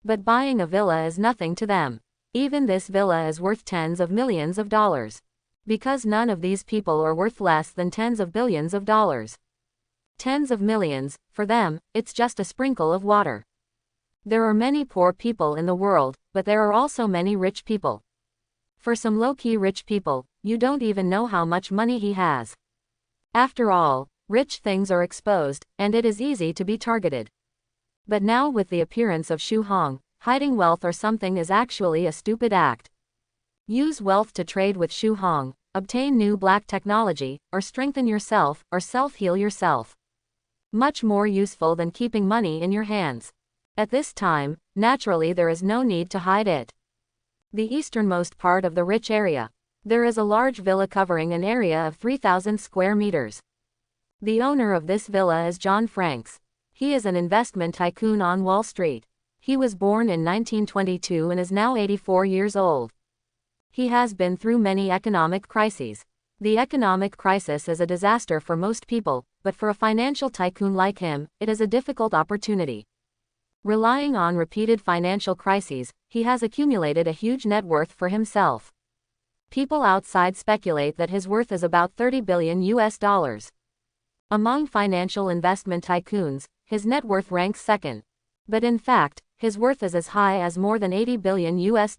But buying a villa is nothing to them. Even this villa is worth tens of millions of dollars. Because none of these people are worth less than tens of billions of dollars. Tens of millions, for them, it's just a sprinkle of water. There are many poor people in the world, but there are also many rich people. For some low-key rich people, you don't even know how much money he has. After all, rich things are exposed, and it is easy to be targeted. But now with the appearance of Shu Hong, hiding wealth or something is actually a stupid act. Use wealth to trade with Shu Hong, obtain new black technology, or strengthen yourself, or self-heal yourself. Much more useful than keeping money in your hands. At this time, naturally there is no need to hide it. The easternmost part of the rich area. There is a large villa covering an area of 3,000 square meters. The owner of this villa is John Franks. He is an investment tycoon on Wall Street. He was born in 1922 and is now 84 years old. He has been through many economic crises. The economic crisis is a disaster for most people, but for a financial tycoon like him, it is a difficult opportunity. Relying on repeated financial crises, he has accumulated a huge net worth for himself. People outside speculate that his worth is about $30 billion US. Among financial investment tycoons, his net worth ranks second. But in fact, his worth is as high as more than $80 billion US.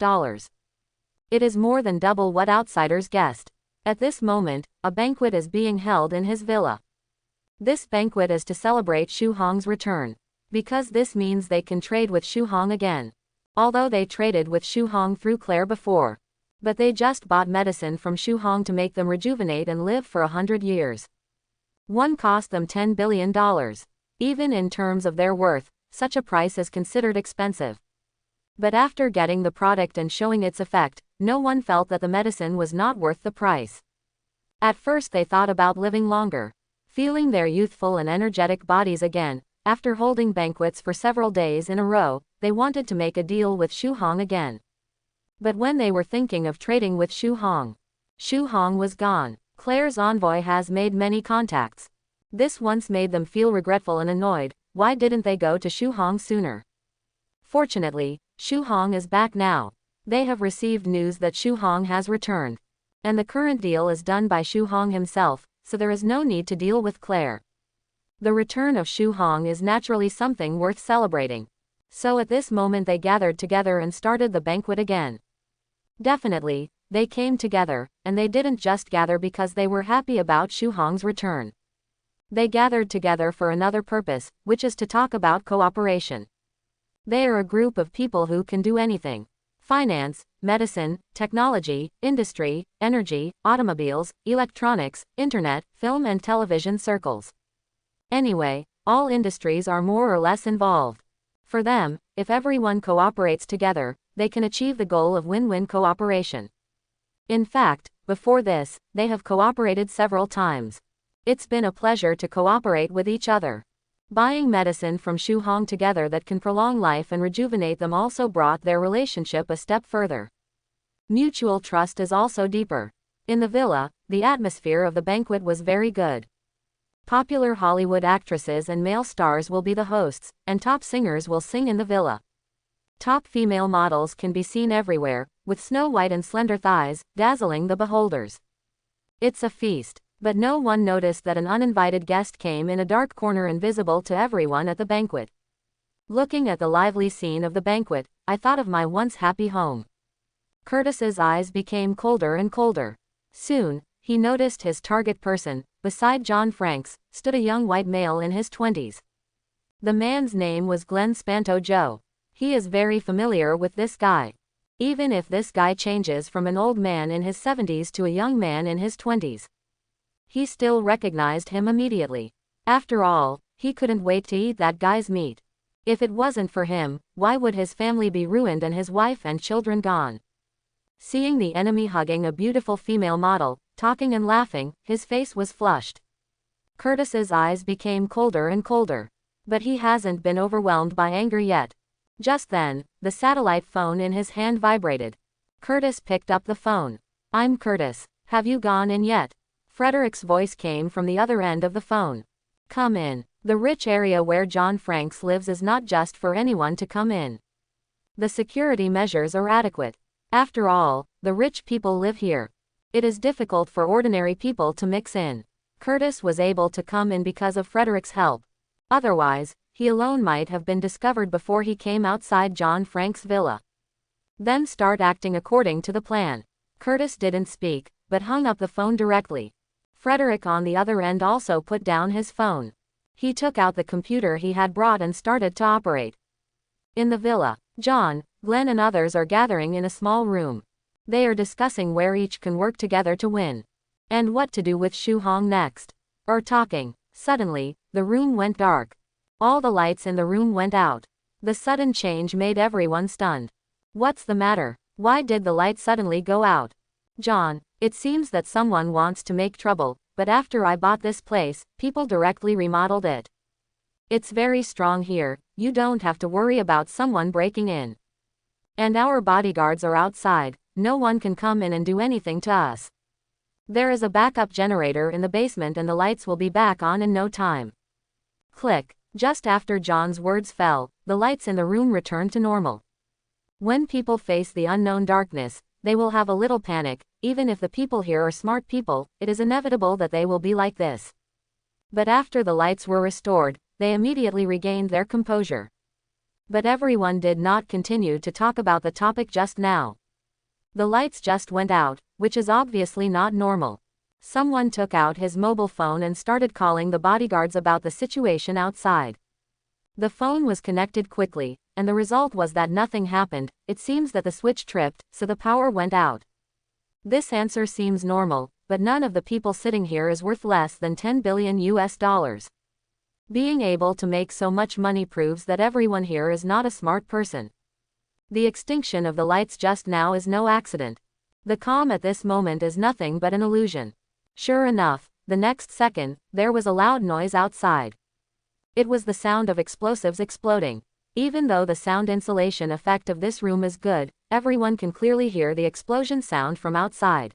It is more than double what outsiders guessed. At this moment, a banquet is being held in his villa. This banquet is to celebrate Shu Hong's return. Because this means they can trade with Shu Hong again. Although they traded with Shu Hong through Claire before. But they just bought medicine from Shu Hong to make them rejuvenate and live for 100 years. One cost them $10 billion. Even in terms of their worth, such a price is considered expensive. But after getting the product and showing its effect, no one felt that the medicine was not worth the price. At first they thought about living longer. Feeling their youthful and energetic bodies again, after holding banquets for several days in a row, they wanted to make a deal with Shu Hong again. But when they were thinking of trading with Shu Hong was gone. Claire's envoy has made many contacts. This once made them feel regretful and annoyed. Why didn't they go to Shu Hong sooner? Fortunately, Shu Hong is back now. They have received news that Shu Hong has returned. And the current deal is done by Shu Hong himself, so there is no need to deal with Claire. The return of Shu Hong is naturally something worth celebrating. So at this moment they gathered together and started the banquet again. Definitely, they came together, and they didn't just gather because they were happy about Shu Hong's return. They gathered together for another purpose, which is to talk about cooperation. They are a group of people who can do anything. Finance, medicine, technology, industry, energy, automobiles, electronics, internet, film and television circles. Anyway, all industries are more or less involved. For them, if everyone cooperates together, they can achieve the goal of win-win cooperation. In fact, before this, they have cooperated several times. It's been a pleasure to cooperate with each other. Buying medicine from Shu Hong together that can prolong life and rejuvenate them also brought their relationship a step further. Mutual trust is also deeper. In the villa, the atmosphere of the banquet was very good. Popular Hollywood actresses and male stars will be the hosts, and top singers will sing in the villa. Top female models can be seen everywhere, with snow white and slender thighs, dazzling the beholders. It's a feast. But no one noticed that an uninvited guest came in a dark corner invisible to everyone at the banquet. Looking at the lively scene of the banquet, I thought of my once happy home. Curtis's eyes became colder and colder. Soon, he noticed his target person. Beside John Franks, stood a young white male in his 20s. The man's name was Glenn Spanto Joe. He is very familiar with this guy. Even if this guy changes from an old man in his 70s to a young man in his 20s. He still recognized him immediately. After all, he couldn't wait to eat that guy's meat. If it wasn't for him, why would his family be ruined and his wife and children gone? Seeing the enemy hugging a beautiful female model, talking and laughing, his face was flushed. Curtis's eyes became colder and colder. But he hasn't been overwhelmed by anger yet. Just then, the satellite phone in his hand vibrated. Curtis picked up the phone. "I'm Curtis. Have you gone in yet?" Frederick's voice came from the other end of the phone. "Come in. The rich area where John Franks lives is not just for anyone to come in. The security measures are adequate. After all, the rich people live here. It is difficult for ordinary people to mix in." Curtis was able to come in because of Frederick's help. Otherwise, he alone might have been discovered before he came outside John Franks' villa. Then start acting according to the plan. Curtis didn't speak, but hung up the phone directly. Frederick on the other end also put down his phone. He took out the computer he had brought and started to operate. In the villa, John, Glenn and others are gathering in a small room. They are discussing where each can work together to win. And what to do with Shu Hong next. Or talking. Suddenly, the room went dark. All the lights in the room went out. The sudden change made everyone stunned. "What's the matter? Why did the light suddenly go out?" "John, it seems that someone wants to make trouble, but after I bought this place, people directly remodeled it. It's very strong here, you don't have to worry about someone breaking in. And our bodyguards are outside, no one can come in and do anything to us. There is a backup generator in the basement and the lights will be back on in no time." Click. Just after John's words fell, the lights in the room returned to normal. When people face the unknown darkness, they will have a little panic. Even if the people here are smart people, it is inevitable that they will be like this. But after the lights were restored, they immediately regained their composure. But everyone did not continue to talk about the topic just now. The lights just went out, which is obviously not normal. Someone took out his mobile phone and started calling the bodyguards about the situation outside. The phone was connected quickly, and the result was that nothing happened. It seems that the switch tripped, so the power went out. This answer seems normal, but none of the people sitting here is worth less than $10 billion US. Being able to make so much money proves that everyone here is not a smart person. The extinction of the lights just now is no accident. The calm at this moment is nothing but an illusion. Sure enough, the next second, there was a loud noise outside. It was the sound of explosives exploding. Even though the sound insulation effect of this room is good, everyone can clearly hear the explosion sound from outside.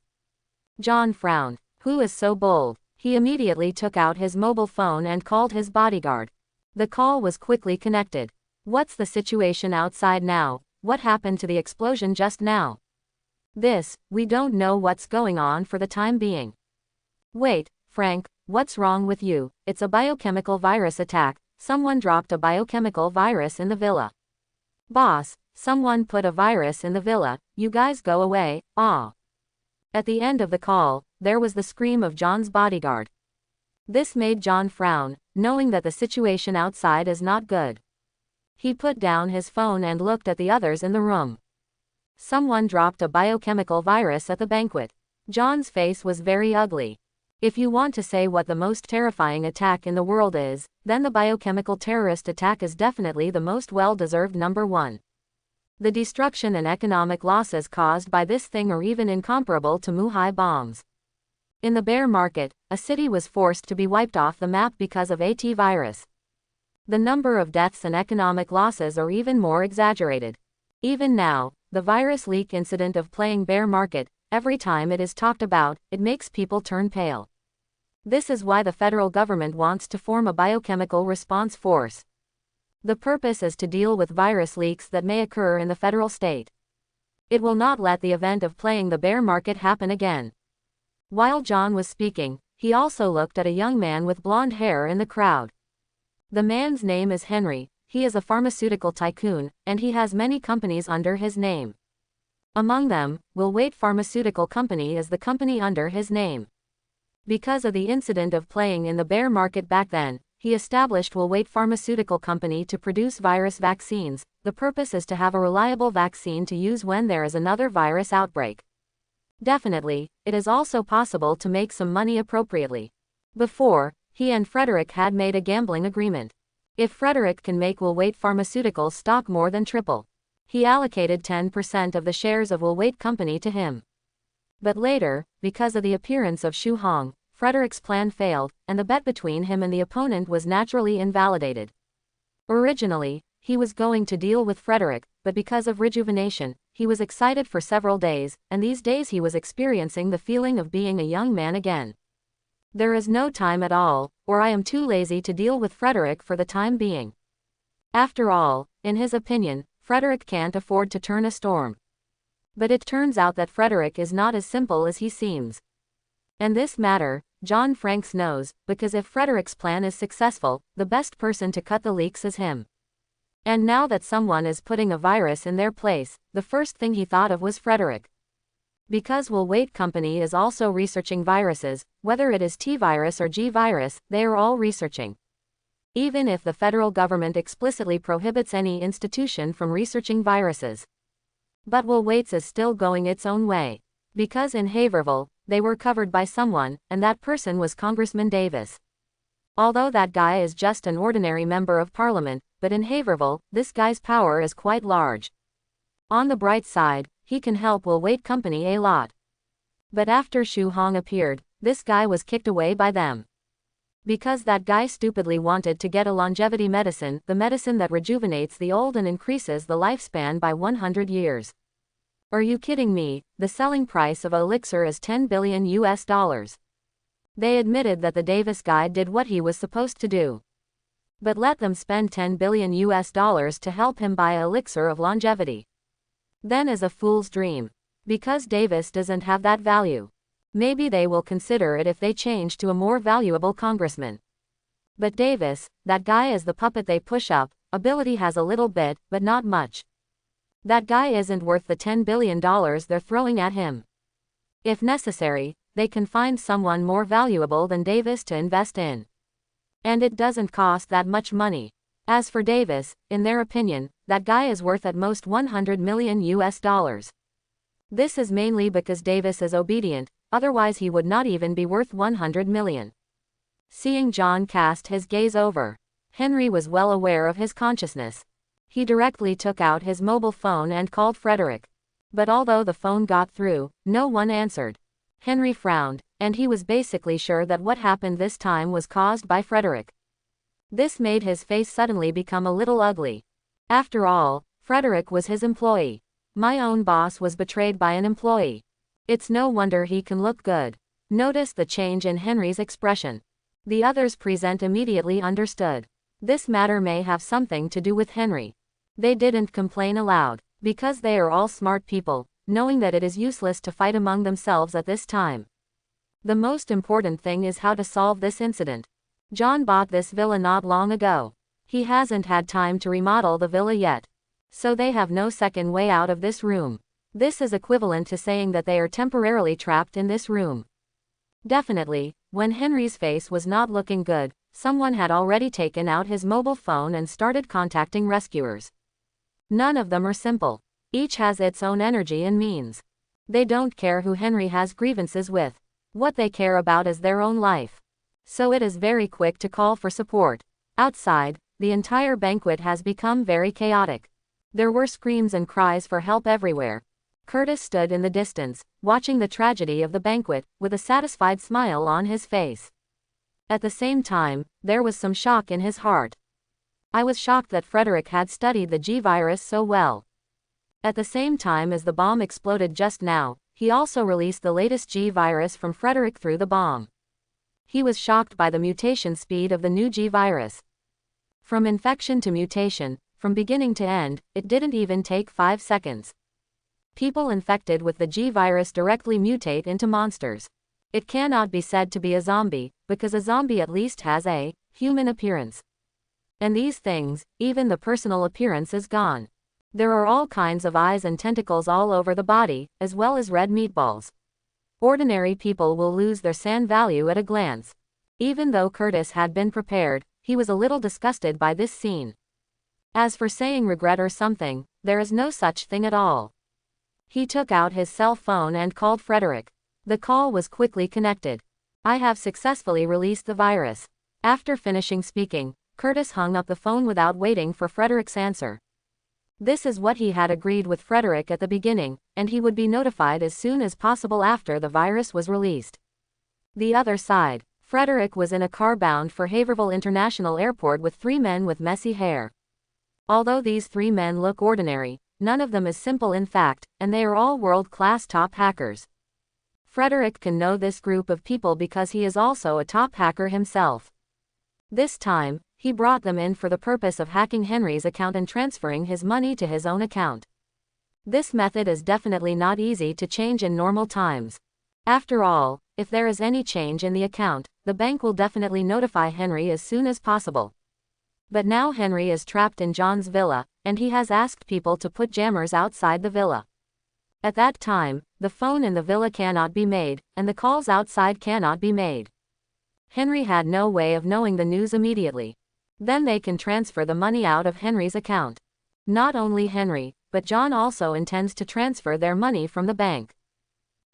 John frowned. Who is so bold? He immediately took out his mobile phone and called his bodyguard. The call was quickly connected. What's the situation outside now? What happened to the explosion just now? We don't know what's going on for the time being. Wait, Frank, what's wrong with you? It's a biochemical virus attack. Someone dropped a biochemical virus in the villa. Boss, someone put a virus in the villa. You guys go away, ah. At the end of the call, there was the scream of John's bodyguard. This made John frown, knowing that the situation outside is not good. He put down his phone and looked at the others in the room. Someone dropped a biochemical virus at the banquet. John's face was very ugly. If you want to say what the most terrifying attack in the world is, then the biochemical terrorist attack is definitely the most well-deserved number one. The destruction and economic losses caused by this thing are even incomparable to Muhai bombs. In the bear market, a city was forced to be wiped off the map because of AT virus. The number of deaths and economic losses are even more exaggerated. Even now, the virus leak incident of playing bear market, every time it is talked about, it makes people turn pale. This is why the federal government wants to form a biochemical response force. The purpose is to deal with virus leaks that may occur in the federal state. It will not let the event of playing the bear market happen again. While John was speaking, he also looked at a young man with blonde hair in the crowd. The man's name is Henry. He is a pharmaceutical tycoon, and he has many companies under his name. Among them, Will Wait Pharmaceutical Company is the company under his name. Because of the incident of playing in the bear market back then, he established Will Wait Pharmaceutical Company to produce virus vaccines. The purpose is to have a reliable vaccine to use when there is another virus outbreak. Definitely, it is also possible to make some money appropriately. Before, he and Frederick had made a gambling agreement. If Frederick can make Will Wait Pharmaceuticals stock more than triple, he allocated 10% of the shares of Will Wait Company to him. But later, because of the appearance of Xu Hong, Frederick's plan failed, and the bet between him and the opponent was naturally invalidated. Originally, he was going to deal with Frederick, but because of rejuvenation, he was excited for several days, and these days he was experiencing the feeling of being a young man again. There is no time at all, or I am too lazy to deal with Frederick for the time being. After all, in his opinion, Frederick can't afford to turn a storm. But it turns out that Frederick is not as simple as he seems. And this matter, John Franks knows, because if Frederick's plan is successful, the best person to cut the leaks is him. And now that someone is putting a virus in their place, the first thing he thought of was Frederick. Because Will Wait Company is also researching viruses, whether it is T virus or G virus, they are all researching. Even if the federal government explicitly prohibits any institution from researching viruses. But Will Wait's is still going its own way. Because in Haverhill, they were covered by someone, and that person was Congressman Davis. Although that guy is just an ordinary member of parliament, but in Haverhill, this guy's power is quite large. On the bright side, he can help Will Wait Company a lot. But after Xu Hong appeared, this guy was kicked away by them. Because that guy stupidly wanted to get a longevity medicine, the medicine that rejuvenates the old and increases the lifespan by 100 years. Are you kidding me? The selling price of elixir is $10 billion US. They admitted that the Davis guy did what he was supposed to do. But let them spend $10 billion US to help him buy an elixir of longevity. Then is a fool's dream. Because Davis doesn't have that value. Maybe they will consider it if they change to a more valuable congressman. But Davis, that guy is the puppet they push up. Ability has a little bit, but not much. That guy isn't worth the $10 billion they're throwing at him. If necessary, they can find someone more valuable than Davis to invest in. And it doesn't cost that much money. As for Davis, in their opinion, that guy is worth at most $100 million US. This is mainly because Davis is obedient, otherwise he would not even be worth $100 million. Seeing John cast his gaze over, Henry was well aware of his consciousness. He directly took out his mobile phone and called Frederick. But although the phone got through, no one answered. Henry frowned, and he was basically sure that what happened this time was caused by Frederick. This made his face suddenly become a little ugly. After all, Frederick was his employee. My own boss was betrayed by an employee. It's no wonder he can look good. Notice the change in Henry's expression. The others present immediately understood. This matter may have something to do with Henry. They didn't complain aloud, because they are all smart people, knowing that it is useless to fight among themselves at this time. The most important thing is how to solve this incident. John bought this villa not long ago. He hasn't had time to remodel the villa yet. So they have no second way out of this room. This is equivalent to saying that they are temporarily trapped in this room. Definitely, when Henry's face was not looking good, someone had already taken out his mobile phone and started contacting rescuers. None of them are simple. Each has its own energy and means. They don't care who Henry has grievances with. What they care about is their own life. So it is very quick to call for support. Outside, the entire banquet has become very chaotic. There were screams and cries for help everywhere. Curtis stood in the distance, watching the tragedy of the banquet, with a satisfied smile on his face. At the same time, there was some shock in his heart. I was shocked that Frederick had studied the G virus so well. At the same time as the bomb exploded just now, he also released the latest G virus from Frederick through the bomb. He was shocked by the mutation speed of the new G virus. From infection to mutation, from beginning to end, it didn't even take 5 seconds. People infected with the G virus directly mutate into monsters. It cannot be said to be a zombie, because a zombie at least has a human appearance. And these things, even the personal appearance is gone. There are all kinds of eyes and tentacles all over the body, as well as red meatballs. Ordinary people will lose their sand value at a glance. Even though Curtis had been prepared, he was a little disgusted by this scene. As for saying regret or something, there is no such thing at all. He took out his cell phone and called Frederick. The call was quickly connected. I have successfully released the virus. After finishing speaking, Curtis hung up the phone without waiting for Frederick's answer. This is what he had agreed with Frederick at the beginning, and he would be notified as soon as possible after the virus was released. The other side, Frederick was in a car bound for Haverhill International Airport with 3 men with messy hair. Although these 3 men look ordinary, none of them is simple in fact, and they are all world-class top hackers. Frederick can know this group of people because he is also a top hacker himself. This time, he brought them in for the purpose of hacking Henry's account and transferring his money to his own account. This method is definitely not easy to change in normal times. After all, if there is any change in the account, the bank will definitely notify Henry as soon as possible. But now Henry is trapped in John's villa, and he has asked people to put jammers outside the villa. At that time, the phone in the villa cannot be made, and the calls outside cannot be made. Henry had no way of knowing the news immediately. Then they can transfer the money out of Henry's account. Not only Henry, but John also intends to transfer their money from the bank.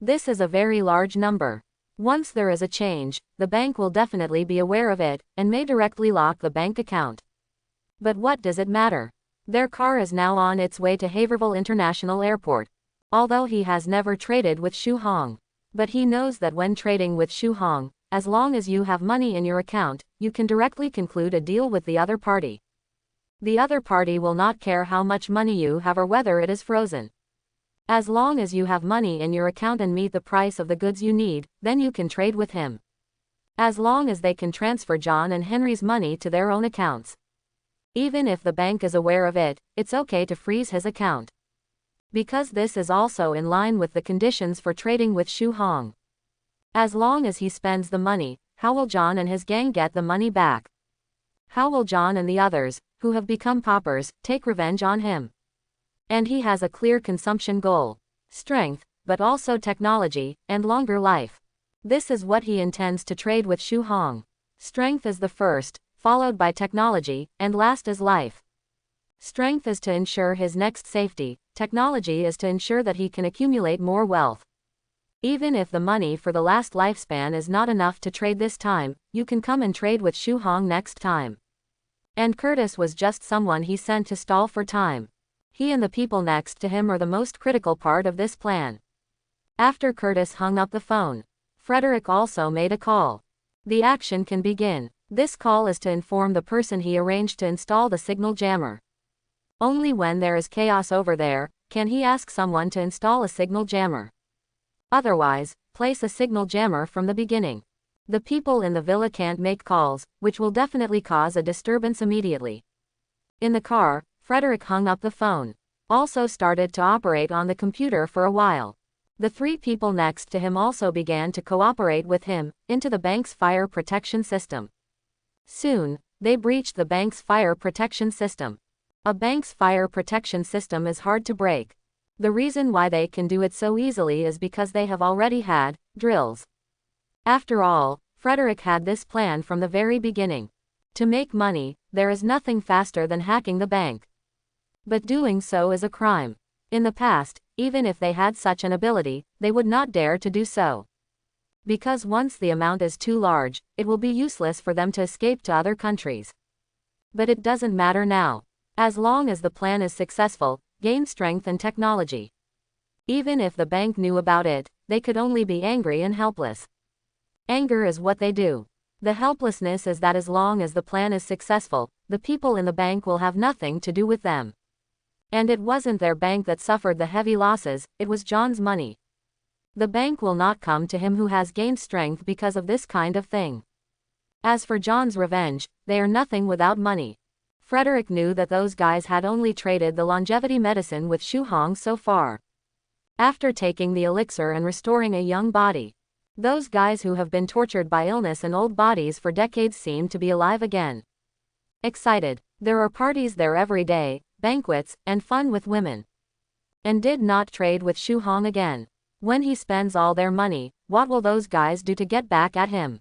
This is a very large number. Once there is a change, the bank will definitely be aware of it, and may directly lock the bank account. But what does it matter? Their car is now on its way to Haverhill International Airport. Although he has never traded with Shu Hong. But he knows that when trading with Shu Hong, as long as you have money in your account, you can directly conclude a deal with the other party. The other party will not care how much money you have or whether it is frozen. As long as you have money in your account and meet the price of the goods you need, then you can trade with him. As long as they can transfer John and Henry's money to their own accounts. Even if the bank is aware of it, it's okay to freeze his account. Because this is also in line with the conditions for trading with Shu Hong. As long as he spends the money, how will John and his gang get the money back? How will John and the others, who have become paupers, take revenge on him? And he has a clear consumption goal. Strength, but also technology, and longer life. This is what he intends to trade with Shu Hong. Strength is the first, followed by technology, and last is life. Strength is to ensure his next safety, technology is to ensure that he can accumulate more wealth. Even if the money for the last lifespan is not enough to trade this time, you can come and trade with Shu Hong next time. And Curtis was just someone he sent to stall for time. He and the people next to him are the most critical part of this plan. After Curtis hung up the phone, Frederick also made a call. The action can begin. This call is to inform the person he arranged to install the signal jammer. Only when there is chaos over there, can he ask someone to install a signal jammer. Otherwise, place a signal jammer from the beginning. The people in the villa can't make calls, which will definitely cause a disturbance immediately. In the car, Frederick hung up the phone. Also started to operate on the computer for a while. The three people next to him also began to cooperate with him, into the bank's fire protection system. Soon, they breached the bank's fire protection system. A bank's fire protection system is hard to break. The reason why they can do it so easily is because they have already had drills. After all, Frederick had this plan from the very beginning. To make money, there is nothing faster than hacking the bank. But doing so is a crime. In the past, even if they had such an ability, they would not dare to do so. Because once the amount is too large, it will be useless for them to escape to other countries. But it doesn't matter now. As long as the plan is successful, gain strength and technology. Even if the bank knew about it, they could only be angry and helpless. Anger is what they do. The helplessness is that as long as the plan is successful, the people in the bank will have nothing to do with them. And it wasn't their bank that suffered the heavy losses, it was John's money. The bank will not come to him who has gained strength because of this kind of thing. As for John's revenge, they are nothing without money. Frederick knew that those guys had only traded the longevity medicine with Shu Hong so far. After taking the elixir and restoring a young body, those guys who have been tortured by illness and old bodies for decades seem to be alive again. Excited, there are parties there every day, banquets, and fun with women. And did not trade with Shu Hong again. When he spends all their money, what will those guys do to get back at him?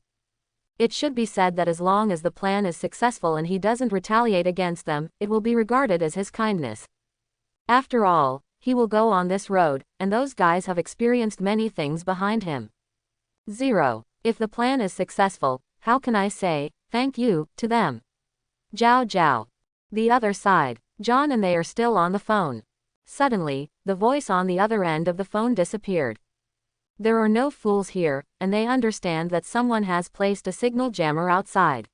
It should be said that as long as the plan is successful and he doesn't retaliate against them, it will be regarded as his kindness. After all, he will go on this road, and those guys have experienced many things behind him. 0. If the plan is successful, how can I say, thank you, to them? Jiao Jiao. The other side. John and they are still on the phone. Suddenly, the voice on the other end of the phone disappeared. There are no fools here, and they understand that someone has placed a signal jammer outside.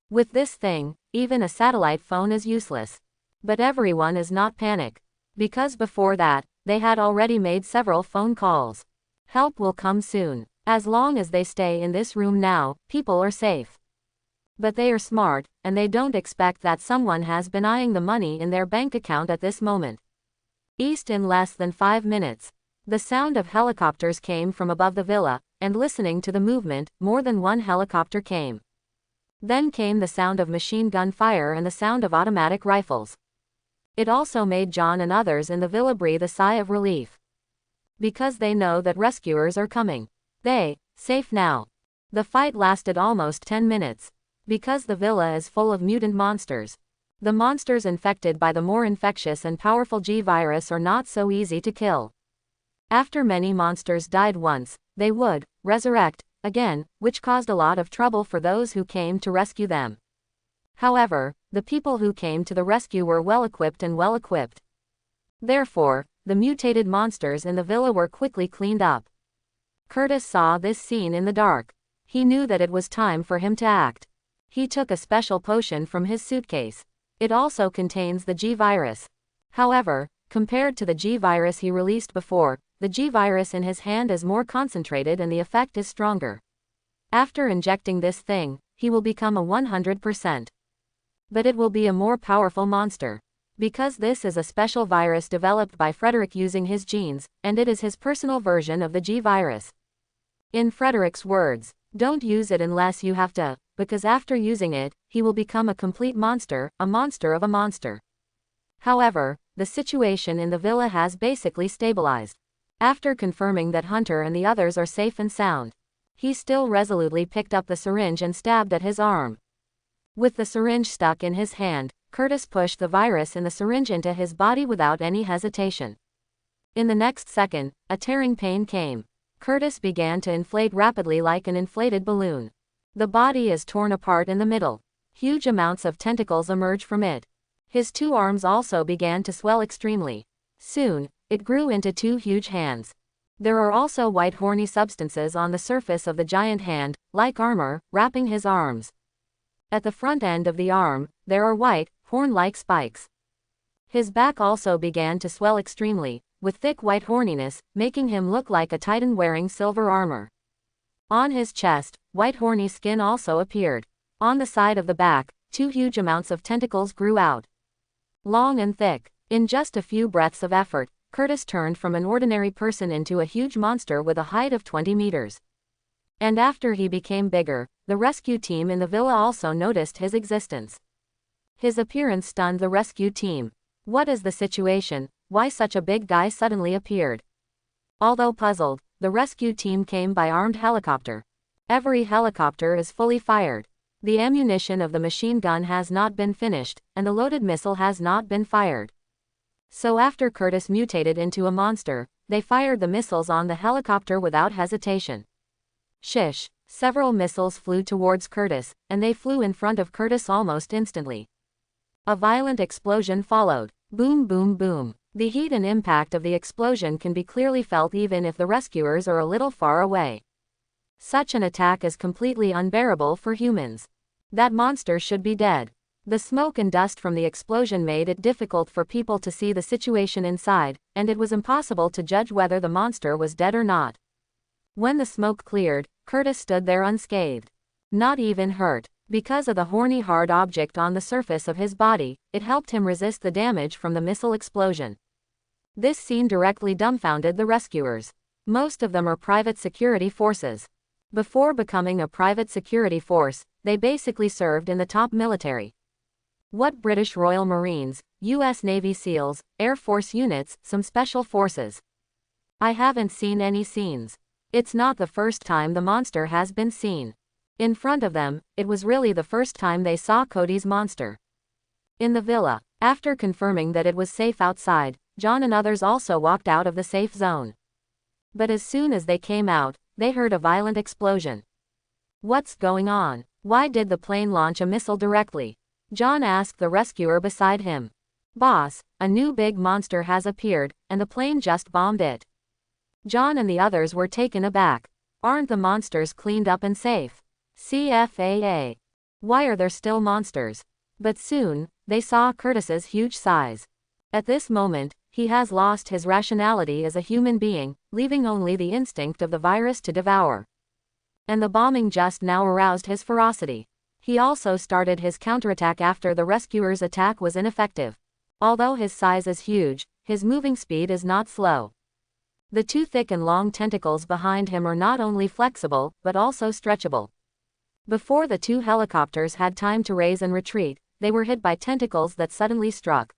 With this thing, even a satellite phone is useless. But everyone is not panic. Because before that, they had already made several phone calls. Help will come soon. As long as they stay in this room now, people are safe. But they are smart, and they don't expect that someone has been eyeing the money in their bank account at this moment. East in less than 5 minutes. The sound of helicopters came from above the villa, and listening to the movement, more than one helicopter came. Then came the sound of machine gun fire and the sound of automatic rifles. It also made John and others in the villa breathe a sigh of relief. Because they know that rescuers are coming. Safe now. The fight lasted almost 10 minutes. Because the villa is full of mutant monsters. The monsters infected by the more infectious and powerful G virus are not so easy to kill. After many monsters died once, they would resurrect again, which caused a lot of trouble for those who came to rescue them. However, the people who came to the rescue were well-equipped and well-equipped. Therefore, the mutated monsters in the villa were quickly cleaned up. Curtis saw this scene in the dark. He knew that it was time for him to act. He took a special potion from his suitcase. It also contains the G virus. However, compared to the G virus he released before, the G virus in his hand is more concentrated and the effect is stronger. After injecting this thing, he will become a 100%. But it will be a more powerful monster. Because this is a special virus developed by Frederick using his genes, and it is his personal version of the G virus. In Frederick's words, don't use it unless you have to, because after using it, he will become a complete monster, a monster of a monster. However, the situation in the villa has basically stabilized. After confirming that Hunter and the others are safe and sound, he still resolutely picked up the syringe and stabbed at his arm. With the syringe stuck in his hand, Curtis pushed the virus in the syringe into his body without any hesitation. In the next second, a tearing pain came. Curtis began to inflate rapidly like an inflated balloon. The body is torn apart in the middle. Huge amounts of tentacles emerge from it. His 2 arms also began to swell extremely. Soon, it grew into 2 huge hands. There are also white horny substances on the surface of the giant hand, like armor, wrapping his arms. At the front end of the arm, there are white, horn-like spikes. His back also began to swell extremely, with thick white horniness, making him look like a titan wearing silver armor. On his chest, white horny skin also appeared. On the side of the back, 2 huge amounts of tentacles grew out. Long and thick. In just a few breaths of effort, Curtis turned from an ordinary person into a huge monster with a height of 20 meters. And after he became bigger, the rescue team in the villa also noticed his existence. His appearance stunned the rescue team. What is the situation? Why such a big guy suddenly appeared? Although puzzled, the rescue team came by armed helicopter. Every helicopter is fully fired. The ammunition of the machine gun has not been finished, and the loaded missile has not been fired. So after Curtis mutated into a monster, they fired the missiles on the helicopter without hesitation. Shish! Several missiles flew towards Curtis, and they flew in front of Curtis almost instantly. A violent explosion followed. Boom boom boom. The heat and impact of the explosion can be clearly felt even if the rescuers are a little far away. Such an attack is completely unbearable for humans. That monster should be dead. The smoke and dust from the explosion made it difficult for people to see the situation inside, and it was impossible to judge whether the monster was dead or not. When the smoke cleared, Curtis stood there unscathed. Not even hurt. Because of the horny hard object on the surface of his body, it helped him resist the damage from the missile explosion. This scene directly dumbfounded the rescuers. Most of them are private security forces. Before becoming a private security force, they basically served in the top military. What British Royal Marines, US Navy SEALs, Air Force units, some special forces. I haven't seen any scenes. It's not the first time the monster has been seen. In front of them, it was really the first time they saw Cody's monster. In the villa, after confirming that it was safe outside, John and others also walked out of the safe zone. But as soon as they came out, they heard a violent explosion. What's going on? Why did the plane launch a missile directly? John asked the rescuer beside him. Boss, a new big monster has appeared, and the plane just bombed it. John and the others were taken aback. Aren't the monsters cleaned up and safe? CFAA. Why are there still monsters? But soon, they saw Curtis's huge size. At this moment, he has lost his rationality as a human being, leaving only the instinct of the virus to devour. And the bombing just now aroused his ferocity. He also started his counterattack after the rescuers' attack was ineffective. Although his size is huge, his moving speed is not slow. The 2 thick and long tentacles behind him are not only flexible, but also stretchable. Before the 2 helicopters had time to raise and retreat, they were hit by tentacles that suddenly struck.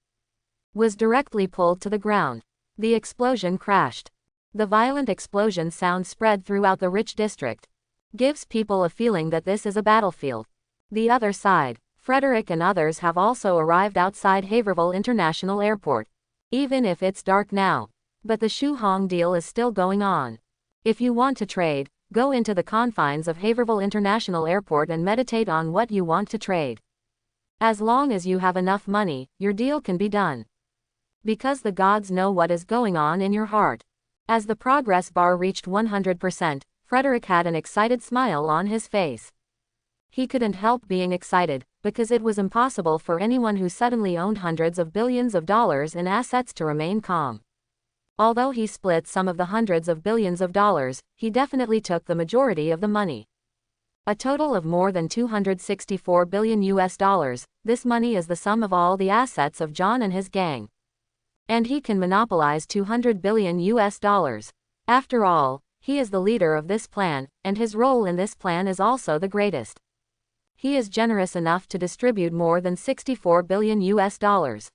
Was directly pulled to the ground. The explosion crashed. The violent explosion sound spread throughout the rich district. Gives people a feeling that this is a battlefield. The other side, Frederick and others have also arrived outside Haverhill International Airport. Even if it's dark now. But the Shu Hong deal is still going on. If you want to trade, go into the confines of Haverhill International Airport and meditate on what you want to trade. As long as you have enough money, your deal can be done. Because the gods know what is going on in your heart. As the progress bar reached 100%, Frederick had an excited smile on his face. He couldn't help being excited, because it was impossible for anyone who suddenly owned hundreds of billions of dollars in assets to remain calm. Although he split some of the hundreds of billions of dollars, he definitely took the majority of the money. A total of more than 264 billion US dollars, this money is the sum of all the assets of John and his gang. And he can monopolize 200 billion US dollars. After all, he is the leader of this plan, and his role in this plan is also the greatest. He is generous enough to distribute more than 64 billion US dollars.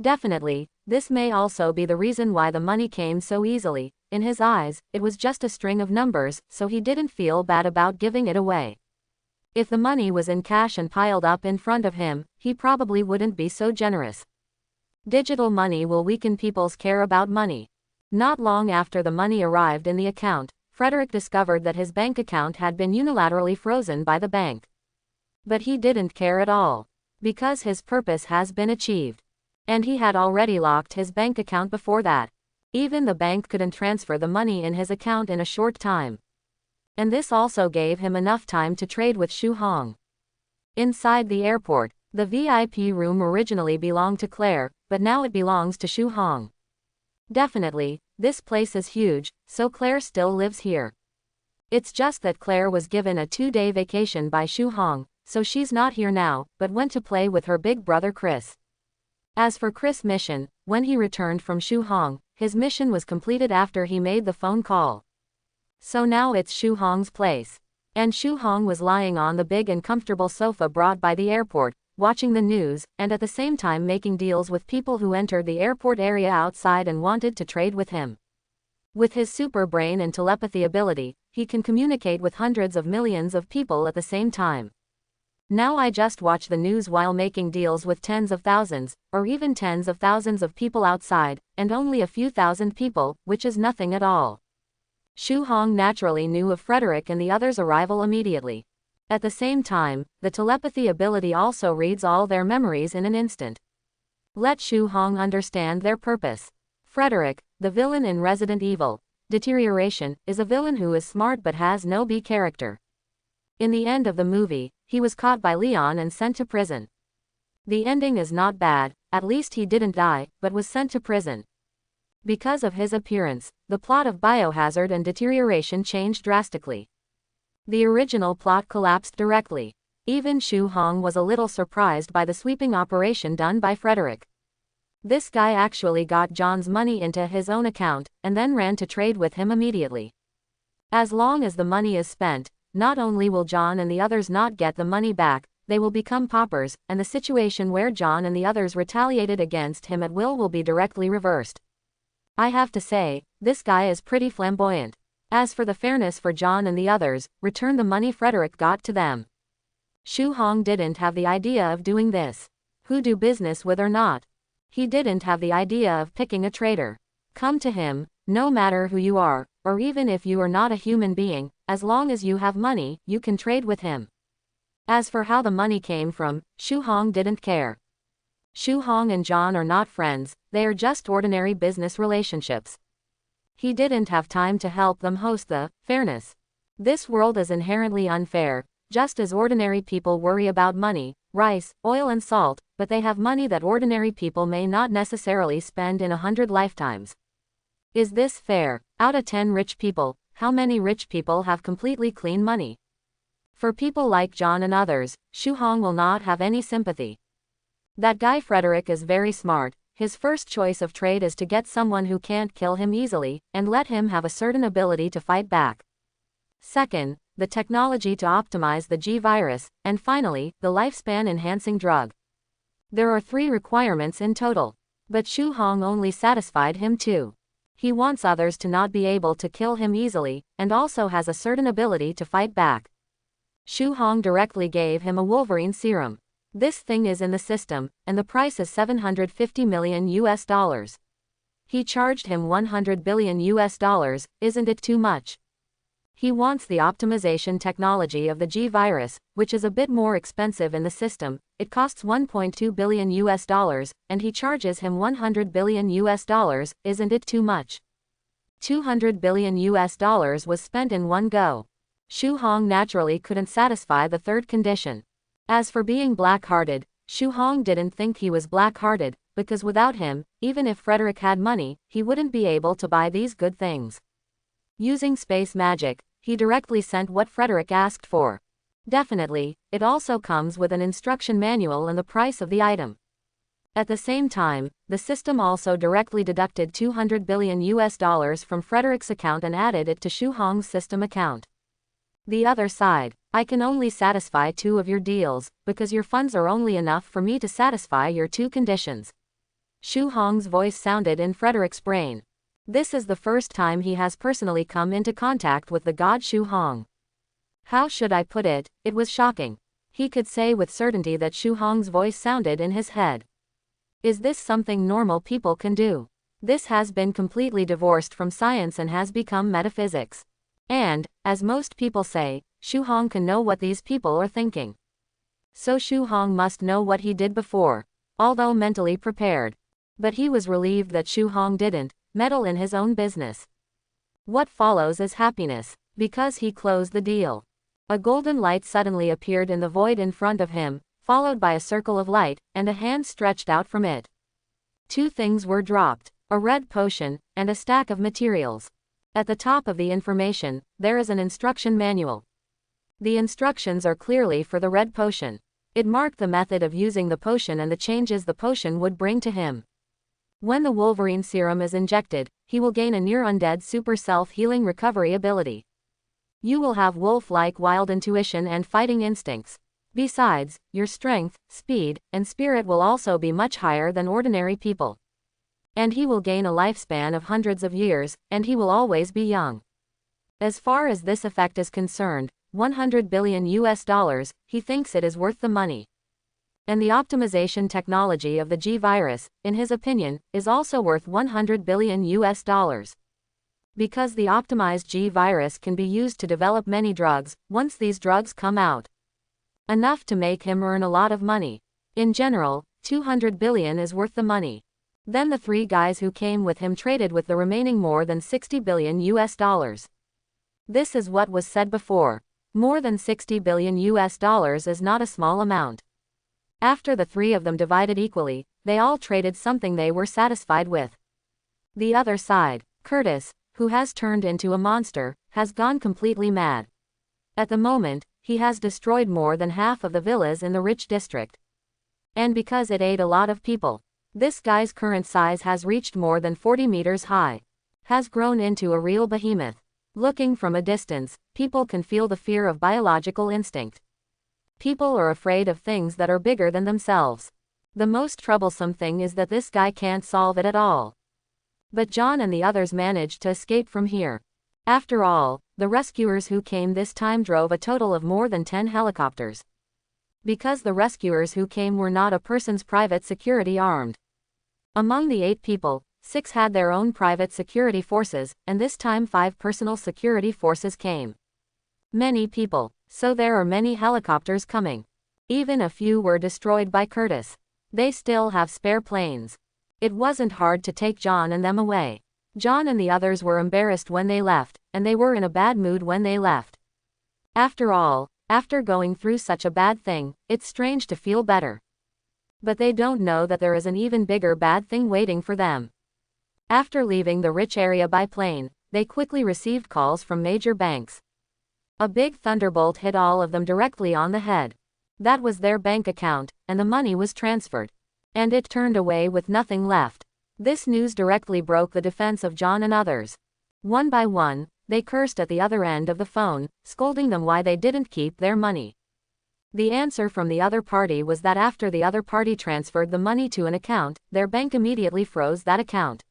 Definitely, this may also be the reason why the money came so easily. In his eyes, it was just a string of numbers, so he didn't feel bad about giving it away. If the money was in cash and piled up in front of him, he probably wouldn't be so generous. Digital money will weaken people's care about money. Not long after the money arrived in the account, Frederick discovered that his bank account had been unilaterally frozen by the bank. But he didn't care at all. Because his purpose has been achieved. And he had already locked his bank account before that. Even the bank couldn't transfer the money in his account in a short time. And this also gave him enough time to trade with Shu Hong. Inside the airport, the VIP room originally belonged to Claire, but now it belongs to Shu Hong. Definitely, this place is huge, so Claire still lives here. It's just that Claire was given a 2-day vacation by Shu Hong, so she's not here now, but went to play with her big brother Chris. As for Chris' mission, when he returned from Shu Hong, his mission was completed after he made the phone call. So now it's Shu Hong's place. And Shu Hong was lying on the big and comfortable sofa brought by the airport, watching the news, and at the same time making deals with people who entered the airport area outside and wanted to trade with him. With his super brain and telepathy ability, he can communicate with hundreds of millions of people at the same time. Now I just watch the news while making deals with tens of thousands, or even tens of thousands of people outside, and only a few thousand people, which is nothing at all. Shu Hong naturally knew of Frederick and the others' arrival immediately. At the same time, the telepathy ability also reads all their memories in an instant. Let Shu Hong understand their purpose. Frederick, the villain in Resident Evil Deterioration, is a villain who is smart but has no B character. In the end of the movie, he was caught by Leon and sent to prison. The ending is not bad, at least he didn't die, but was sent to prison. Because of his appearance, the plot of Biohazard and Deterioration changed drastically. The original plot collapsed directly. Even Shu Hong was a little surprised by the sweeping operation done by Frederick. This guy actually got John's money into his own account, and then ran to trade with him immediately. As long as the money is spent, not only will John and the others not get the money back, they will become paupers, and the situation where John and the others retaliated against him at will be directly reversed. I have to say, this guy is pretty flamboyant. As for the fairness for John and the others, return the money Frederick got to them. Shu Hong didn't have the idea of doing this. Who do business with or not? He didn't have the idea of picking a traitor. Come to him, no matter who you are, or even if you are not a human being, as long as you have money, you can trade with him. As for how the money came from, Shu Hong didn't care. Shu Hong and John are not friends, they are just ordinary business relationships. He didn't have time to help them host the fairness. This world is inherently unfair, just as ordinary people worry about money, rice, oil and salt, but they have money that ordinary people may not necessarily spend in 100 lifetimes. Is this fair? Out of 10 rich people, how many rich people have completely clean money? For people like John and others, Shu Hong will not have any sympathy. That guy Frederick is very smart. His first choice of trade is to get someone who can't kill him easily, and let him have a certain ability to fight back. Second, the technology to optimize the G-virus, and finally, the lifespan-enhancing drug. There are 3 requirements in total. But Shu Hong only satisfied him 2. He wants others to not be able to kill him easily, and also has a certain ability to fight back. Shu Hong directly gave him a Wolverine serum. This thing is in the system, and the price is $750 million. He charged him $100 billion. Isn't it too much? He wants the optimization technology of the G-virus, which is a bit more expensive in the system. It costs $1.2 billion, and he charges him $100 billion. Isn't it too much? $200 billion was spent in one go. Shu Hong naturally couldn't satisfy the third condition. As for being black-hearted, Shu Hong didn't think he was black-hearted, because without him, even if Frederick had money, he wouldn't be able to buy these good things. Using space magic, he directly sent what Frederick asked for. Definitely, it also comes with an instruction manual and the price of the item. At the same time, the system also directly deducted $200 billion from Frederick's account and added it to Shu Hong's system account. The other side, I can only satisfy 2 of your deals, because your funds are only enough for me to satisfy your 2 conditions. Shu Hong's voice sounded in Frederick's brain. This is the first time he has personally come into contact with the god Shu Hong. How should I put it? It was shocking. He could say with certainty that Shu Hong's voice sounded in his head. Is this something normal people can do? This has been completely divorced from science and has become metaphysics. And, as most people say, Shu Hong can know what these people are thinking. So Shu Hong must know what he did before, although mentally prepared. But he was relieved that Shu Hong didn't meddle in his own business. What follows is happiness, because he closed the deal. A golden light suddenly appeared in the void in front of him, followed by a circle of light, and a hand stretched out from it. 2 things were dropped. a red potion, and a stack of materials. At the top of the information, there is an instruction manual. The instructions are clearly for the red potion. It marked the method of using the potion and the changes the potion would bring to him. When the Wolverine serum is injected, he will gain a near-undead super self-healing recovery ability. You will have wolf-like wild intuition and fighting instincts. Besides, your strength, speed, and spirit will also be much higher than ordinary people. And he will gain a lifespan of hundreds of years, and he will always be young. As far as this effect is concerned, $100 billion, he thinks it is worth the money. And the optimization technology of the G virus, in his opinion, is also worth $100 billion. Because the optimized G virus can be used to develop many drugs, once these drugs come out. Enough to make him earn a lot of money. In general, $200 billion is worth the money. Then the 3 guys who came with him traded with the remaining more than $60 billion. This is what was said before. More than $60 billion is not a small amount. After the 3 of them divided equally, they all traded something they were satisfied with. The other side, Curtis, who has turned into a monster, has gone completely mad. At the moment, he has destroyed more than half of the villas in the rich district. And because it ate a lot of people, this guy's current size has reached more than 40 meters high. Has grown into a real behemoth. Looking from a distance, people can feel the fear of biological instinct. People are afraid of things that are bigger than themselves. The most troublesome thing is that this guy can't solve it at all. But John and the others managed to escape from here. After all, the rescuers who came this time drove a total of more than 10 helicopters. Because the rescuers who came were not a person's private security armed. Among the 8 people, 6 had their own private security forces, and this time 5 personal security forces came. Many people, so there are many helicopters coming. Even a few were destroyed by Curtis. They still have spare planes. It wasn't hard to take John and them away. John and the others were embarrassed when they left, and they were in a bad mood when they left. After all, after going through such a bad thing, it's strange to feel better. But they don't know that there is an even bigger bad thing waiting for them. After leaving the rich area by plane, they quickly received calls from major banks. A big thunderbolt hit all of them directly on the head. That was their bank account, and the money was transferred. And it turned away with nothing left. This news directly broke the defense of John and others. One by one, they cursed at the other end of the phone, scolding them why they didn't keep their money. The answer from the other party was that after the other party transferred the money to an account, their bank immediately froze that account.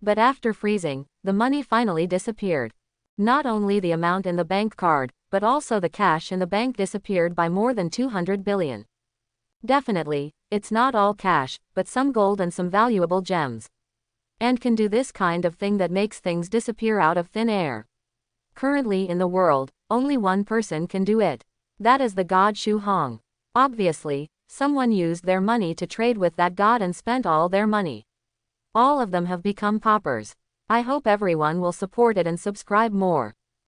But after freezing, the money finally disappeared. Not only the amount in the bank card, but also the cash in the bank disappeared by more than 200 billion. Definitely, it's not all cash, but some gold and some valuable gems. And can do this kind of thing that makes things disappear out of thin air. Currently in the world, only one person can do it. That is the god Shu Hong. Obviously, someone used their money to trade with that god and spent all their money. All of them have become paupers. I hope everyone will support it and subscribe more.